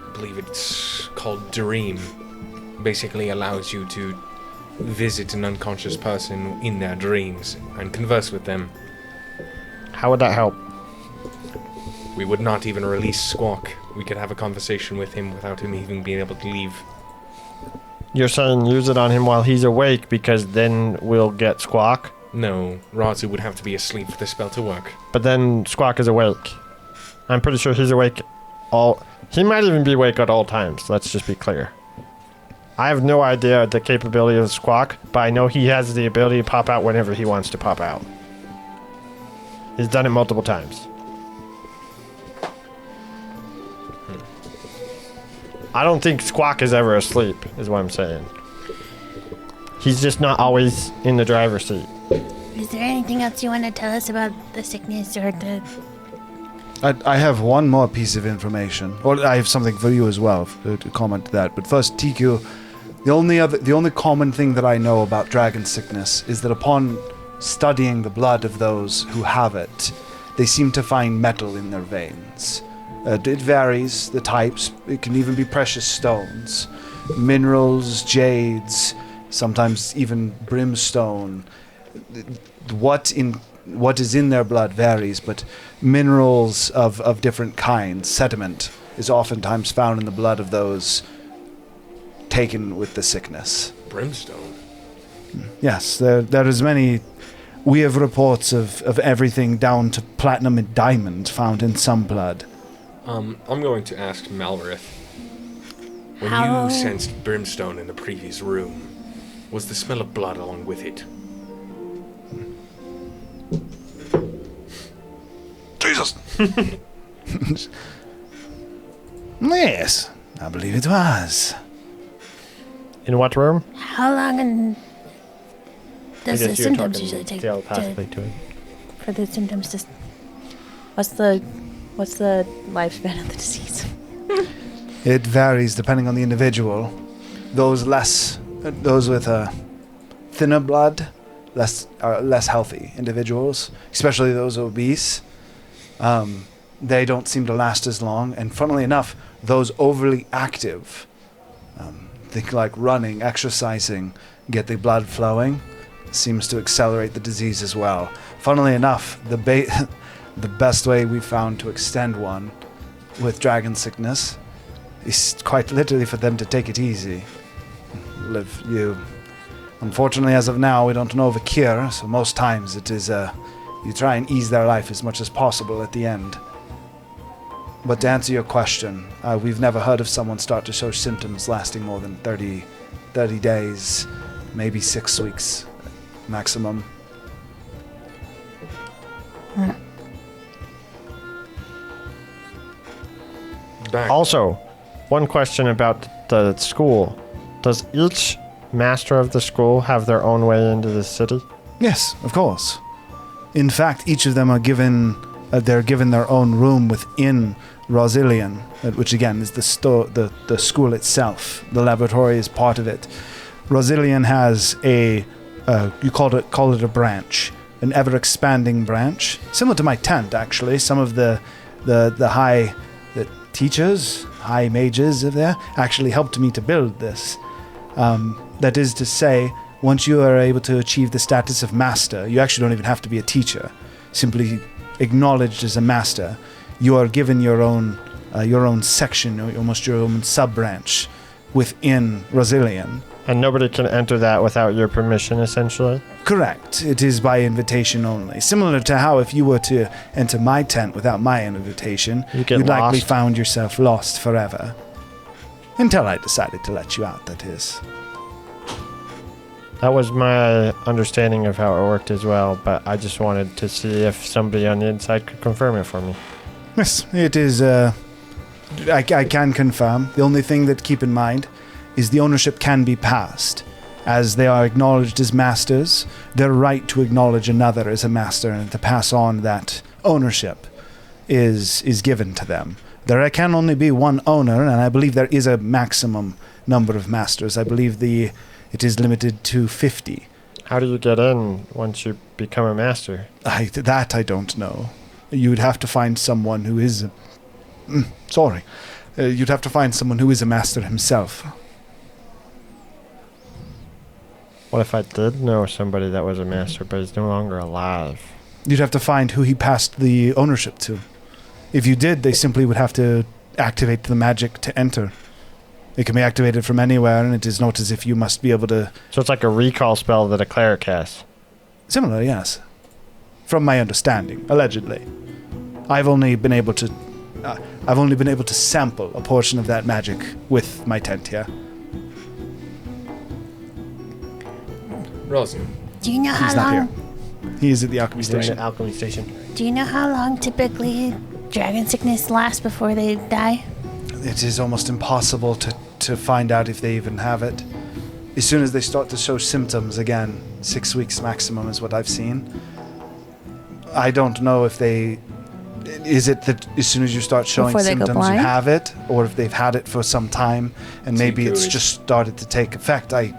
I believe it's called Dream. Basically allows you to visit an unconscious person in their dreams and converse with them. How would that help? We would not even release Squawk. We could have a conversation with him without him even being able to leave. You're saying use it on him while he's awake, because then we'll get Squawk? No, Razu would have to be asleep for the spell to work. But then Squawk is awake. I'm pretty sure he's awake he might even be awake at all times, let's just be clear. I have no idea the capability of Squawk, but I know he has the ability to pop out whenever he wants to pop out. He's done it multiple times. I don't think Squawk is ever asleep, is what I'm saying. He's just not always in the driver's seat. Is there anything else you want to tell us about the sickness or the... I have one more piece of information, or I have something for you as well to comment to that. But first, TQ, the only common thing that I know about dragon sickness is that upon studying the blood of those who have it, they seem to find metal in their veins. It varies, the types. It can even be precious stones, minerals, jades, sometimes even brimstone. What is in their blood varies, but minerals of different kinds, sediment, is oftentimes found in the blood of those taken with the sickness. Brimstone? Yes, there is many. We have reports of everything down to platinum and diamond found in some blood. I'm going to ask Malrith. When you sensed brimstone in the previous room, was the smell of blood along with it? Jesus! Yes, I believe it was. In what room? How long does the symptoms usually take telepathically to it? For the symptoms to... What's the lifespan of the disease? It varies depending on the individual. Those with a thinner blood, less healthy individuals, especially those obese. They don't seem to last as long. And funnily enough, those overly active, think like running, exercising, get the blood flowing, seems to accelerate the disease as well. Funnily enough, the best way we found to extend one with dragon sickness is quite literally for them to take it easy. Unfortunately, as of now, we don't know of a cure, so most times it is you try and ease their life as much as possible at the end. But to answer your question, we've never heard of someone start to show symptoms lasting more than 30 days, maybe 6 weeks maximum. Also, one question about the school. Does each master of the school have their own way into the city? Yes, of course. In fact, each of them are given their own room within Rosilian, which again is the school itself. The laboratory is part of it. Rosilian has you call it a branch, an ever-expanding branch, similar to my tent actually. Some of the high teachers, high mages of there, actually helped me to build this. That is to say, once you are able to achieve the status of master, you actually don't even have to be a teacher. Simply acknowledged as a master, you are given your own section, almost your own sub-branch within Rosilian, And nobody can enter that without your permission, essentially? Correct. It is by invitation only. Similar to how if you were to enter my tent without my invitation, You'd you'd likely lost. found yourself lost forever. Until I decided to let you out, that is. That was my understanding of how it worked as well, but I just wanted to see if somebody on the inside could confirm it for me. Yes, it is, I can confirm. The only thing that keep in mind is the ownership can be passed. As they are acknowledged as masters, their right to acknowledge another as a master and to pass on that ownership is given to them. There can only be one owner, and I believe there is a maximum number of masters. I believe it is limited to 50. How do you get in once you become a master? That I don't know. You would have to find someone who is... you'd have to find someone who is a master himself. What if I did know somebody that was a master, but is no longer alive? You'd have to find who he passed the ownership to. If you did, they simply would have to activate the magic to enter. It can be activated from anywhere, and it is not as if you must be able to... So it's like a recall spell that a cleric has. Similar, yes. From my understanding, allegedly. I've only been able to sample a portion of that magic with my tent here. Rosin. Do you know He's how not long? here. He is at the alchemy He's doing station. the alchemy station. Do you know how long typically dragon sickness lasts before they die? It is almost impossible to find out if they even have it. As soon as they start to show symptoms, again, 6 weeks maximum is what I've seen. I don't know if they... Is it that as soon as you start showing Before they go symptoms you blind? have it, or if they've had it for some time and maybe Tiku it's is- just started to take effect? I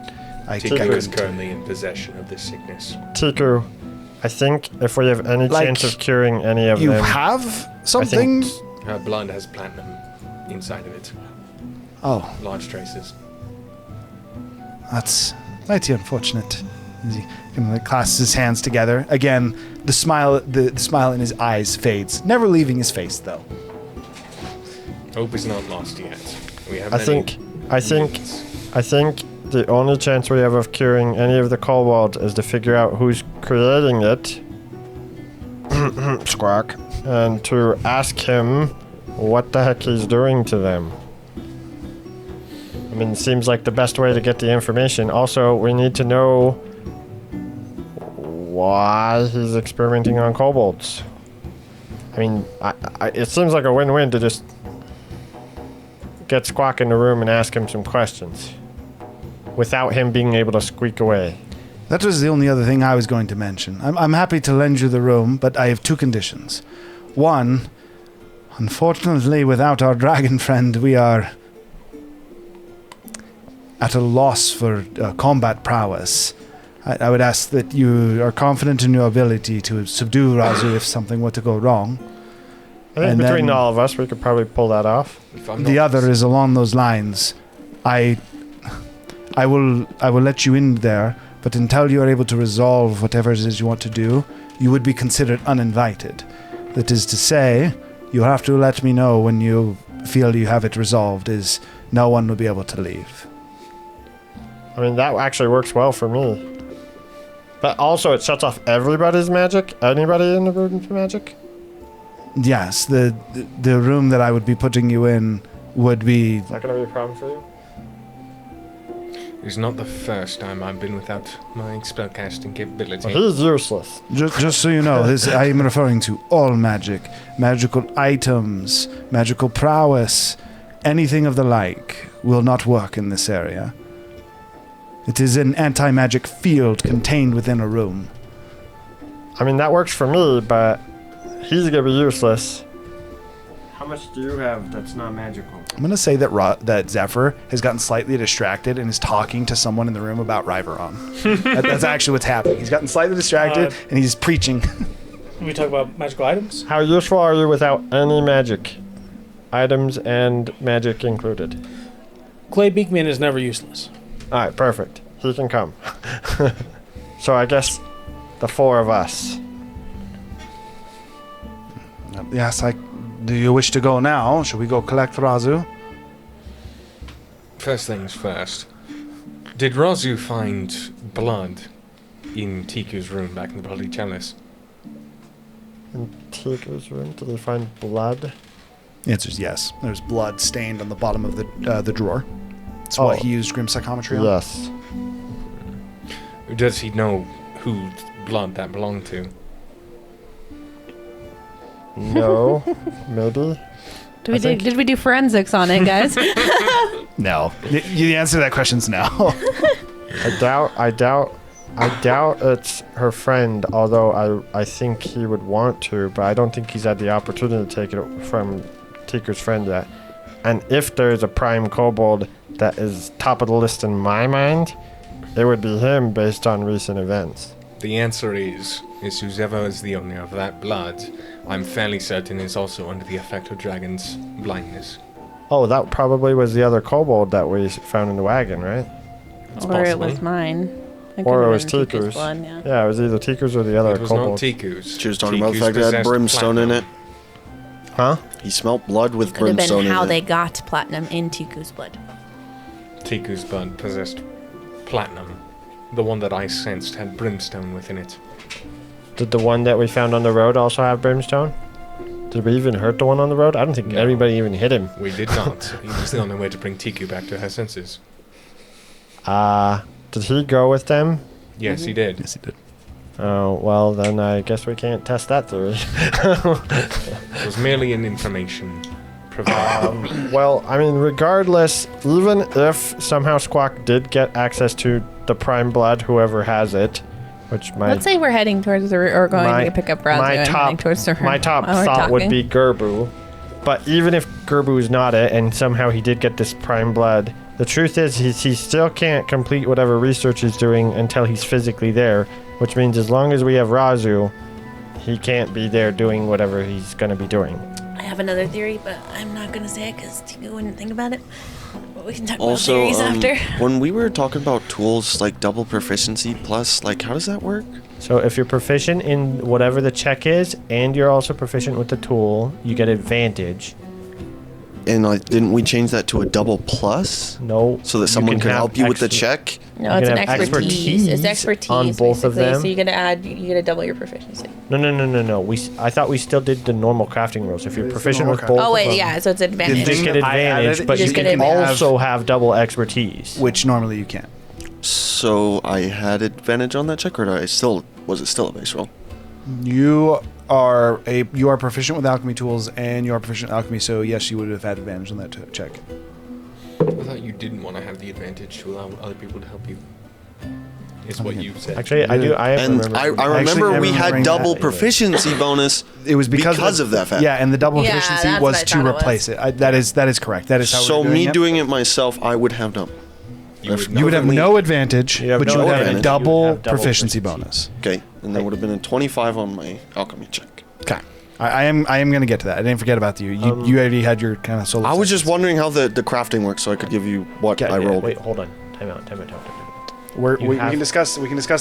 Tiku is couldn't. currently in possession of this sickness. Tiku, I think if we have any Like, chance of curing any of You them... have something? Her blood has platinum inside of it. Oh, Large traces. that's mighty unfortunate. He kind of clasps his hands together. Again, the smile in his eyes fades, never leaving his face though. Hope is not lost yet. We have I many think the only chance we have of curing any of the kobolds is to figure out who's creating it. Squawk. And to ask him what the heck he's doing to them. I mean, it seems like the best way to get the information. Also, we need to know why he's experimenting on kobolds. I mean, it seems like a win-win to just get Squawk in the room and ask him some questions without him being able to squeak away. That was the only other thing I was going to mention. I'm happy to lend you the room, but I have two conditions. One, unfortunately, without our dragon friend, we are at a loss for combat prowess. I would ask that you are confident in your ability to subdue Razu if something were to go wrong. I think And between then- all of us, we could probably pull that off. If I'm The not other is along those lines. I will let you in there, but until you are able to resolve whatever it is you want to do, you would be considered uninvited. That is to say, you have to let me know when you feel you have it resolved, as no one will be able to leave. I mean, that actually works well for me. But also, it shuts off everybody's magic? Anybody in the room's magic? Yes, the room that I would be putting you in would be... Is that going to be a problem for you? It's not the first time I've been without my spellcasting capability. Well, he's useless. Just so you know, I am referring to all magic. Magical items, magical prowess, anything of the like will not work in this area. It is an anti-magic field contained within a room. I mean, that works for me, but he's going to be useless. How much do you have that's not magical? I'm going to say that Zephyr has gotten slightly distracted and is talking to someone in the room about Riveron. That's actually what's happening. He's gotten slightly distracted and he's preaching. We talk about magical items. How useful are you without any magic? Items and magic included. Clay Beakman is never useless. Alright, perfect. He can come. So I guess the four of us. Yes, do you wish to go now? Should we go collect Razu? First things first. Did Razu find blood in Tiku's room back in the Bloody Chalice? In Tiku's room, did they find blood? The answer is yes. There's blood stained on the bottom of the drawer. It's what he used Grim Psychometry on. Yes. Does he know whose blood that belonged to? No. Maybe. Did we do forensics on it, guys? No. The answer to that question is no. I doubt it's her friend, although I think he would want to, but I don't think he's had the opportunity to take it from Tiku's friend yet. And if there's a prime kobold that is top of the list in my mind, it would be him based on recent events. The answer is whoever is the owner of that blood, I'm fairly certain is also under the effect of Dragon's blindness. Oh, that probably was the other kobold that we found in the wagon, right? Or it was mine. Or it was Tiku's. Blood, yeah. Yeah, it was either Tiku's or the other It was kobold. not Tiku's. She was talking about the fact that it had brimstone in it. Huh? He smelt blood with Could have brimstone been how in they it. got platinum in Tiku's blood. Tiku's blood possessed platinum. The one that I sensed had brimstone within it. Did the one that we found on the road also have brimstone? Did we even hurt the one on the road? I don't think anybody even hit him. We did not. He was the only way to bring Tiku back to her senses. Did he go with them? Yes, he did. Yes, he did. Oh, well, then I guess we can't test that theory. It was merely an information provided. Well, I mean, regardless, even if somehow Squawk did get access to the prime blood, whoever has it, which might... Let's say we're heading towards the or going to pick up Razu and heading towards the my top thought would be Gerbu. But even if Gerbu is not it, and somehow he did get this prime blood, the truth is he still can't complete whatever research he's doing until he's physically there, which means as long as we have Razu, he can't be there doing whatever he's going to be doing. I have another theory, but I'm not going to say it because Tiku wouldn't think about it. But we can talk Also, about theories after. when we were talking about tools like double proficiency plus, like how does that work? So if you're proficient in whatever the check is, and you're also proficient with the tool, you get advantage. And like, didn't we change that to a double plus? No. So that someone can help you with the check? No, You it's can an have expertise. It's expertise expertise on both of basically. them. So you get to double your proficiency. No. I thought we still did the normal crafting rules. If you're proficient with both Oh of wait, them, yeah. So it's advantage. you just get I added advantage, it, but you you just get can advantage. also have double expertise. Which normally you can't. So I had advantage on that check, or was it still a base roll? You are proficient with alchemy tools, and you are proficient in alchemy. So yes, you would have had advantage on that check. I thought you didn't want to have the advantage to allow other people to help you. Is what you said. Actually, I do. I And remember. I remember we had double proficiency bonus. It was because of that fact. Yeah, and the double Yeah, proficiency that's was what I to thought it replace it. That is correct. That is how So we're doing me it. doing it myself, I would have done. You would You would have no advantage, You have but no you would have a advantage. double You would have double proficiency proficiency. bonus. Okay, and that would have been a 25 on my alchemy check. Okay. I am going to get to that. I didn't forget about you. You already had your kind of solo. I was just sessions. wondering how the crafting works, so I could give you what I rolled. Wait, hold on. Time out. We can discuss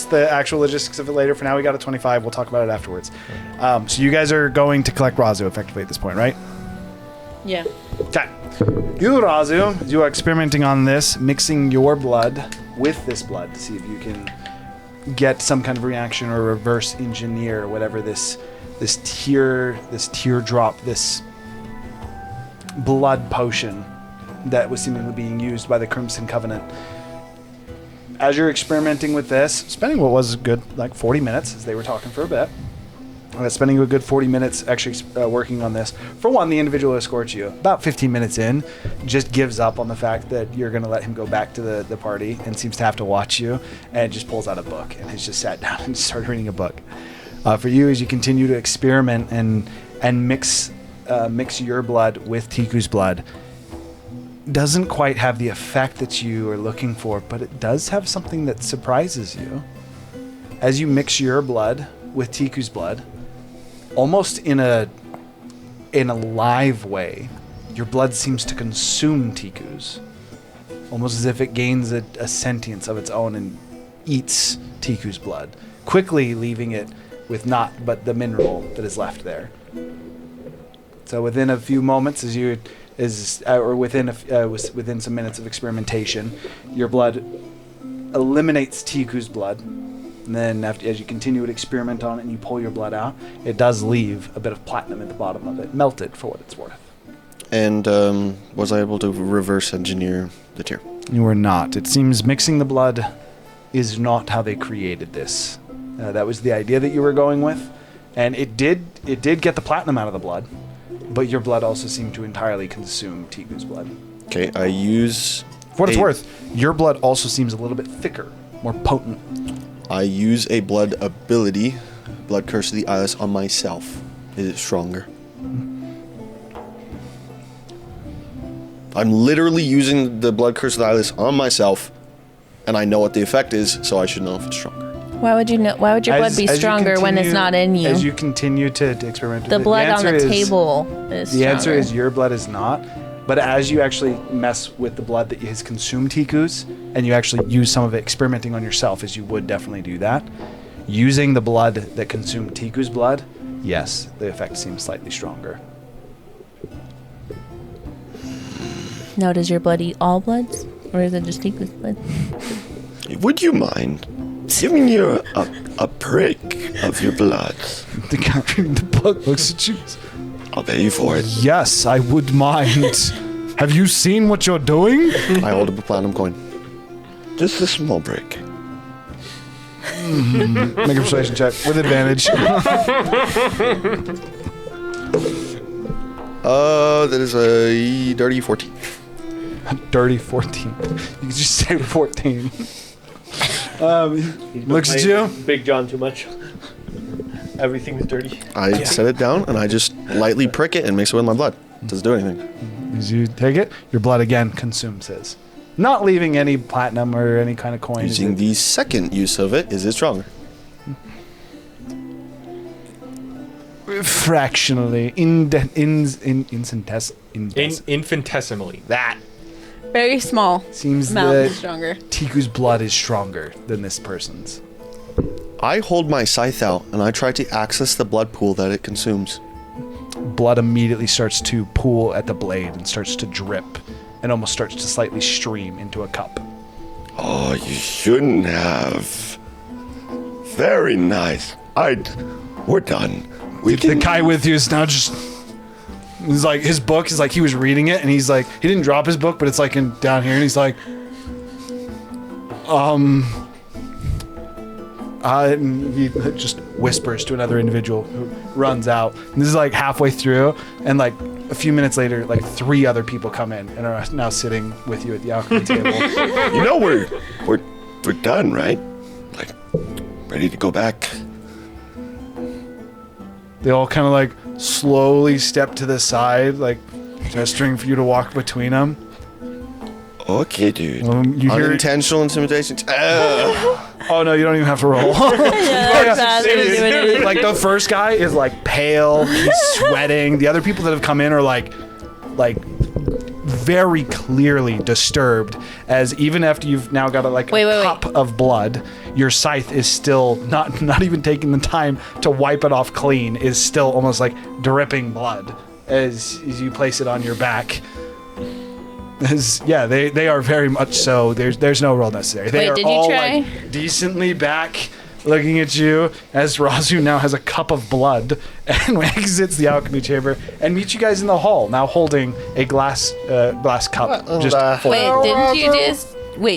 the actual logistics of it later. For now, we got a 25. We'll talk about it afterwards. So you guys are going to collect Razu effectively at this point, right? Yeah. Okay. You, Razu, you are experimenting on this, mixing your blood with this blood to see if you can get some kind of reaction or reverse engineer whatever this teardrop, this blood potion that was seemingly being used by the Crimson Covenant. As you're experimenting with this, spending what was good, like 40 minutes, as they were talking for a bit, spending a good 40 minutes actually working on this. For one, the individual who escorts you, about 15 minutes in, just gives up on the fact that you're going to let him go back to the party and seems to have to watch you, and just pulls out a book and has just sat down and started reading a book. For you, as you continue to experiment and mix your blood with Tiku's blood, doesn't quite have the effect that you are looking for, but it does have something that surprises you. As you mix your blood with Tiku's blood, almost in a live way, your blood seems to consume Tiku's, almost as if it gains a sentience of its own and eats Tiku's blood, quickly leaving it with naught but the mineral that is left there. So within a few moments, within some minutes of experimentation, your blood eliminates Tiku's blood. And then as you continue to experiment on it and you pull your blood out, it does leave a bit of platinum at the bottom of it, melted for what it's worth. And was I able to reverse engineer the tear? You were not. It seems mixing the blood is not how they created this. That was the idea that you were going with, and it did get the platinum out of the blood, but your blood also seemed to entirely consume Tiku's blood. Okay, I use... For what it's worth, your blood also seems a little bit thicker, more potent. I use a blood ability, Blood Curse of the Eyeless, on myself. Is it stronger? I'm literally using the Blood Curse of the Eyeless on myself, and I know what the effect is, so I should know if it's stronger. Why would you know? Why would your blood be stronger when it's not in you? As you continue to experiment with The it, blood on the table is The answer stronger. is your blood is not. But as you actually mess with the blood that has consumed Tiku's, and you actually use some of it experimenting on yourself, as you would definitely do that, using the blood that consumed Tiku's blood, yes, the effect seems slightly stronger. Now, does your blood eat all bloods? Or is it just Tiku's blood? Would you mind giving me a prick of your blood? The guy reading the book looks at you. I'll pay you for it. Yes, I would mind. Have you seen what you're doing? I hold up a platinum coin. Just a small prick. Make a persuasion check with advantage. That is a dirty 14. Dirty 14. You could just say 14. Looks at you. Big John too much. Everything's dirty. I set it down, and I just lightly prick it and mix it with my blood. Doesn't do anything. As you take it, your blood again consumes his. Not leaving any platinum or any kind of coin. Using the second use of it, is it stronger? Fractionally. Infinitesimally. That. Very small. Seems amount that is stronger. Tiku's blood is stronger than this person's. I hold my scythe out, and I try to access the blood pool that it consumes. Blood immediately starts to pool at the blade and starts to drip and almost starts to slightly stream into a cup. Oh, you shouldn't have. Very nice. We're done. The guy with you is now just... He's like, his book is like, he was reading it, and he's like, he didn't drop his book, but it's like down here, and he's like, and he just whispers to another individual who runs out. And this is like halfway through, and like a few minutes later, like 3 other people come in and are now sitting with you at the alchemy table. You know we're done, right? Like, ready to go back. They all kind of like slowly step to the side, like gesturing for you to walk between them. Okay, dude. You hear Unintentional intimidation. Oh no, you don't even have to roll. Like the first guy is like pale, he's sweating. The other people that have come in are like very clearly disturbed, as even after you've now got a cup of blood, your scythe is still not even taking the time to wipe it off clean, is still almost like dripping blood as you place it on your back. They are very much so. There's no roll necessary. They Wait, are did you all try? like decently back, looking at you as Razu now has a cup of blood and exits the alchemy chamber and meets you guys in the hall, now holding a glass cup. Full.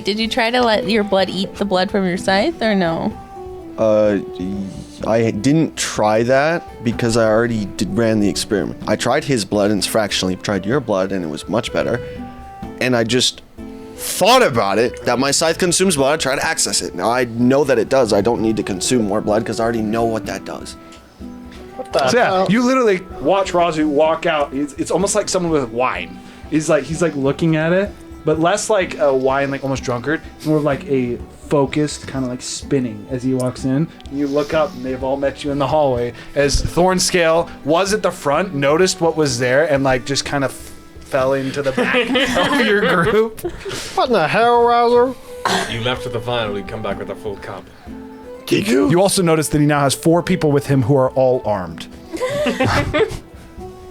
Did you try to let your blood eat the blood from your scythe or no? I didn't try that because I already ran the experiment. I tried his blood and it's fractionally. Tried your blood and it was much better. And I just thought about it, that my scythe consumes blood. I try to access it. Now I know that it does. I don't need to consume more blood because I already know what that does. So yeah, you literally watch Razu walk out. It's almost like someone with wine. He's like looking at it, but less like a wine, like almost drunkard. More of like a focused, kind of like spinning as he walks in. And you look up, and they've all met you in the hallway. As Thornscale was at the front, noticed what was there, and like just kind of fell into the back of your group. What in the hell, Rouser? You left with the vial, you come back with a full cup. You also notice that he now has 4 people with him who are all armed.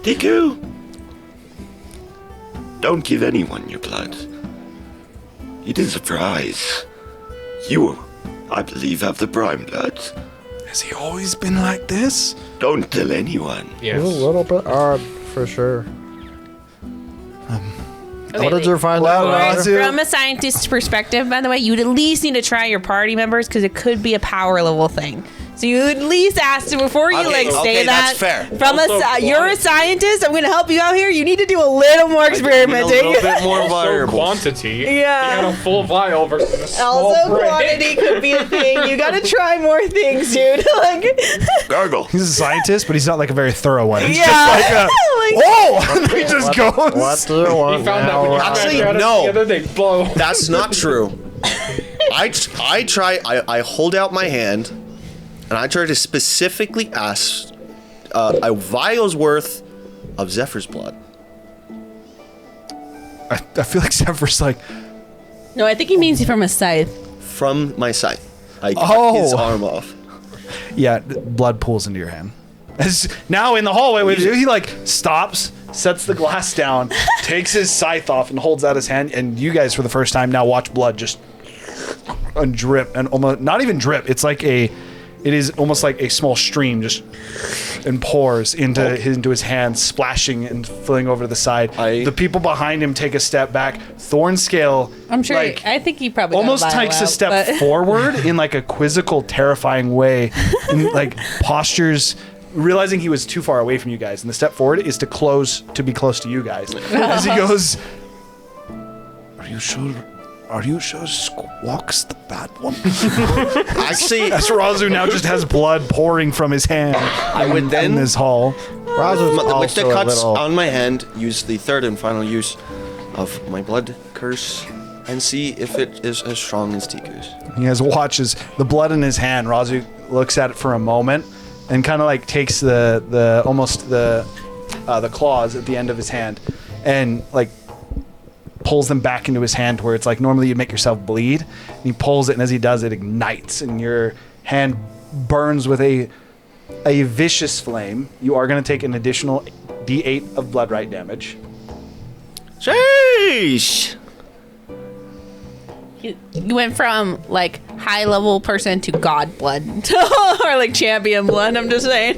Deku! Don't give anyone your blood. It is a prize. You, I believe, have the prime bloods. Has he always been like this? Don't tell anyone. Yes. He's a little bit odd, for sure. Okay, What did you find out, Roger? From a scientist's perspective, by the way, you'd at least need to try your party members because it could be a power level thing. So you at least ask them before you say that. That's fair. You're a scientist. I'm going to help you out here. You need to do a little more experimenting. A little bit more Also variables. quantity. Yeah. He had a full vial versus a small Also, brick. quantity could be a thing. You got to try more things, dude. Gargle. He's a scientist, but he's not like a very thorough one. He's Yeah. just like a, whoa! And he just goes. What do you want He found now, out when you Roger? Actually, got no. together, they blow. That's not true. I hold out my hand, and I try to specifically ask a vial's worth of Zephyr's blood. I feel like Zephyr's like, No, I think he means from a scythe. From my scythe. I cut his arm off. yeah, blood pools into your hand. As now in the hallway with you, he like stops, sets the glass down, takes his scythe off, and holds out his hand. And you guys, for the first time, now watch blood just and drip, and almost not even drip. It's like it is almost like a small stream just and pours into his hands, splashing and filling over to the side. The people behind him take a step back. Thornscale, I'm sure. like, I think he probably almost got a vial takes a out, step but- forward in like a quizzical, terrifying way, and like postures, realizing he was too far away from you guys. And the step forward is to be close to you guys. As he goes, "Are you sure? Are you sure Squawk's the bad one?" Actually, As Razu now just has blood pouring from his hand. I would then, in this hall. Roger's with the also a cuts little... on my hand, use the third and final use of my blood curse and see if it is as strong as Tiku's. He has watches the blood in his hand. Razu looks at it for a moment and kind of like takes the claws at the end of his hand and like pulls them back into his hand where it's like normally you'd make yourself bleed. And he pulls it, and as he does, it ignites and your hand burns with a vicious flame. You are going to take an additional D8 of blood right damage. Sheesh! You went from like high level person to god blood or like champion blood. I'm just saying.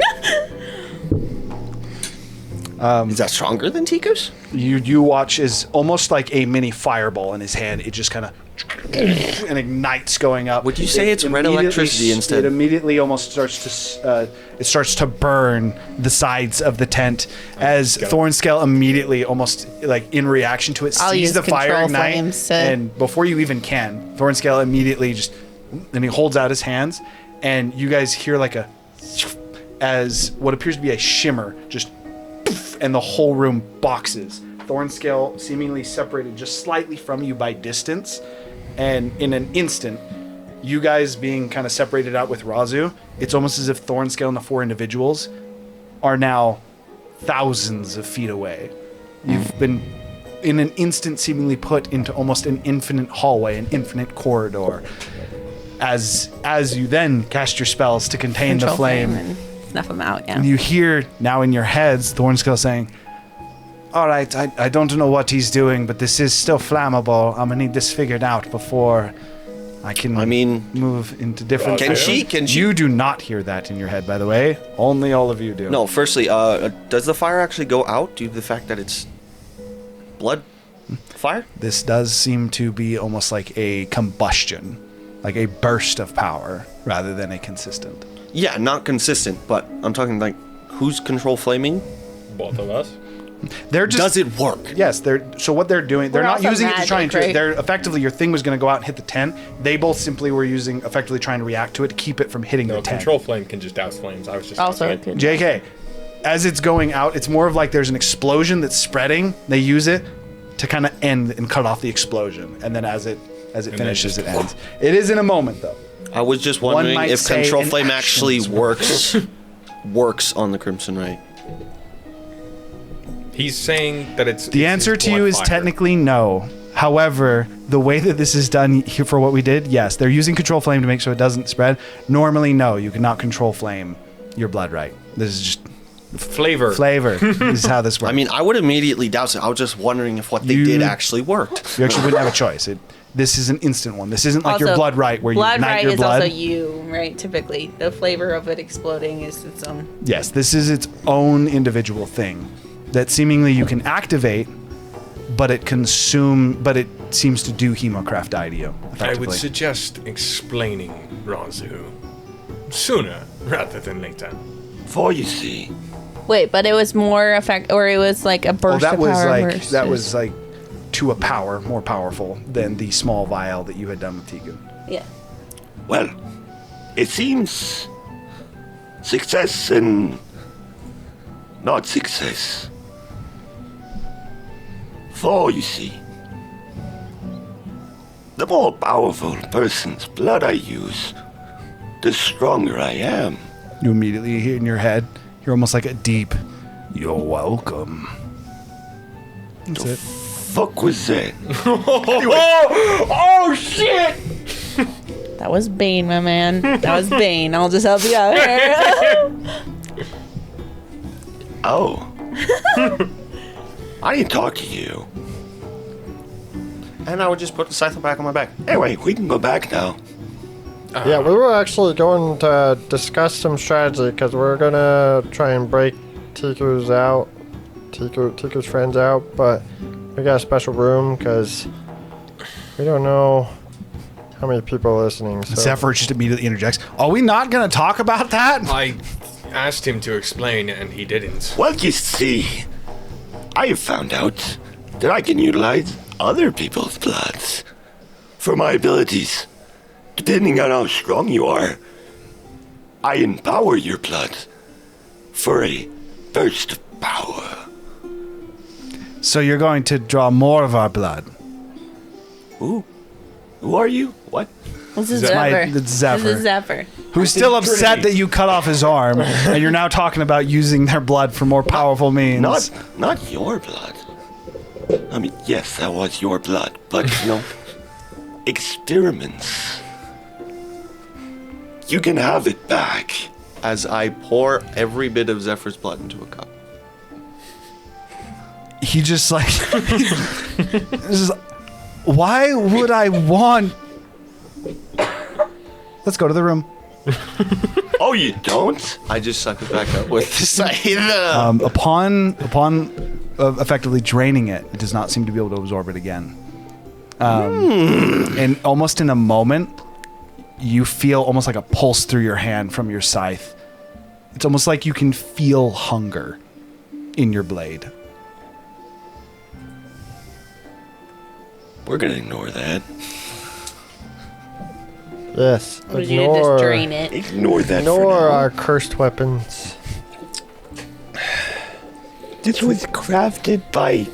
Is that stronger than Tiku's? You watch as almost like a mini fireball in his hand. It just kind of and ignites going up. Would you say it's red immediately electricity instead? It immediately almost starts to burn the sides of the tent as Thornscale immediately, almost like in reaction to it, I'll sees use the fire control ignite, flames to- and before you even can, Thornscale immediately and he holds out his hands, and you guys hear like as what appears to be a shimmer just. And the whole room boxes. Thornscale seemingly separated just slightly from you by distance. And in an instant, you guys being kind of separated out with Razu, it's almost as if Thornscale and the four individuals are now thousands of feet away. You've been, in an instant, seemingly put into almost an infinite hallway, an infinite corridor. As you then cast your spells to contain the Control flame. and snuff them out. Yeah. And you hear now in your heads Thornscale saying, "All right, I don't know what he's doing, but this is still flammable. I'm gonna need this figured out before I can move into different." Can she? You do not hear that in your head, by the way. Only all of you do. No, firstly, does the fire actually go out due to the fact that it's blood fire? This does seem to be almost like a combustion, like a burst of power rather than a consistent. Yeah, not consistent, but I'm talking like who's control flaming? Both of us. They're just, does it work? Yes, so what they're doing, they're We're not also using it to try and magic, right? they're effectively, your thing was going to go out and hit the 10. They both simply were effectively trying to react to it to keep it from hitting No, the 10. control flame can just douse flames. I was just Also, saying. it could- JK, as it's going out, it's more of like there's an explosion that's spreading. They use it to kind of end and cut off the explosion, and then as it finishes, it ends. It is in a moment though. I was just One wondering might if say control an flame action actually is works on the Crimson Right. He's saying that it's The answer to you is technically no. However, the way that this is done here for what we did, yes, they're using control flame to make sure it doesn't spread. Normally, no, you cannot control flame your blood right. This is just flavor. This is how this works. I mean, I would immediately doubt it. I was just wondering if what they did actually worked. You actually wouldn't have a choice. This is an instant one. This isn't like your Also, blood right where you blood ignite right your is blood. also you, right? Typically, the flavor of it exploding is its own. Yes, this is its own individual thing that seemingly you can activate, but it seems to do hemocraft to you I effectively. would suggest explaining Razu sooner rather than later. For you see, Wait, but it was more or it was like a burst that of was power. like versus- that was like to a power more powerful than the small vial that you had done with Tiku. Yeah. well, it seems success and not success. For you see, the more powerful person's blood I use, the stronger I am. You immediately hear in your head, you're almost like a deep, "You're welcome." That's it. Fuck was that? That was Bane, my man. That was Bane. I'll just help you out here. Oh. I didn't talk to you. And I would just put the scythe back on my back. Anyway, we can go back now. Yeah, we were actually going to discuss some strategy because we're gonna try and break Tiku's friends out, but we got a special room because we don't know how many people are listening. So. Zephyr just immediately interjects. Are we not going to talk about that? I asked him to explain, and he didn't. Well, you see, I have found out that I can utilize other people's bloods for my abilities. Depending on how strong you are, I empower your blood for a burst of power. So you're going to draw more of our blood. Who are you? What? This is My- Zephyr. it's Zephyr. This is Zephyr. Who's still upset that you cut off his arm, and you're now talking about using their blood for more powerful means. Not your blood. I mean, yes, that was your blood, but experiments. You can have it back. As I pour every bit of Zephyr's blood into a cup. He just like, why would I want? Let's go to the room. Oh, you don't? I just suck it back up with the scythe. Upon effectively draining it, it does not seem to be able to absorb it again. And almost in a moment, you feel almost like a pulse through your hand from your scythe. It's almost like you can feel hunger in your blade. We're gonna ignore that. Yes, Would you just drain it? Ignore that for Ignore now. our cursed weapons. This was crafted by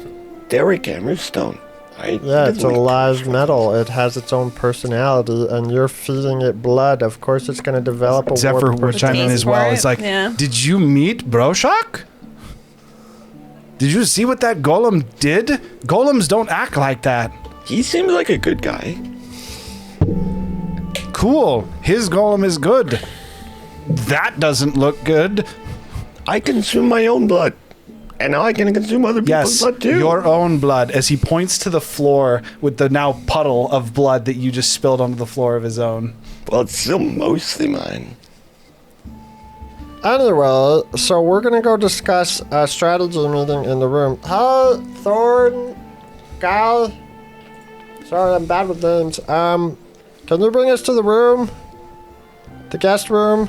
Derek Hammerstone, right? Yeah, it's a Like- live metal. It has its own personality, and you're feeding it blood. Of course, it's going to develop a Zephyr warped will chime in taste as for well. it? It's like, Yeah. did you meet Broshak? Did you see what that golem did? Golems don't act like that. He seems like a good guy. Cool. His golem is good. That doesn't look good. I consume my own blood. And now I can consume other people's Yes, blood too. your own blood. As he points to the floor with the now puddle of blood that you just spilled onto the floor of his own. Well, it's still mostly mine. Anyway, so we're going to go discuss a strategy meeting in the room. Hi, Thorn, Guy. Sorry, I'm bad with names. Can you bring us to the room? The guest room?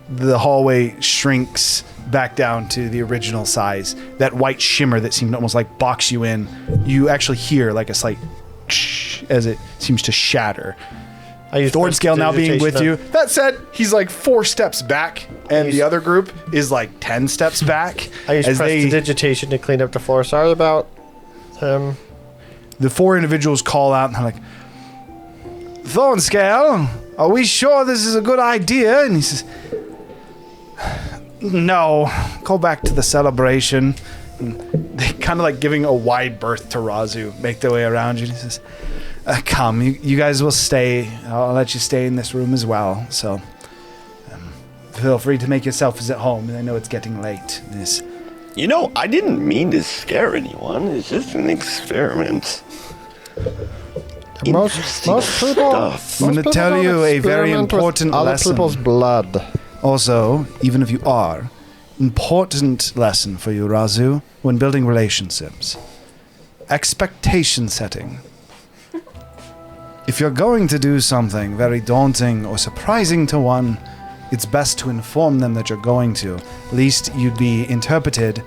The hallway shrinks back down to the original size. That white shimmer that seemed to almost like box you in, you actually hear like a slight as it seems to shatter. Thornscale now being with you. That said, he's like 4 steps back, and the other group is like 10 steps back. I use prestidigitation to clean up the floor. Sorry about him. The 4 individuals call out and they're like, Thornscale, are we sure this is a good idea? And he says, no, go back to the celebration. And they kind of like giving a wide berth to Razu, make their way around you. And he says, come, you guys will stay. I'll let you stay in this room as well. So feel free to make yourselves at home. And I know it's getting late. You know, I didn't mean to scare anyone. It's just an experiment. Most people. stuff. I'm going to most tell people you don't a very experiment with important other lesson. people's blood. Also, even if you are, important lesson for you, Razu, when building relationships. Expectation setting. If you're going to do something very daunting or surprising to one, it's best to inform them that you're going to. At least you'd be interpreted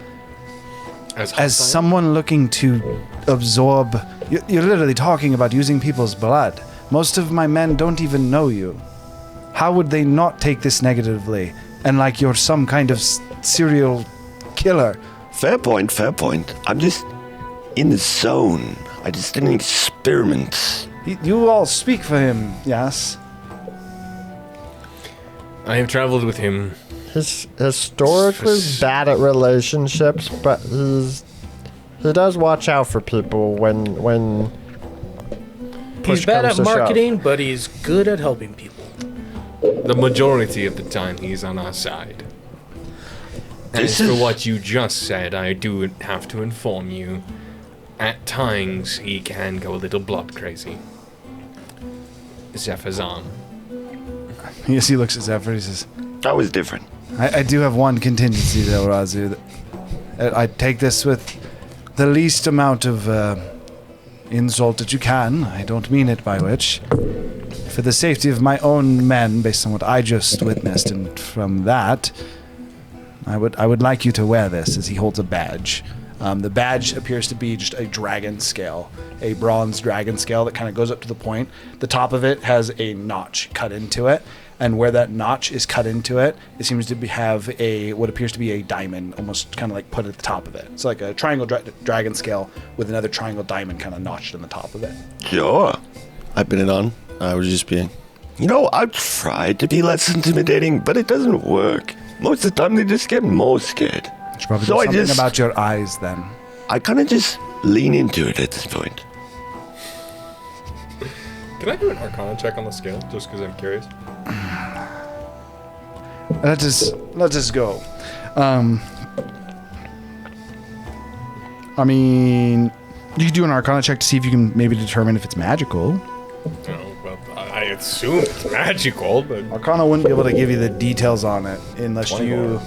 as someone looking to absorb. You're literally talking about using people's blood. Most of my men don't even know you. How would they not take this negatively? And like you're some kind of serial killer. Fair point, fair point. I'm just in the zone. I just didn't experiment. You all speak for him, yes? I have traveled with him. He's historically bad at relationships, but he does watch out for people when push He's bad comes at to shove. marketing, but he's good at helping people. The majority of the time, he's on our side. And as for what you just said, I do have to inform you. At times, he can go a little blood crazy. Zephyr's arm. Yes, he looks at Zephyr. He says, That was different. I do have one contingency, though, Razu. I take this with the least amount of insult that you can. I don't mean it by which. For the safety of my own men, based on what I just witnessed, and from that, I would like you to wear this, as he holds a badge. The badge appears to be just a dragon scale, a bronze dragon scale that kind of goes up to the point. The top of it has a notch cut into it, and where that notch is cut into it, it seems to have what appears to be a diamond, almost kind of like put at the top of it. It's like a triangle dragon scale with another triangle diamond kind of notched in the top of it. Sure. I put it on. I was just being. You know, I've tried to be less intimidating, but it doesn't work. Most of the time, they just get more scared. You should probably So do I something just- about your eyes, then. I kind of just lean into it at this point. Can I do an Arcana check on the scale, just because I'm curious? Let us go. I mean, you could do an Arcana check to see if you can maybe determine if it's magical. No, well, I assume it's magical, but Arcana wouldn't be able to give you the details on it unless 24.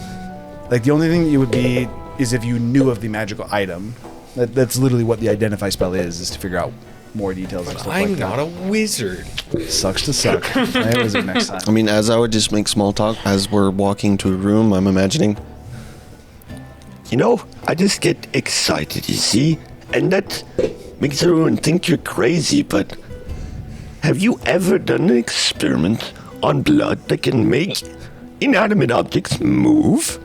like the only thing that you would be is if you knew of the magical item. That's literally what the identify spell is to figure out more details and stuff I'm like not that. a wizard. Sucks to suck. Play a wizard next time. I mean, as I would just make small talk as we're walking to a room, I'm imagining. You know, I just get excited, you see? And that makes everyone think you're crazy, but have you ever done an experiment on blood that can make inanimate objects move?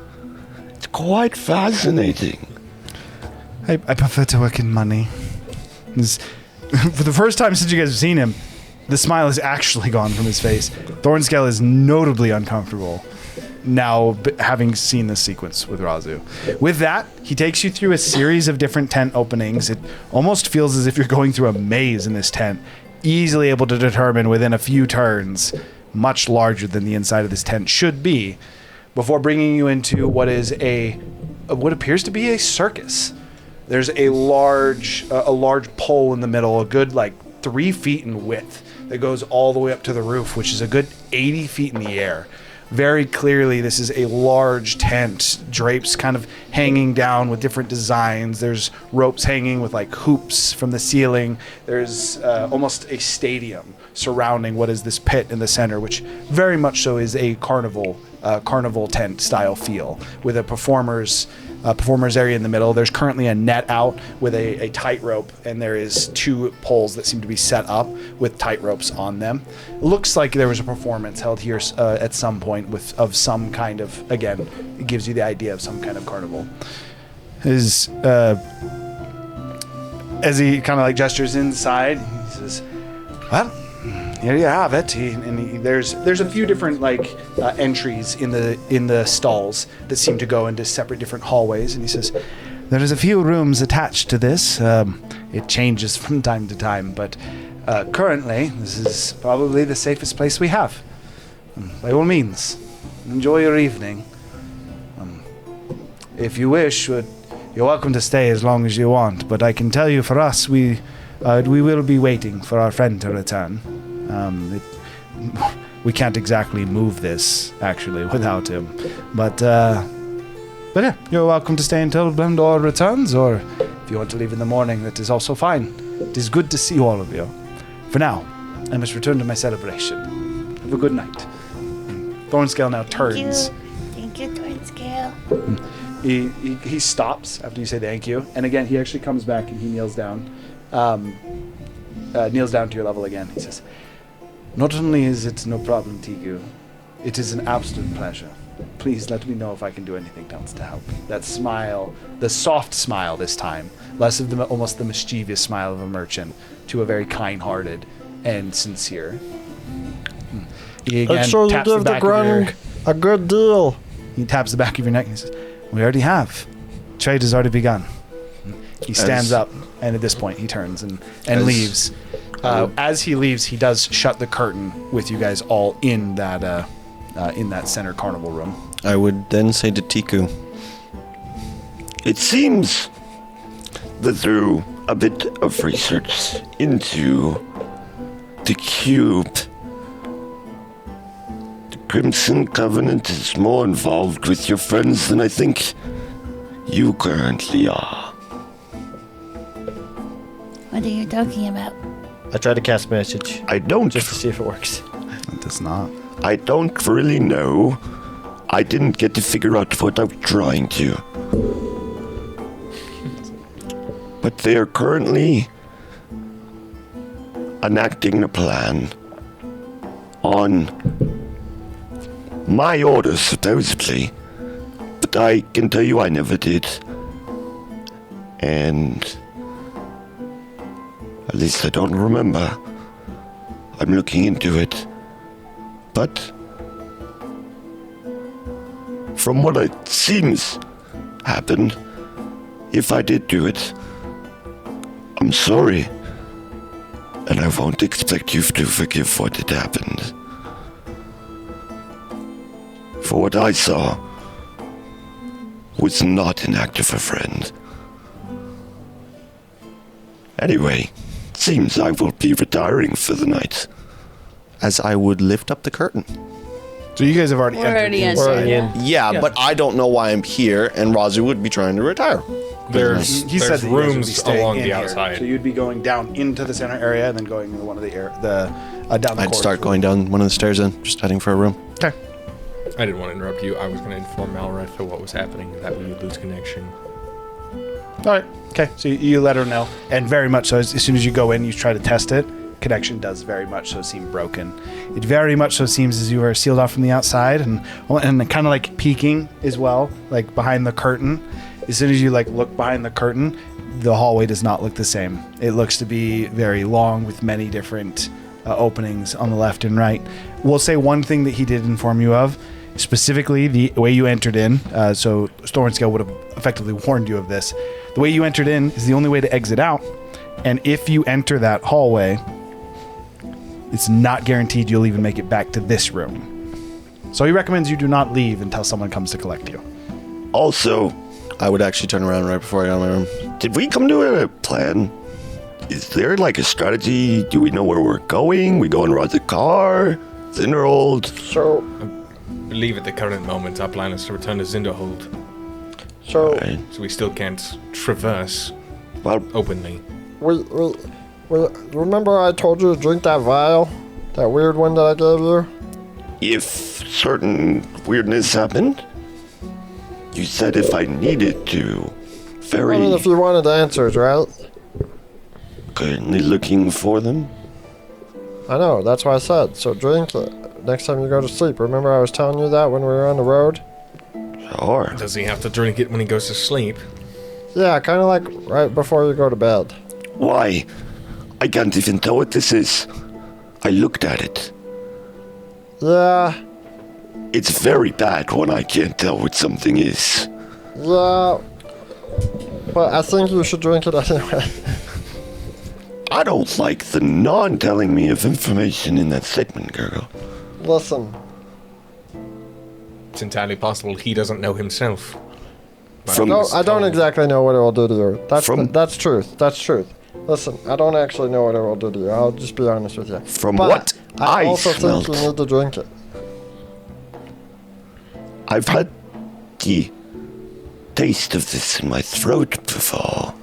It's quite fascinating. I prefer to work in money. For the first time since you guys have seen him, the smile is actually gone from his face. Thornscale is notably uncomfortable now, having seen this sequence with Razu. With that, he takes you through a series of different tent openings. It almost feels as if you're going through a maze in this tent, easily able to determine within a few turns, much larger than the inside of this tent should be, before bringing you into what appears to be a circus. There's a large pole in the middle, a good 3 feet in width, that goes all the way up to the roof, which is a good 80 feet in the air. Very clearly, this is a large tent, drapes kind of hanging down with different designs. There's ropes hanging with hoops from the ceiling. There's almost a stadium surrounding what is this pit in the center, which very much so is a carnival tent style feel, with a performers area in the middle. There's currently a net out with a tightrope, and there is 2 poles that seem to be set up with tightropes on them. It looks like there was a performance held here at some point of some kind of, again, it gives you the idea of some kind of carnival. As he kind of gestures inside, he says, "Well, here you have it." There's a few different entries in the stalls that seem to go into separate different hallways, and he says, "There is a few rooms attached to this. It changes from time to time, but currently this is probably the safest place we have. By all means, enjoy your evening. If you wish, you're welcome to stay as long as you want. But I can tell you, for us, we We will be waiting for our friend to return. We can't exactly move this, actually, without him. But yeah, you're welcome to stay until Blendor returns, or if you want to leave in the morning, that is also fine. It is good to see all of you. For now, I must return to my celebration. Have a good night. Thornscale now turns. Thank you, Thornscale. He stops after you say thank you, and again he actually comes back and he kneels down to your level again. He says, "Not only is it no problem, Tigu, it is an absolute pleasure. Please let me know if I can do anything else to help." That smile, the soft smile this time, less of almost the mischievous smile of a merchant, to a very kind-hearted and sincere. He again Make sure you taps give the back of your- Grung a good deal. He taps the back of your neck and he says, "We already have. Trade has already begun." He stands up, and at this point he turns and leaves. As he leaves, he does shut the curtain with you guys all in that center carnival room. I would then say to Tiku, It seems that through a bit of research into the cube, the Crimson Covenant is more involved with your friends than I think you currently are. What are you talking about? I try to cast message I don't just to see if it works. It does not. I don't really know. I didn't get to figure out what I'm trying to. But they are currently enacting a plan on my orders, supposedly. But I can tell you I never did. And at least I don't remember. I'm looking into it. But from what it seems happened, if I did do it, I'm sorry. And I won't expect you to forgive what had happened. For what I saw was not an act of a friend. Anyway, seems I will be retiring for the night. as I would lift up the curtain. So you guys have already We're entered. already in. in. Already in. Yeah, but I don't know why I'm here, and Razu would be trying to retire. There's He said there's that you guys would be rooms staying along in the here. outside. So you'd be going down into the center area and then going into one of the down the I'd corridors. start going down one of the stairs and just heading for a room. Okay. I didn't want to interrupt you. I was going to inform Malreth of what was happening, that we would lose connection. All right. Okay. So you let her know, and very much so. As soon as you go in, you try to test it. Connection does very much so seem broken. It very much so seems as you are sealed off from the outside, and kind of like peeking as well, like behind the curtain. As soon as you like look behind the curtain, the hallway does not look the same. It looks to be very long with many different openings on the left and right. We'll say one thing that he did inform you of, specifically the way you entered in. So Thornscale would have effectively warned you of this. The way you entered in is the only way to exit out, and if you enter that hallway, it's not guaranteed you'll even make it back to this room. So he recommends you do not leave until someone comes to collect you. Also, I would actually turn around right before I got in my room. did we come to a plan? Is there like a strategy? Do we know where we're going? We go and ride the car? Thinner old? So, I believe at the current moment our plan is to return to Zinderhold, so Right. so we still can't traverse Well, openly. we remember I told you to drink that vial, that weird one that I gave you. if certain weirdness happened, you said if I needed to. Very I mean, if you wanted answers, right? currently looking for them. I know, that's what I said. So drink it next time you go to sleep. Remember I was telling you that when we were on the road? Sure. Does he have to drink it when he goes to sleep? Yeah, kind of like right before you go to bed. Why? I can't even tell what this is. I looked at it. Yeah, It's very bad when I can't tell what something is. yeah. But I think you should drink it anyway. I don't like the non-telling me of information in that statement, Gurgle. Listen, It's entirely possible he doesn't know himself. But From- no, I don't exactly know what it will do to you. From- That's truth. That's truth. Listen, I don't actually know what it will do to you. I'll just be honest with you. From But what I also smelt, think you need to drink it. I've had the taste of this in my throat before.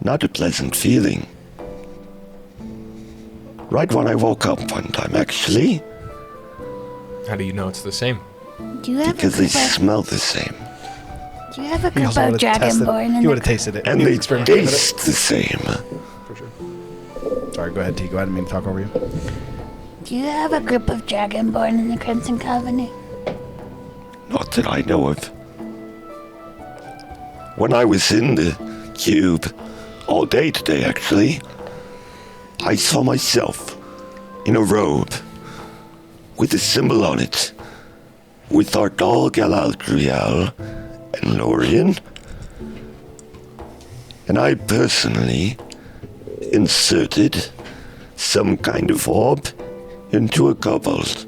Not a pleasant feeling. Right when I woke up one time, actually, How do you know it's the same? Do you have because a they group of, smell the same. do you have a He group also of would have tested. dragonborn in He would the have tasted it. And He they experimented with it. taste the same. For sure. Sorry, go ahead, T. Go ahead. I didn't mean to talk over you. Do you have a group of dragonborn in the Crimson Covenant? Not that I know of. When I was in the cube, all day today actually, I saw myself in a robe with a symbol on it, with our doll Galadriel and Lorien. And I personally inserted some kind of orb into a kobold.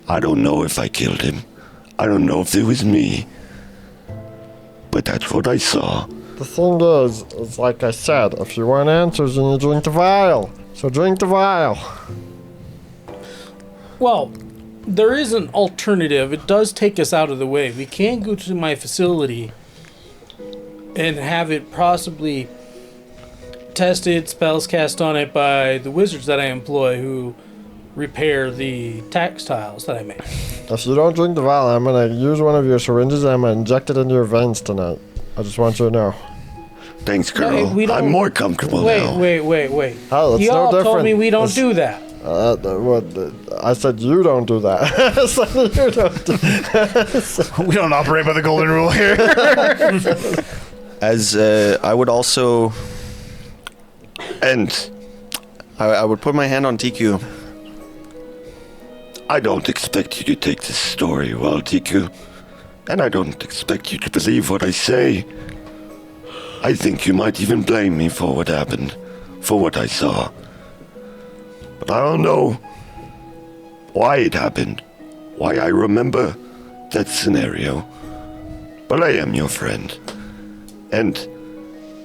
I don't know if I killed him. I don't know if it was me. But that's what I saw. The thing is like I said, if you want answers, you need to drink the vial. So drink the vial. Well, there is an alternative. It does take us out of the way. We can go to my facility and have it possibly tested, spells cast on it by the wizards that I employ who repair the textiles that I make. If you don't drink the vial, I'm gonna use one of your syringes and I'm gonna inject it into your veins tonight. I just want you to know. Thanks, girl. we don't- I'm more comfortable now. Wait. Oh, it's Y'all no different. told me we don't It's- do that. I said you don't do that. I said you don't do We don't operate by the golden rule here. As I would also, And I would put my hand on TQ. I don't expect you to take this story well, Tiku. And I don't expect you to believe what I say. I think you might even blame me for what happened, for what I saw. But I don't know why it happened, why I remember that scenario. But I am your friend. And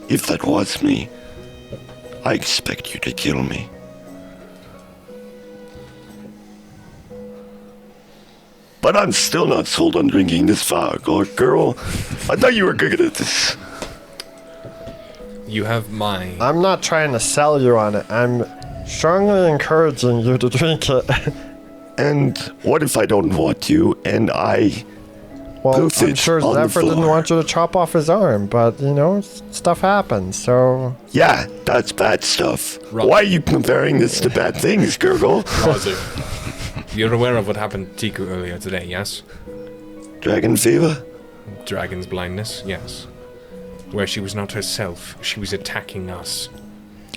if that was me, I expect you to kill me. But I'm still not sold on drinking this far, girl. I thought you were good at this. You have my. I'm not trying to sell you on it. I'm strongly encouraging you to drink it. And what if I don't want you and I Well, poof I'm it sure on the Zephyr didn't floor? want you to chop off his arm, but you know, stuff happens. So Yeah, that's bad stuff. Right. Why are you comparing this to bad things, Gurgle? Razu, you're aware of what happened to Tiku earlier today, yes? Dragon fever? Dragon's blindness, yes. Where she was not herself, she was attacking us.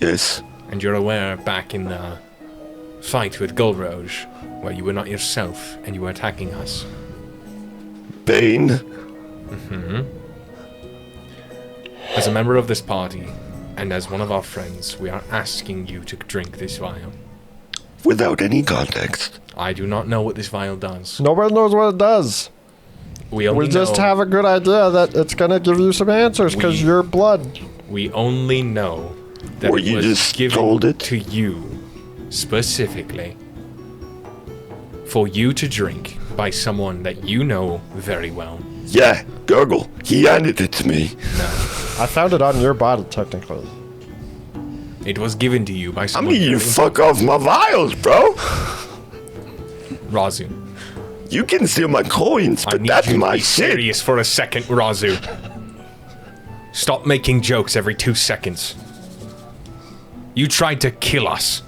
Yes. And you're aware back in the fight with Golroge, where you were not yourself and you were attacking us. Bane? As a member of this party, and as one of our friends, we are asking you to drink this vial. Without any context. I do not know what this vial does. nobody knows what it does. We only We just know, have a good idea that it's gonna give you some answers because We- you're blood. We only know that Or it you was just given told it? to you specifically for you to drink by someone that you know very well. Yeah, Gurgle. He handed it to me. I found it on your body, technically. It was given to you by I someone. mean, you very- fuck off my vials, bro. Razu. You can steal my coins, I but need that's you to my be shit. serious for a second, Razu. Stop making jokes every 2 seconds. You tried to kill us.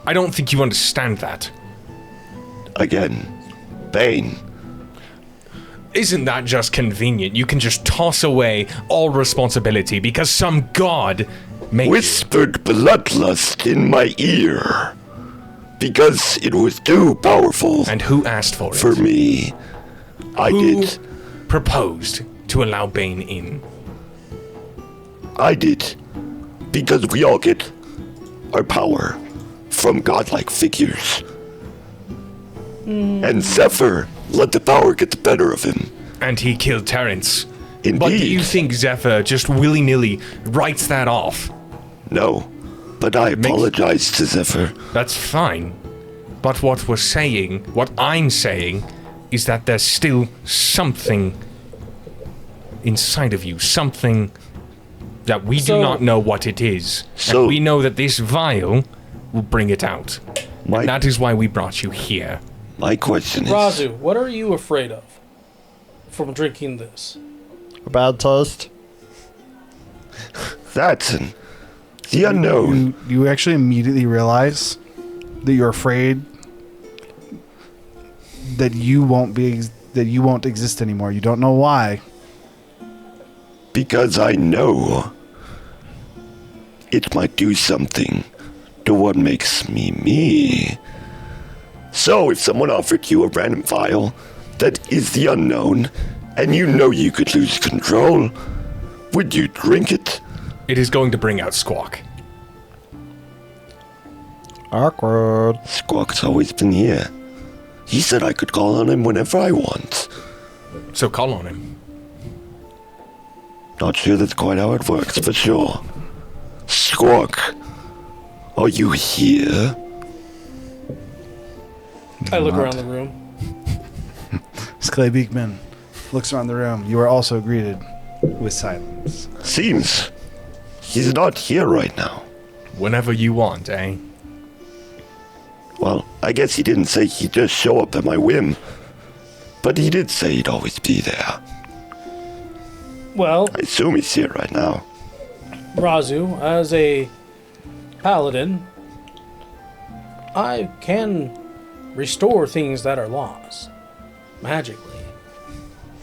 I don't think you understand that. Again, Bane. Isn't that just convenient? You can just toss away all responsibility because some god made you. Whispered bloodlust in my ear. Because it was too powerful And who asked for it? for me. I Who did. proposed to allow Bane in? I did. Because we all get our power from godlike figures. And Zephyr let the power get the better of him. And he killed Terrence. Indeed. But do you think Zephyr just willy-nilly writes that off? No, but I apologize to Zephyr. That's fine. But what I'm saying, is that there's still something inside of you, something that we do not know what it is. So- and we know that this vial will bring it out. And that is why we brought you here. My question is... Razu, what are you afraid of from drinking this? A bad taste. That's the unknown. You actually immediately realize that you're afraid that you won't exist anymore. You don't know why. Because I know it might do something to what makes me me. So if someone offered you a random vial that is the unknown, and you know you could lose control, would you drink it? It is going to bring out Squawk. Awkward. Squawk's always been here. He said I could call on him whenever I want. So call on him. Not sure that's quite how it works, for sure. Squawk, are you here? I look around the room. Clay Beekman looks around the room. You are also greeted with silence. Seems he's not here right now. Whenever you want, eh? Well, I guess he didn't say he'd just show up at my whim. But he did say he'd always be there. Well, I assume he's here right now. Razu, as a paladin, I can restore things that are lost magically.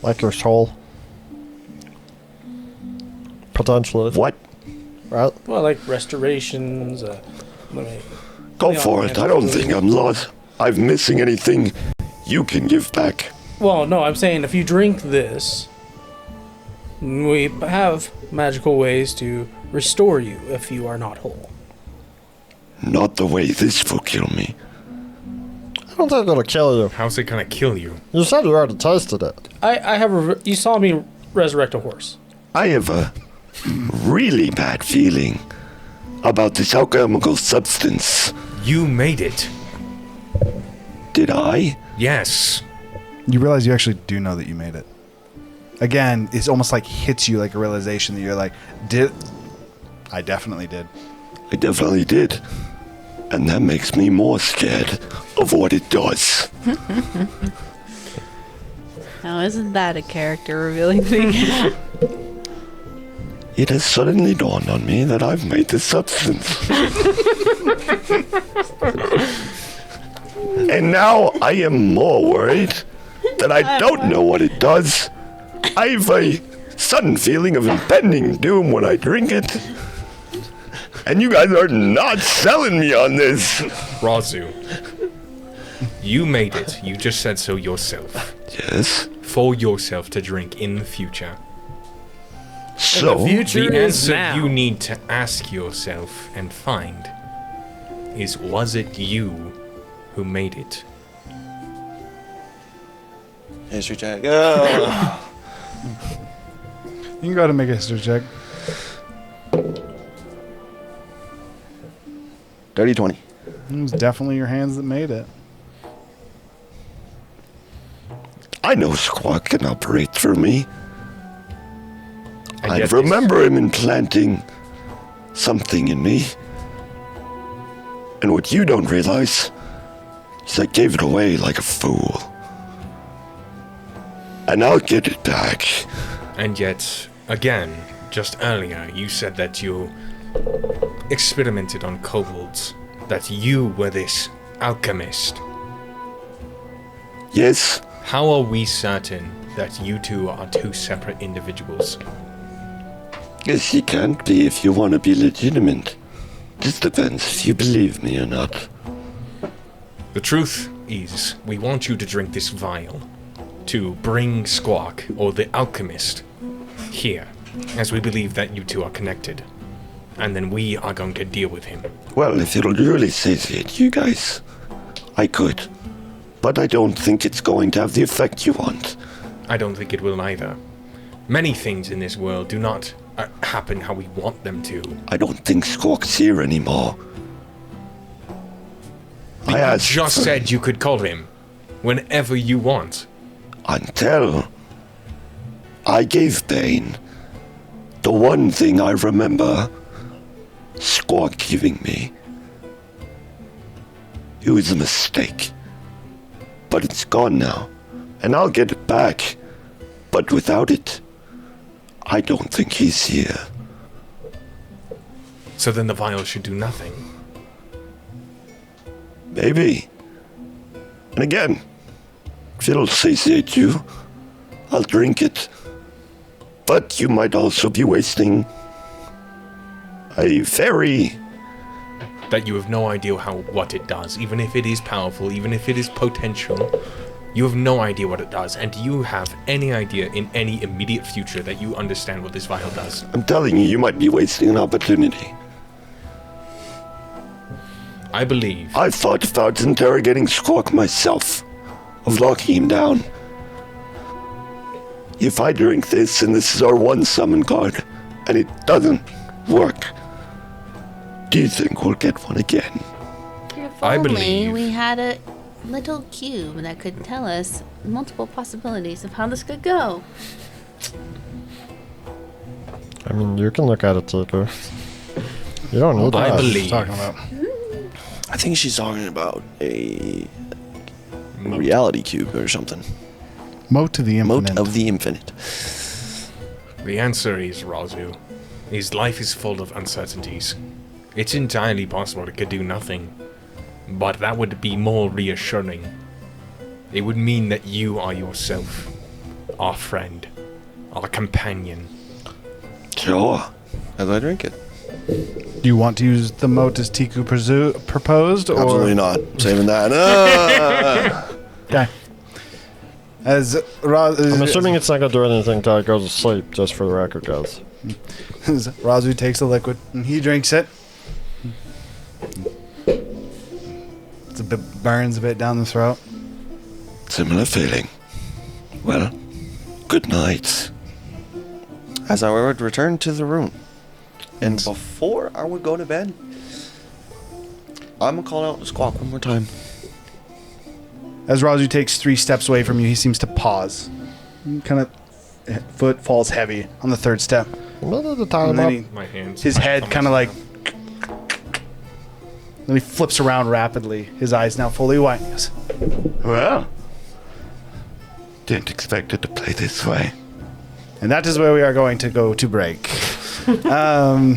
Like your soul. Potentially. What? Right? Well, like restorations. Go for it. I don't think I'm lost. I'm missing anything you can give back. Well, no, I'm saying if you drink this, we have magical ways to restore you if you are not whole. Not the way this will kill me. I don't think it'll kill you. How's it gonna kill you? You said you already tasted it. I have you saw me resurrect a horse. I have a really bad feeling about this alchemical substance. You made it. Did I? Yes. You realize you actually do know that you made it. Again, it's almost like hits you like a realization that you're like, I definitely did. I definitely did. And that makes me more scared of what it does. Now, isn't that a character revealing thing? It has suddenly dawned on me that I've made this substance. And now I am more worried that I don't know what it does. I have a sudden feeling of impending doom when I drink it. And you guys are not selling me on this. Razu, you made it. You just said so yourself. Yes. For yourself to drink in the future. So, the future The is answer now. you need to ask yourself and find is, was it you who made it? History check. You can go ahead and make a history check. 30-20. It was definitely your hands that made it. I know Squawk can operate through me. And I yet remember him implanting something in me. And what you don't realize is I gave it away like a fool. And I'll get it back. And yet, again, just earlier, you said that you experimented on kobolds, that you were this alchemist. Yes, How are we certain that you two are two separate individuals? yes, you can't be if you want to be legitimate. Just depends if you believe me or not. The truth is, we want you to drink this vial to bring Squawk, or the alchemist, here, as we believe that you two are connected. And then we are going to deal with him. Well, if it'll really satiate you guys, I could. But I don't think it's going to have the effect you want. I don't think it will either. Many things in this world do not happen how we want them to. I don't think Squawk's here anymore. I You asked just for- said you could call him whenever you want. Until I gave Bane the one thing I remember Squawk giving me. It was a mistake. But it's gone now. And I'll get it back. But without it, I don't think he's here. So then the vial should do nothing. Maybe. And again, if it'll satiate you, I'll drink it. But you might also be wasting a very... That you have no idea what it does, even if it is powerful, even if it is potential. You have no idea what it does, and do you have any idea in any immediate future that you understand what this vial does? I'm telling you, you might be wasting an opportunity. I believe. I've thought about interrogating Squawk myself, of locking him down. If I drink this, and this is our one summon card, and it doesn't work, do you think we'll get one again? If I only believe- we had a little cube that could tell us multiple possibilities of how this could go. I mean, you can look at it, Taker. You don't need I that. believe. Talking about. I think she's talking about a reality cube or something. Moat to the infinite. Moat of the infinite. The answer is Razu. His life is full of uncertainties. It's entirely possible it could do nothing. But that would be more reassuring. It would mean that you are yourself. Our friend. Our companion. Sure. As I drink it. Do you want to use the moat as Tiku proposed? Or? Absolutely not. Saving that. Okay. As I'm assuming it's not going to do anything until it goes to sleep, just for the record, guys. Razu takes the liquid and he drinks it. It's a bit burns a bit down the throat. Similar feeling. Well, good night. As I would return to the room. And before I would go to bed, I'm going to call out the Squawk one more time. As Razu takes 3 steps away from you, he seems to pause. Kind of foot falls heavy on the 3rd step. And then My hands. his head kind of like. Then he flips around rapidly. His eyes now fully white. He goes, Well, didn't expect it to play this way. and that is where we are going to go to break. We'll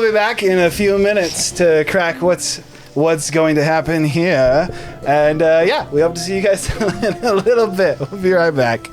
be back in a few minutes to crack what's going to happen here. And yeah, we hope to see you guys in a little bit. We'll be right back.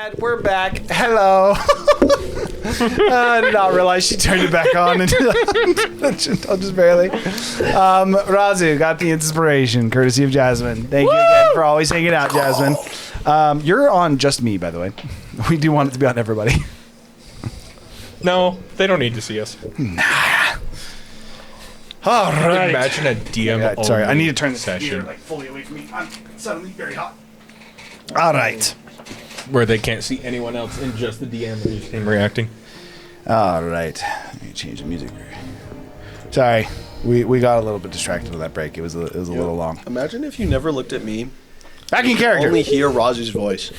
And we're back. Hello. I did not realize she turned it back on. I'll just barely. Razu got the inspiration, courtesy of Jasmine. Thank you again for always hanging out, Jasmine. You're on just me, by the way. We do want it to be on everybody. No, they don't need to see us. All right. Imagine a DM. Sorry, I need to turn this session computer, fully away from me. I'm suddenly very hot. All right. where they can't see anyone else and just the DM or just him reacting. All right. Let me change the music. Sorry, we got a little bit distracted with that break. It was a little long. Imagine if you never looked at me. Back in character. Only hear Razu's voice.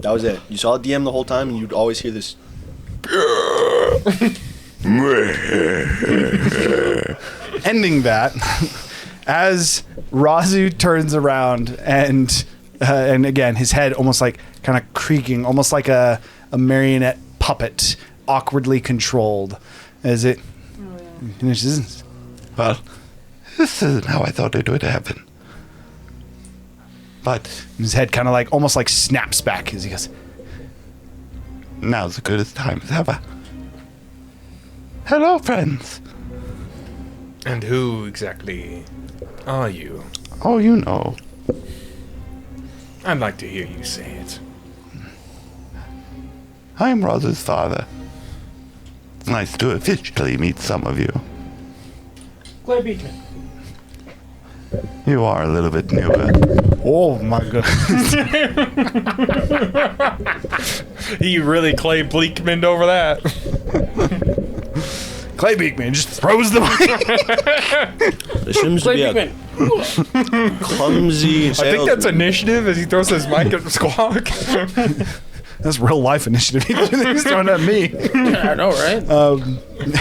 That was it. You saw DM the whole time, and you'd always hear this. Ending that, as Razu turns around and again his head almost like kind of creaking, almost like a marionette puppet, awkwardly controlled, as it finishes. Well, this isn't how I thought it would happen. But his head kind of like almost like snaps back as he goes, now's as good as time as ever. Hello, friends. And who exactly are you? Oh, you know. I'd like to hear you say it. I'm Rosa's father. It's nice to officially meet some of you. Clay Beekman. You are a little bit newer. oh my goodness. He really Clay Bleakmaned over that. Clay Beekman just throws the mic. There seems to Clay be a Beekman. clumsy I think that's salesman. initiative as he throws his mic at Squawk. That's real life initiative. He's throwing at me. I know, right?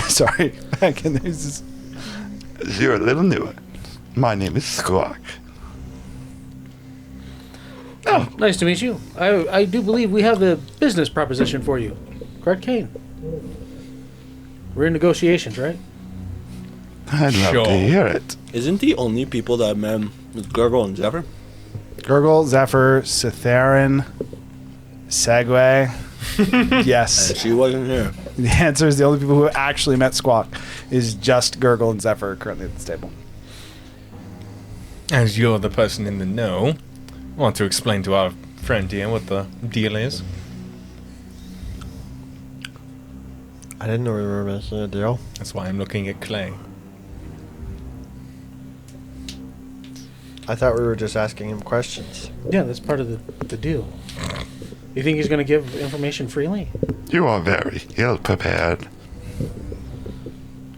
Sorry. Back in there. You're a little newer. My name is Squawk. Oh, nice to meet you. I do believe we have a business proposition for you. Correct, Kane? We're in negotiations, right? I'd love Sure. to hear it. Isn't the only people that I've met with Gurgle and Zephyr? Gurgle, Zephyr, Citharin, Segway. Yes. And she wasn't here. The answer is the only people who actually met Squawk is just Gurgle and Zephyr currently at this table. As you're the person in the know, I want to explain to our friend here what the deal is. I didn't know we were missing a deal. That's why I'm looking at Clay. I thought we were just asking him questions. Yeah, that's part of the deal. You think he's going to give information freely? You are very ill prepared.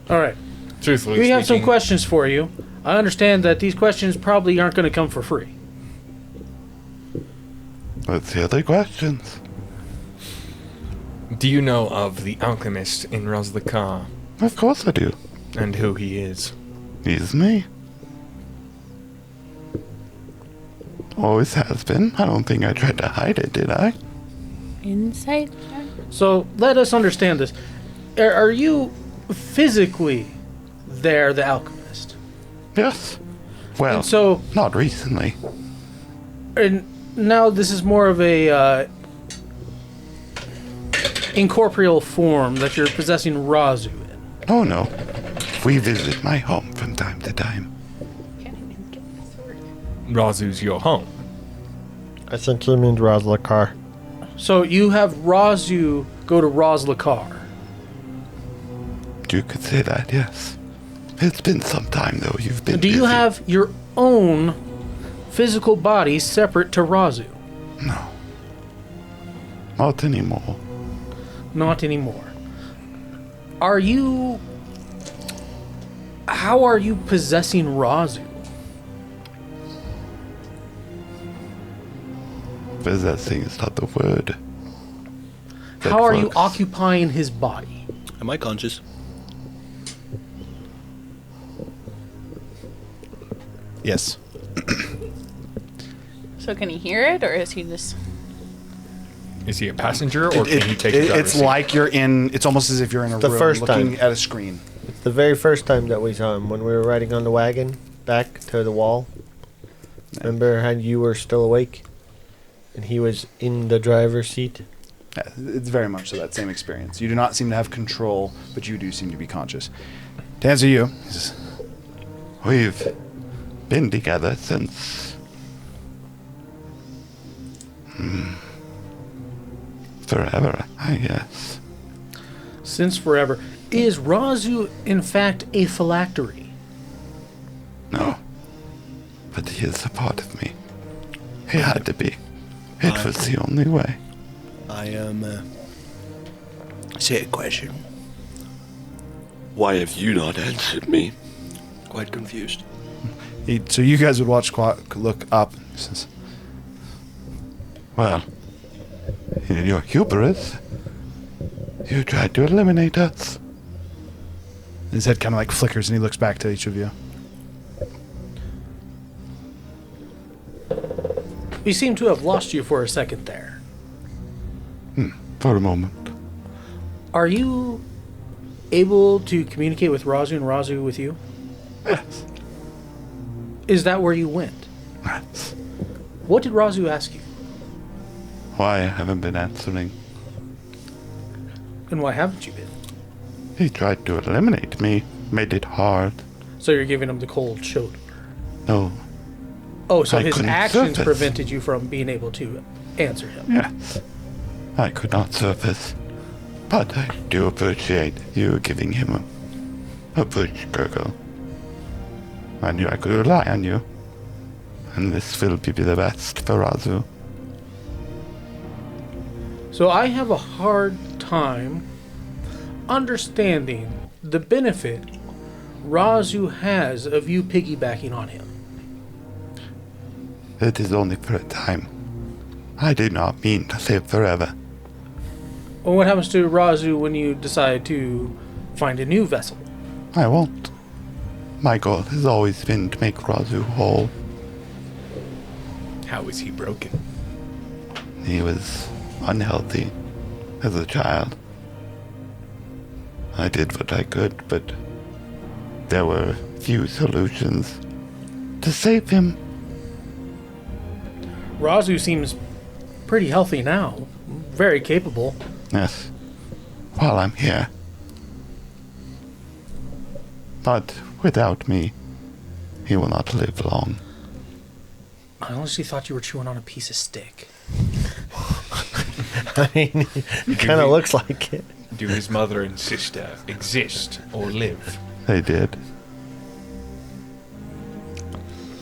All right. Truthfully We have some speaking, questions for you. I understand that these questions probably aren't going to come for free. Let's hear the questions. do you know of the alchemist in Roslakar Of course I do. and who he is? He's me. Always has been. I don't think I tried to hide it, did I? Insight? So let us understand this. Are you physically there, the alchemist? Yes. Well, And so, not recently. and now this is more of a incorporeal form that you're possessing Razu in. Oh no. We visit my home from time to time. Razu's your home. I think he means Razlakar. So you have Razu go to Roslakar. You could say that, yes. It's been some time though. You've been Do you busy. have your own physical body separate to Razu? No. Not anymore. Not anymore. Are you... How are you possessing Razu? Possessing is not the word. that How are you works. occupying his body? Am I conscious? Yes. So can he hear it, or is he just... Is he a passenger, or can he take the driver's It's seat? like you're in. It's almost as if you're in a The room first looking time. at a screen. It's the very first time that we saw him when we were riding on the wagon back to the wall. Remember how you were still awake? And he was in the driver's seat? Yeah, it's very much so that same experience. You do not seem to have control, but you do seem to be conscious. To answer you, he says, We've been together since... forever, I guess. Since forever. Is Razu, in fact, a phylactery? No. But he is a part of me. He had to be. It was the only way. I say a question. Why have you not answered me? Quite confused. so you guys would watch look up. He says, Well, in your hubris, you tried to eliminate us. his head kind of like flickers and he looks back to each of you. We seem to have lost you for a second there. For a moment. Are you able to communicate with Razu and Razu with you? Yes. Is that where you went? Yes. What did Razu ask you? Why I haven't been answering? And why haven't you been? He tried to eliminate me, made it hard. So you're giving him the cold shoulder. No. Oh, so I his couldn't actions surface. prevented you from being able to answer him. Yes. I could not surface. But I do appreciate you giving him a push, Gurgle. I knew I could rely on you. And this will be the best for Razu. So I have a hard time understanding the benefit Razu has of you piggybacking on him. It is only for a time. I did not mean to live forever. Well, what happens to Razu when you decide to find a new vessel? I won't. My goal has always been to make Razu whole. How is he broken? He was unhealthy as a child. I did what I could, but there were few solutions to save him. Razu seems pretty healthy now. Very capable. Yes, while I'm here. But without me, he will not live long. I honestly thought you were chewing on a piece of stick. I mean, it kind of looks like it. Do his mother and sister exist or live? They did.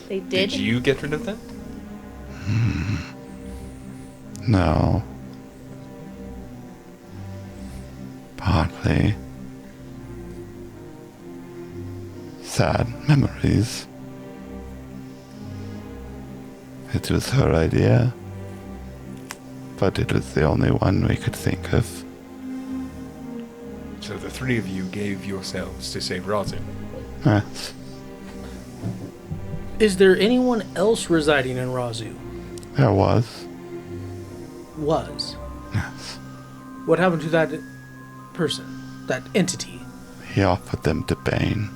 They did. Did you get rid of them? No. Partly. Sad memories. It was her idea, but it was the only one we could think of. So the three of you gave yourselves to save Razu. Yes, Is there anyone else residing in Razu? there was. Was. Yes. What happened to that person? That entity? He offered them to Bane.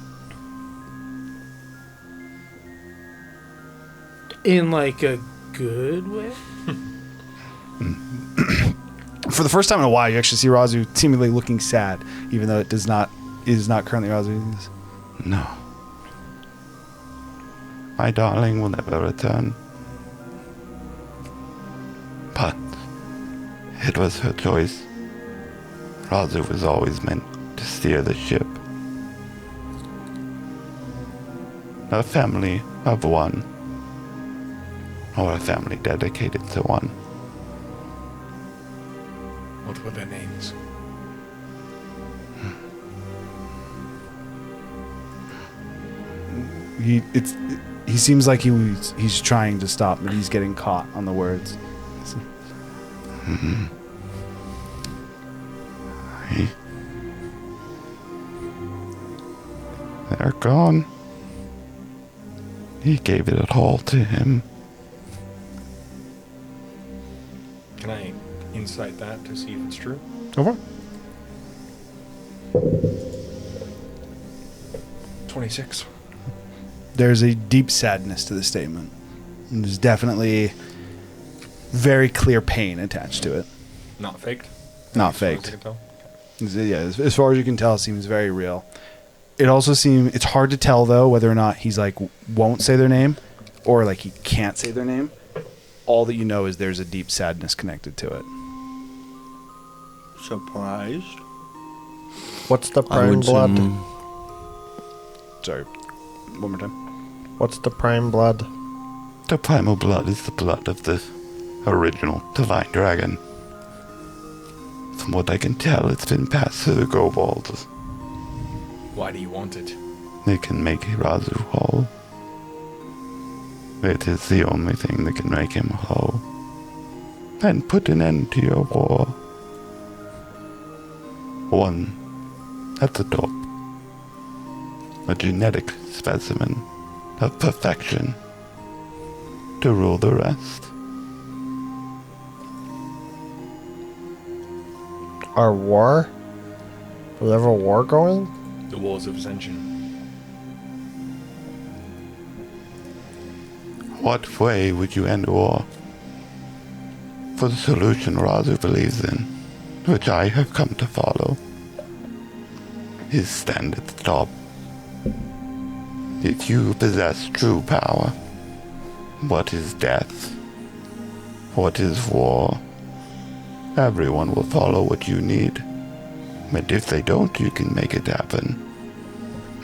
In like a good way? For the first time in a while, you actually see Razu seemingly looking sad, even though it is not currently Razu. No. My darling will never return. But it was her choice. Razu was always meant to steer the ship. A family of one. Or a family dedicated to one. What were their names? He seems like he's trying to stop, but he's getting caught on the words. They're gone. He gave it all to him. Can I insight that to see if it's true? Over. 26. There's a deep sadness to the statement. And there's definitely very clear pain attached to it. Not faked. Not As far as faked. you can tell. Yeah, as far as you can tell, it seems very real. It also seems it's hard to tell though whether or not he's like won't say their name, or like he can't say their name. All that you know is there's a deep sadness connected to it. Surprised? What's the I prime would blood? Sorry, one more time. What's the prime blood? The primal blood is the blood of the original divine dragon. From what I can tell, it's been passed through the kobolds. Why do you want it? It can make Razu whole. It is the only thing that can make him whole. And put an end to your war. One at the top. A genetic specimen of perfection to rule the rest. Our war? Do we have a war going? The Wars of Ascension. What way would you end war? For the solution Razu believes in, which I have come to follow, is stand at the top. If you possess true power, what is death? What is war? Everyone will follow what you need. But if they don't, you can make it happen.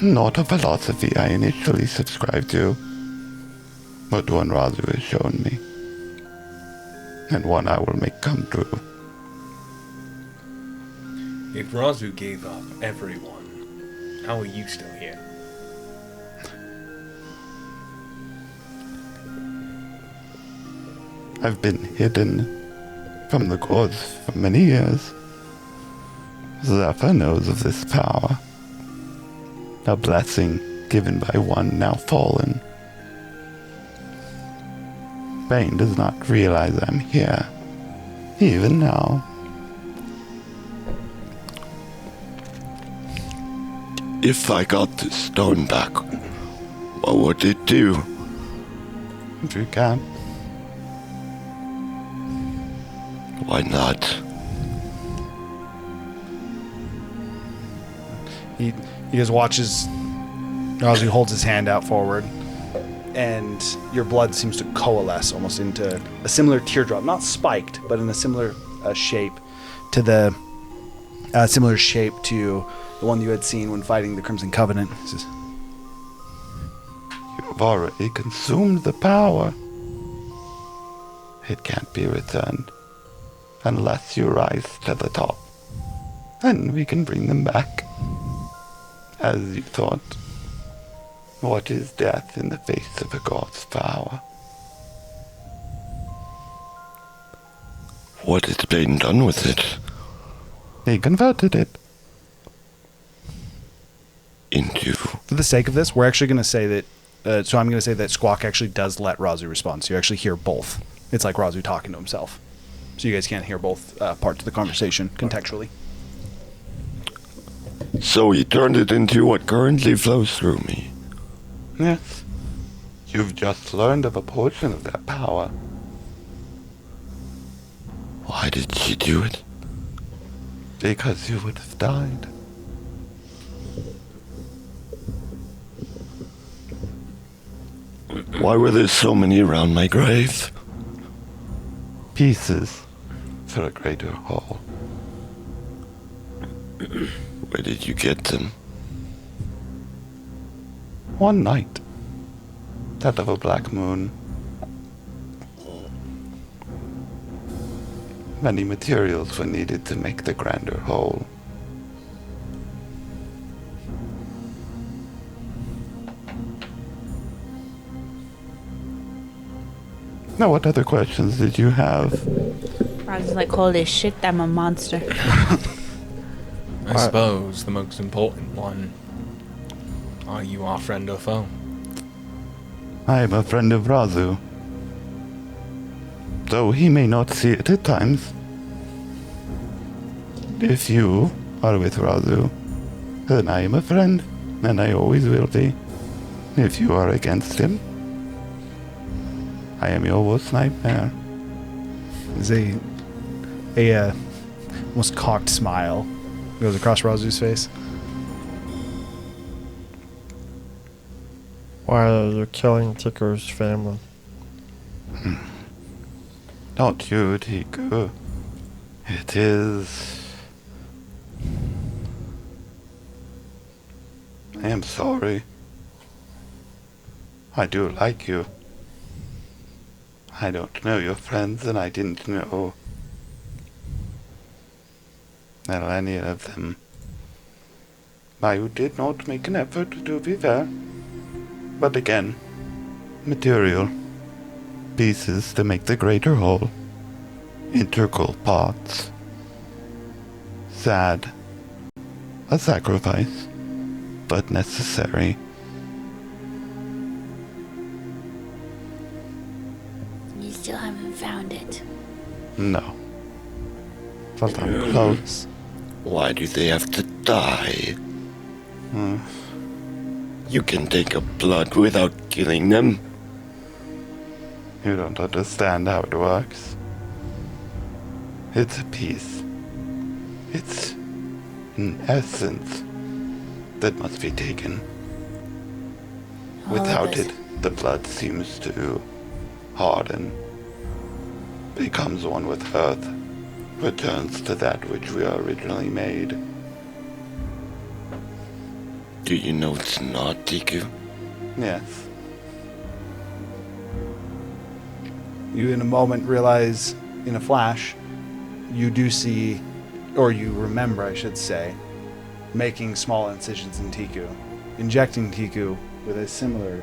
Not a philosophy I initially subscribed to, but one Razu has shown me, and one I will make come true. If Razu gave up everyone, how are you still here? I've been hidden from the gods for many years. Zephyr knows of this power. A blessing given by one now fallen. Bane does not realize I'm here, even now. If I got this stone back, what would it do? If you can. Why not? He just watches as he holds his hand out forward, and your blood seems to coalesce almost into a similar teardrop, not spiked, but in a similar shape to the one you had seen when fighting the Crimson Covenant. He says, You have already consumed the power. It can't be returned unless you rise to the top. And we can bring them back. As you thought. What is death in the face of a god's power? What has been done with it? He converted it. Into... for the sake of this, we're actually going to say that. So I'm going to say that Squawk actually does let Razu respond. So you actually hear both. It's like Razu talking to himself. So you guys can't hear both parts of the conversation contextually. So he turned it into what currently flows through me. Yes. You've just learned of a portion of that power. Why did she do it? Because you would have died. Why were there so many around my grave? Pieces for a greater whole. Where did you get them? One night. That of a black moon. Many materials were needed to make the grander whole. Now, what other questions did you have? I was like, holy shit, I'm a monster. I suppose the most important one. Are you our friend or foe? I am a friend of Razu. Though he may not see it at times. If you are with Razu, then I am a friend, and I always will be. If you are against him, I am your worst nightmare. As a almost cocked smile goes across Razu's face. Why are you killing Tiku's family? Not you, Tiku. It is... I am sorry. I do like you. I don't know your friends, and I didn't know that any of them. I did not make an effort to be fair. But again, material. Pieces to make the greater whole. Integral parts. Sad. A sacrifice. But necessary. You still haven't found it. No. But I'm close. Why do they have to die? You can take up blood without killing them. You don't understand how it works. It's a piece. It's an essence that must be taken. All of Without us. it, the blood seems to harden, becomes one with earth, returns to that which we are originally made. Do you know it's not, Tiku? Yes. You in a moment realize, in a flash, you do see, or you remember, I should say, making small incisions in Tiku, injecting Tiku with a similar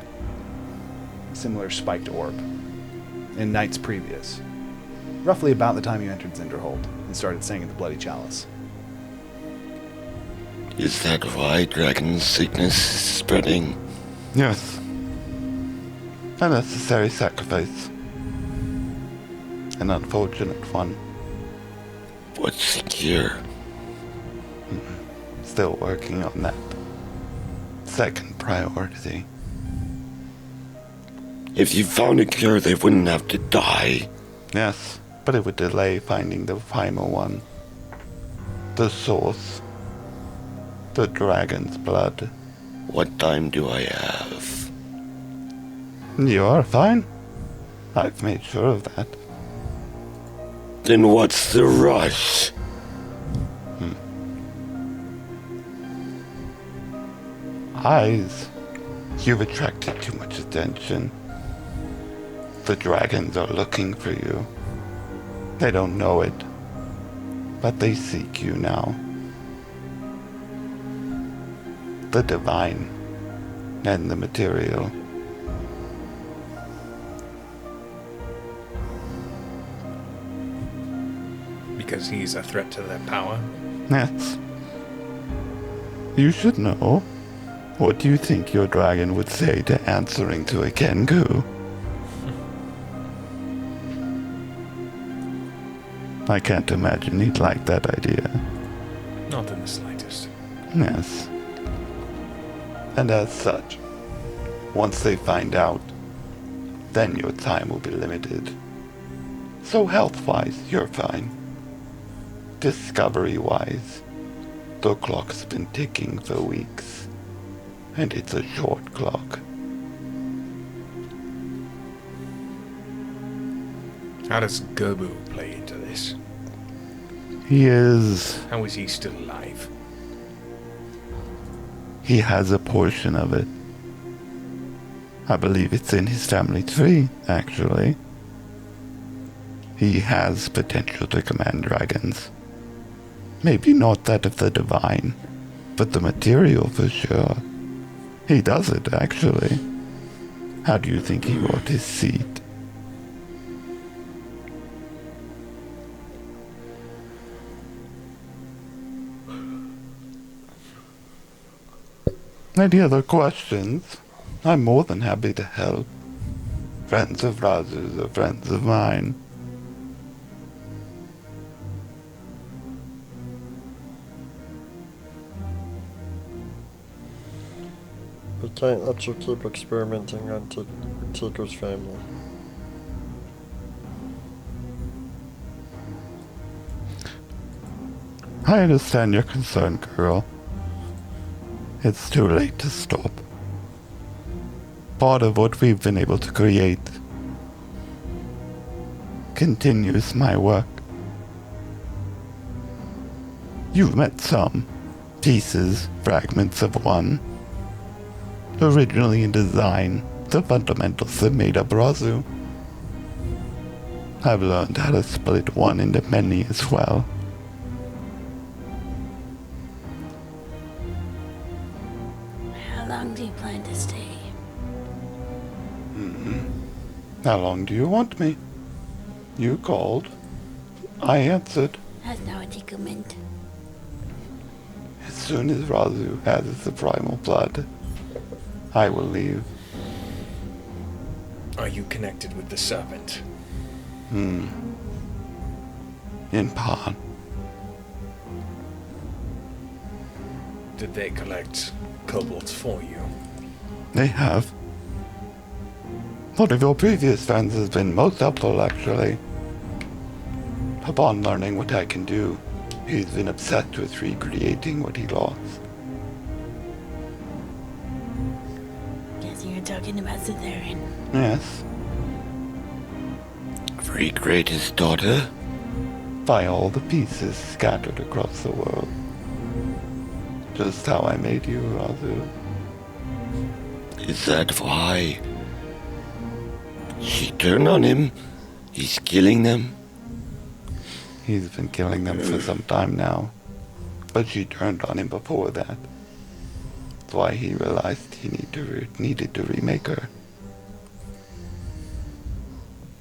spiked orb in nights previous, roughly about the time you entered Zinderhold and started singing the Bloody Chalice. Is that why dragon sickness is spreading? Yes. A necessary sacrifice. An unfortunate one. What's the cure? Still working on that. Second priority. If you found a cure, they wouldn't have to die. Yes, but it would delay finding the primal one. The source. The dragon's blood. What time do I have? You are fine. I've made sure of that. Then what's the rush? Eyes. You've attracted too much attention. The dragons are looking for you. They don't know it, but they seek you now. The divine and the material. Because he's a threat to their power. Yes. You should know. What do you think your dragon would say to answering to a Kengu? I can't imagine he'd like that idea. Not in the slightest. Yes. And as such, once they find out, then your time will be limited. So health-wise, you're fine. Discovery-wise, the clock's been ticking for weeks. And it's a short clock. How does Gerbu play into this? He is... How is he still alive? He has a portion of it. I believe it's in his family tree, actually. He has potential to command dragons. Maybe not that of the divine, but the material for sure. He does it, actually. How do you think he got his seat? Any other questions? I'm more than happy to help. Friends of Razu's are friends of mine. We can't let you keep experimenting on Tiku's family. I understand your concern, girl. It's too late to stop. Part of what we've been able to create continues my work. You've met some pieces, fragments of one. Originally in design, the fundamentals that made up Razu. I've learned how to split one into many as well. How long do you plan to stay? How long do you want me? You called. I answered. That's not what you meant. As soon as Razu has the primal blood, I will leave. Are you connected with the serpent? In part. Did they collect kobolds for you? They have. One of your previous friends has been most helpful, actually. Upon learning what I can do, he's been obsessed with recreating what he lost. Guessing you're talking about Cytherin. Yes, Recreate his daughter? by all the pieces scattered across the world. Just how I made you, Razu. Is that why she turned on him? He's killing them? He's been killing them for some time now. But she turned on him before that. That's why he realized he needed to remake her.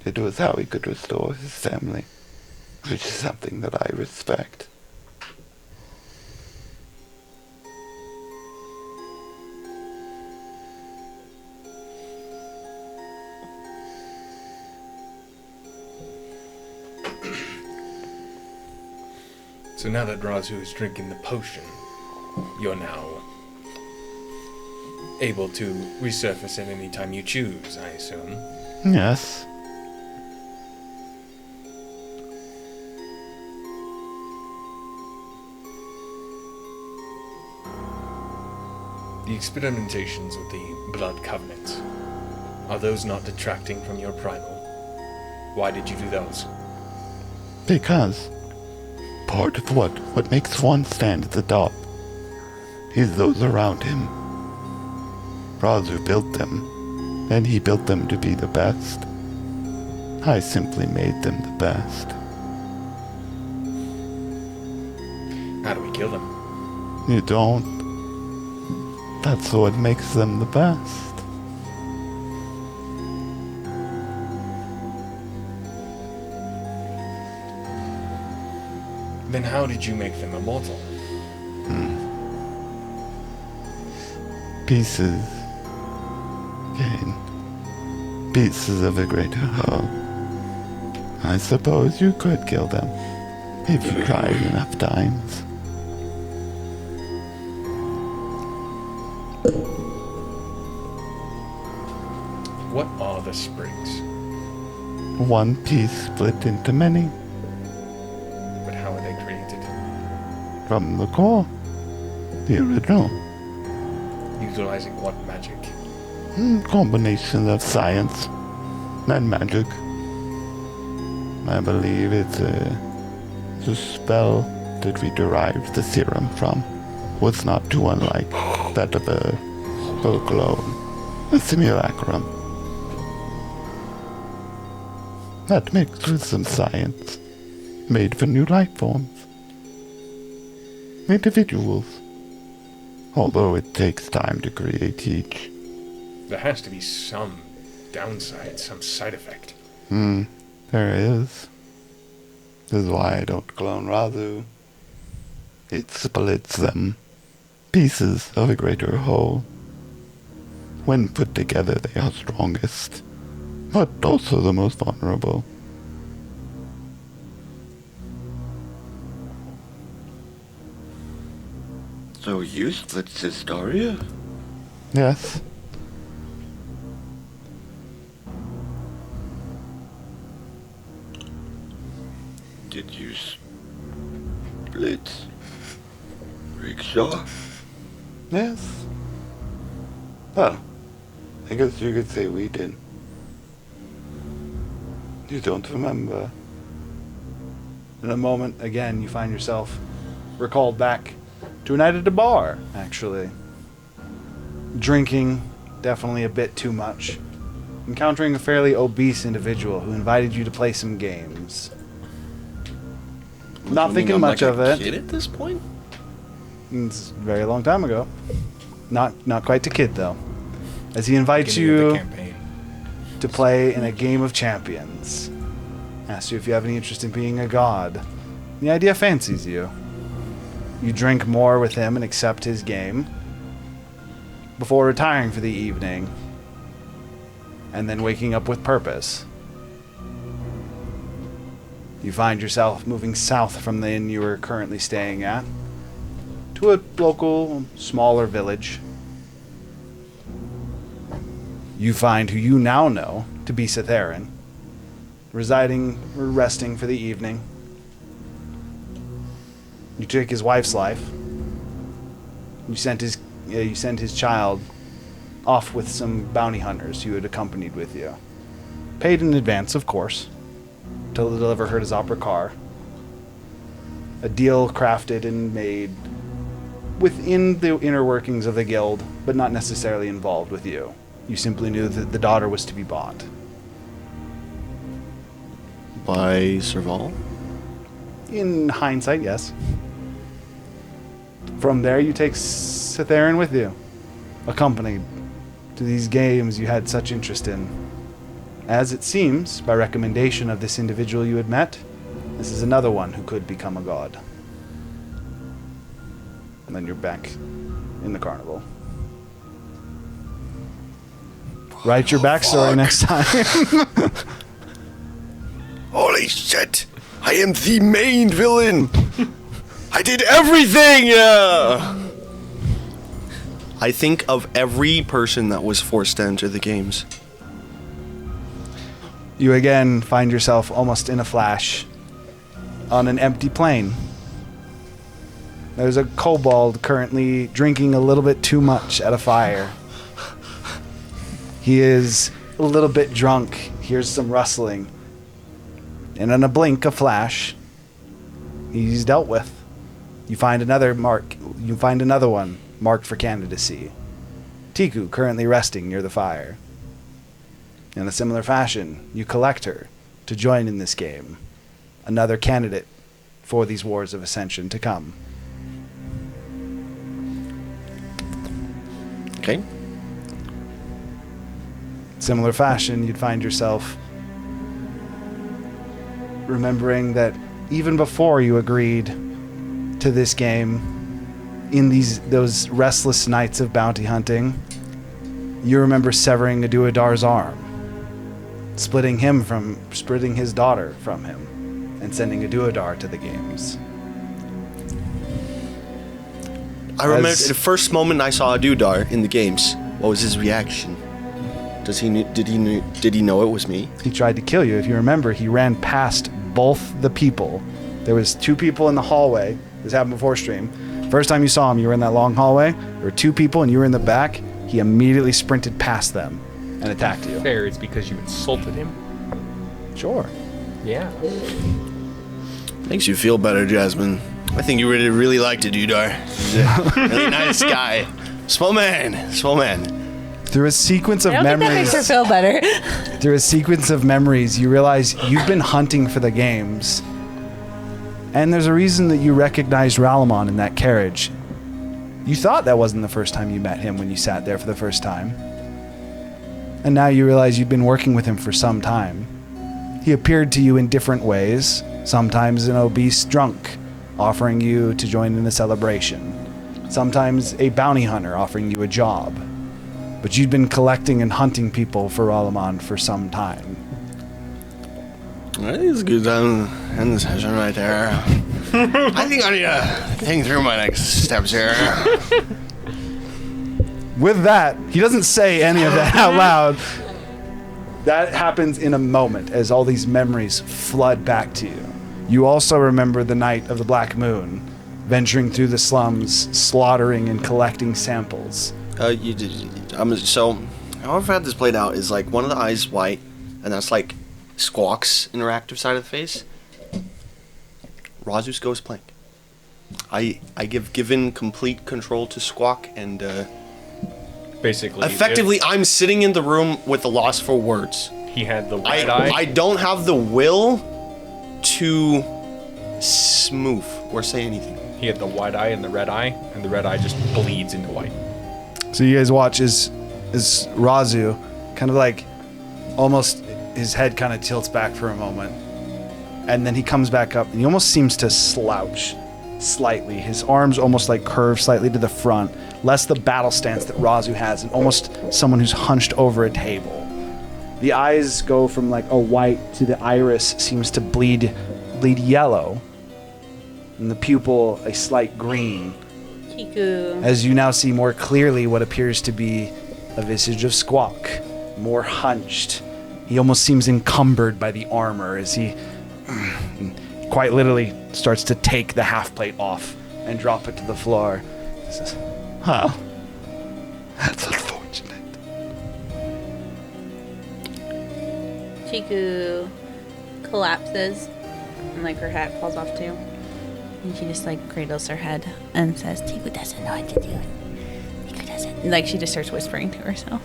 It was how he could restore his family, which is something that I respect. So now that Razu is drinking the potion, you're now able to resurface at any time you choose, I assume. Yes. The experimentations with the Blood Covenant, are those not detracting from your primal? Why did you do those? Because part of what makes one stand at the top is those around him. Razu built them, and he built them to be the best. I simply made them the best. How do we kill them? You don't. That's what makes them the best. Then how did you make them immortal? Pieces. Gain. Pieces of a greater whole. I suppose you could kill them if you tried enough times. What are the sprigs? One piece split into many But how are they created? from the core. The original. Utilizing what magic? Combination of science and magic. I believe it's a spell that we derived the serum from. Was not too unlike that of a clone, a simulacrum. That mixed with some science, made for new life forms. Individuals. Although it takes time to create each. There has to be some downside, some side effect. There is. This is why I don't clone Razu. It splits them. Pieces of a greater whole. When put together, they are strongest, but also the most vulnerable. So you split Sistoria? Yes. Did you Blitz. Rickshaw. Yes. Well, I guess you could say we did. You don't remember. In a moment, again, you find yourself recalled back to a night at a bar, actually. Drinking, definitely a bit too much. Encountering a fairly obese individual who invited you to play some games. Not thinking I'm much like of a it. kid at this point? It's a very long time ago. Not quite a kid, though. As he invites Beginning of the you campaign. to play in a game of champions. Asks you if you have any interest in being a god. The idea fancies you. You drink more with him and accept his game before retiring for the evening and then waking up with purpose. You find yourself moving south from the inn you were currently staying at to a local, smaller village. You find who you now know to be Cytherin, residing or resting for the evening. You took his wife's life. You sent his child off with some bounty hunters you had accompanied with you. Paid in advance, of course, to deliver her to Zopper Car. A deal crafted and made within the inner workings of the guild, but not necessarily involved with you. You simply knew that the daughter was to be bought. By Serval? In hindsight, yes. From there, you take Cytherin with you, accompanied to these games you had such interest in. As it seems, by recommendation of this individual you had met, this is another one who could become a god. And then you're back in the carnival. Write your backstory next time. Holy shit! I am the main villain! I did everything! I think of every person that was forced to enter the games. You again find yourself almost in a flash on an empty plane. There's a kobold currently drinking a little bit too much at a fire. He is a little bit drunk, hears some rustling, and in a blink, a flash, he's dealt with. You find another one marked for candidacy. Tiku currently resting near the fire. In a similar fashion, you collect her to join in this game. Another candidate for these Wars of Ascension to come. Okay. Similar fashion, you'd find yourself remembering that even before you agreed to this game, in those restless nights of bounty hunting, you remember severing Aduadar's arm, splitting his daughter from him, and sending Aduadar to the games. I remember the first moment I saw Adudar in the games. What was his reaction? Did he know it was me? He tried to kill you. If you remember, he ran past both the people. There was two people in the hallway. This happened before stream. First time you saw him, you were in that long hallway. There were two people and you were in the back. He immediately sprinted past them and attacked you. Fair, it's because you insulted him. Sure. Yeah. Makes you feel better, Jasmine. I think you really liked Adudar. He's a really nice guy. Small man. Through a sequence of I don't think that makes her feel better. Through a sequence of memories, you realize you've been hunting for the games. And there's a reason that you recognized Ralamon in that carriage. You thought that wasn't the first time you met him when you sat there for the first time. And now you realize you've been working with him for some time. He appeared to you in different ways, sometimes an obese drunk, offering you to join in a celebration. Sometimes a bounty hunter offering you a job. But you'd been collecting and hunting people for Ralamon for some time. I think it's a good time to end the session right there. I think I need to think through my next steps here. With that, he doesn't say any of that out loud. That happens in a moment as all these memories flood back to you. You also remember the night of the Black Moon, venturing through the slums, slaughtering and collecting samples. So, how I've had this played out is like one of the eyes white, and that's like Squawk's interactive side of the face. Razus goes blank. I given complete control to Squawk, and Basically, effectively, I'm sitting in the room with the loss for words. he had the wide eye. I don't have the will to smooth or say anything. He had the wide eye and the red eye, and the red eye just bleeds into white. So you guys watch as Razu kind of like almost his head kind of tilts back for a moment, and then he comes back up and he almost seems to slouch slightly. His arms almost like curve slightly to the front, less the battle stance that Razu has, and almost someone who's hunched over a table. The eyes go from like a white to the iris seems to bleed yellow, and the pupil a slight green. Kiku. As you now see more clearly what appears to be a visage of Squawk, more hunched. He almost seems encumbered by the armor as he quite literally starts to take the half plate off and drop it to the floor. He says, Huh. That's unfortunate. Chiku collapses and like her hat falls off too. And she just like cradles her head and says, Tiku doesn't know what to do. Tiku doesn't. And, like she just starts whispering to herself.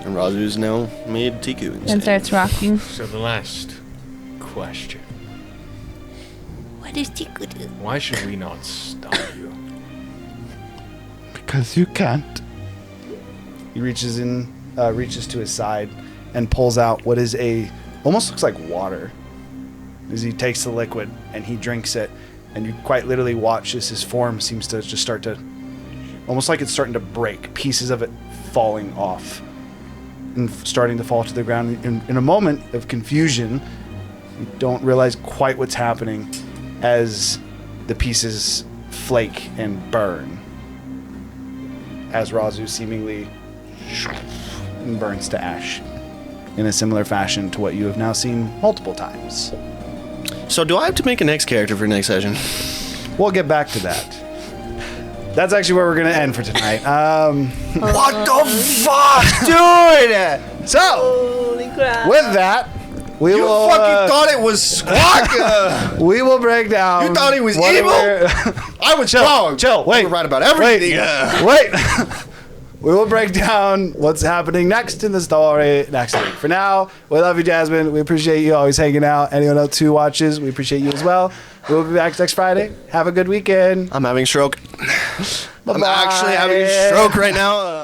And Razu's now made Tiku insane. And starts rocking. So the last question. What does Tiku do? Why should we not stop you? Because you can't. he reaches to his side and pulls out what is almost looks like water. As he takes the liquid and he drinks it, and you quite literally watch as his form seems to just start to, almost like it's starting to break, pieces of it falling off and starting to fall to the ground. In a moment of confusion, you don't realize quite what's happening as the pieces flake and burn, as Razu seemingly burns to ash in a similar fashion to what you have now seen multiple times. So do I have to make a next character for next session? We'll get back to that. That's actually where we're going to end for tonight. What the fuck, dude? So, Holy crap. with that, we You will fucking thought it was Squawk? we will break down. You thought he was whatever- I was wrong. Chill. Wait. We're right about everything. Wait. We will break down what's happening next in the story next week. For now, we love you, Jasmine. We appreciate you always hanging out. Anyone else who watches, we appreciate you as well. We'll be back next Friday. Have a good weekend. I'm having a stroke. I'm Bye-bye. actually having a stroke right now.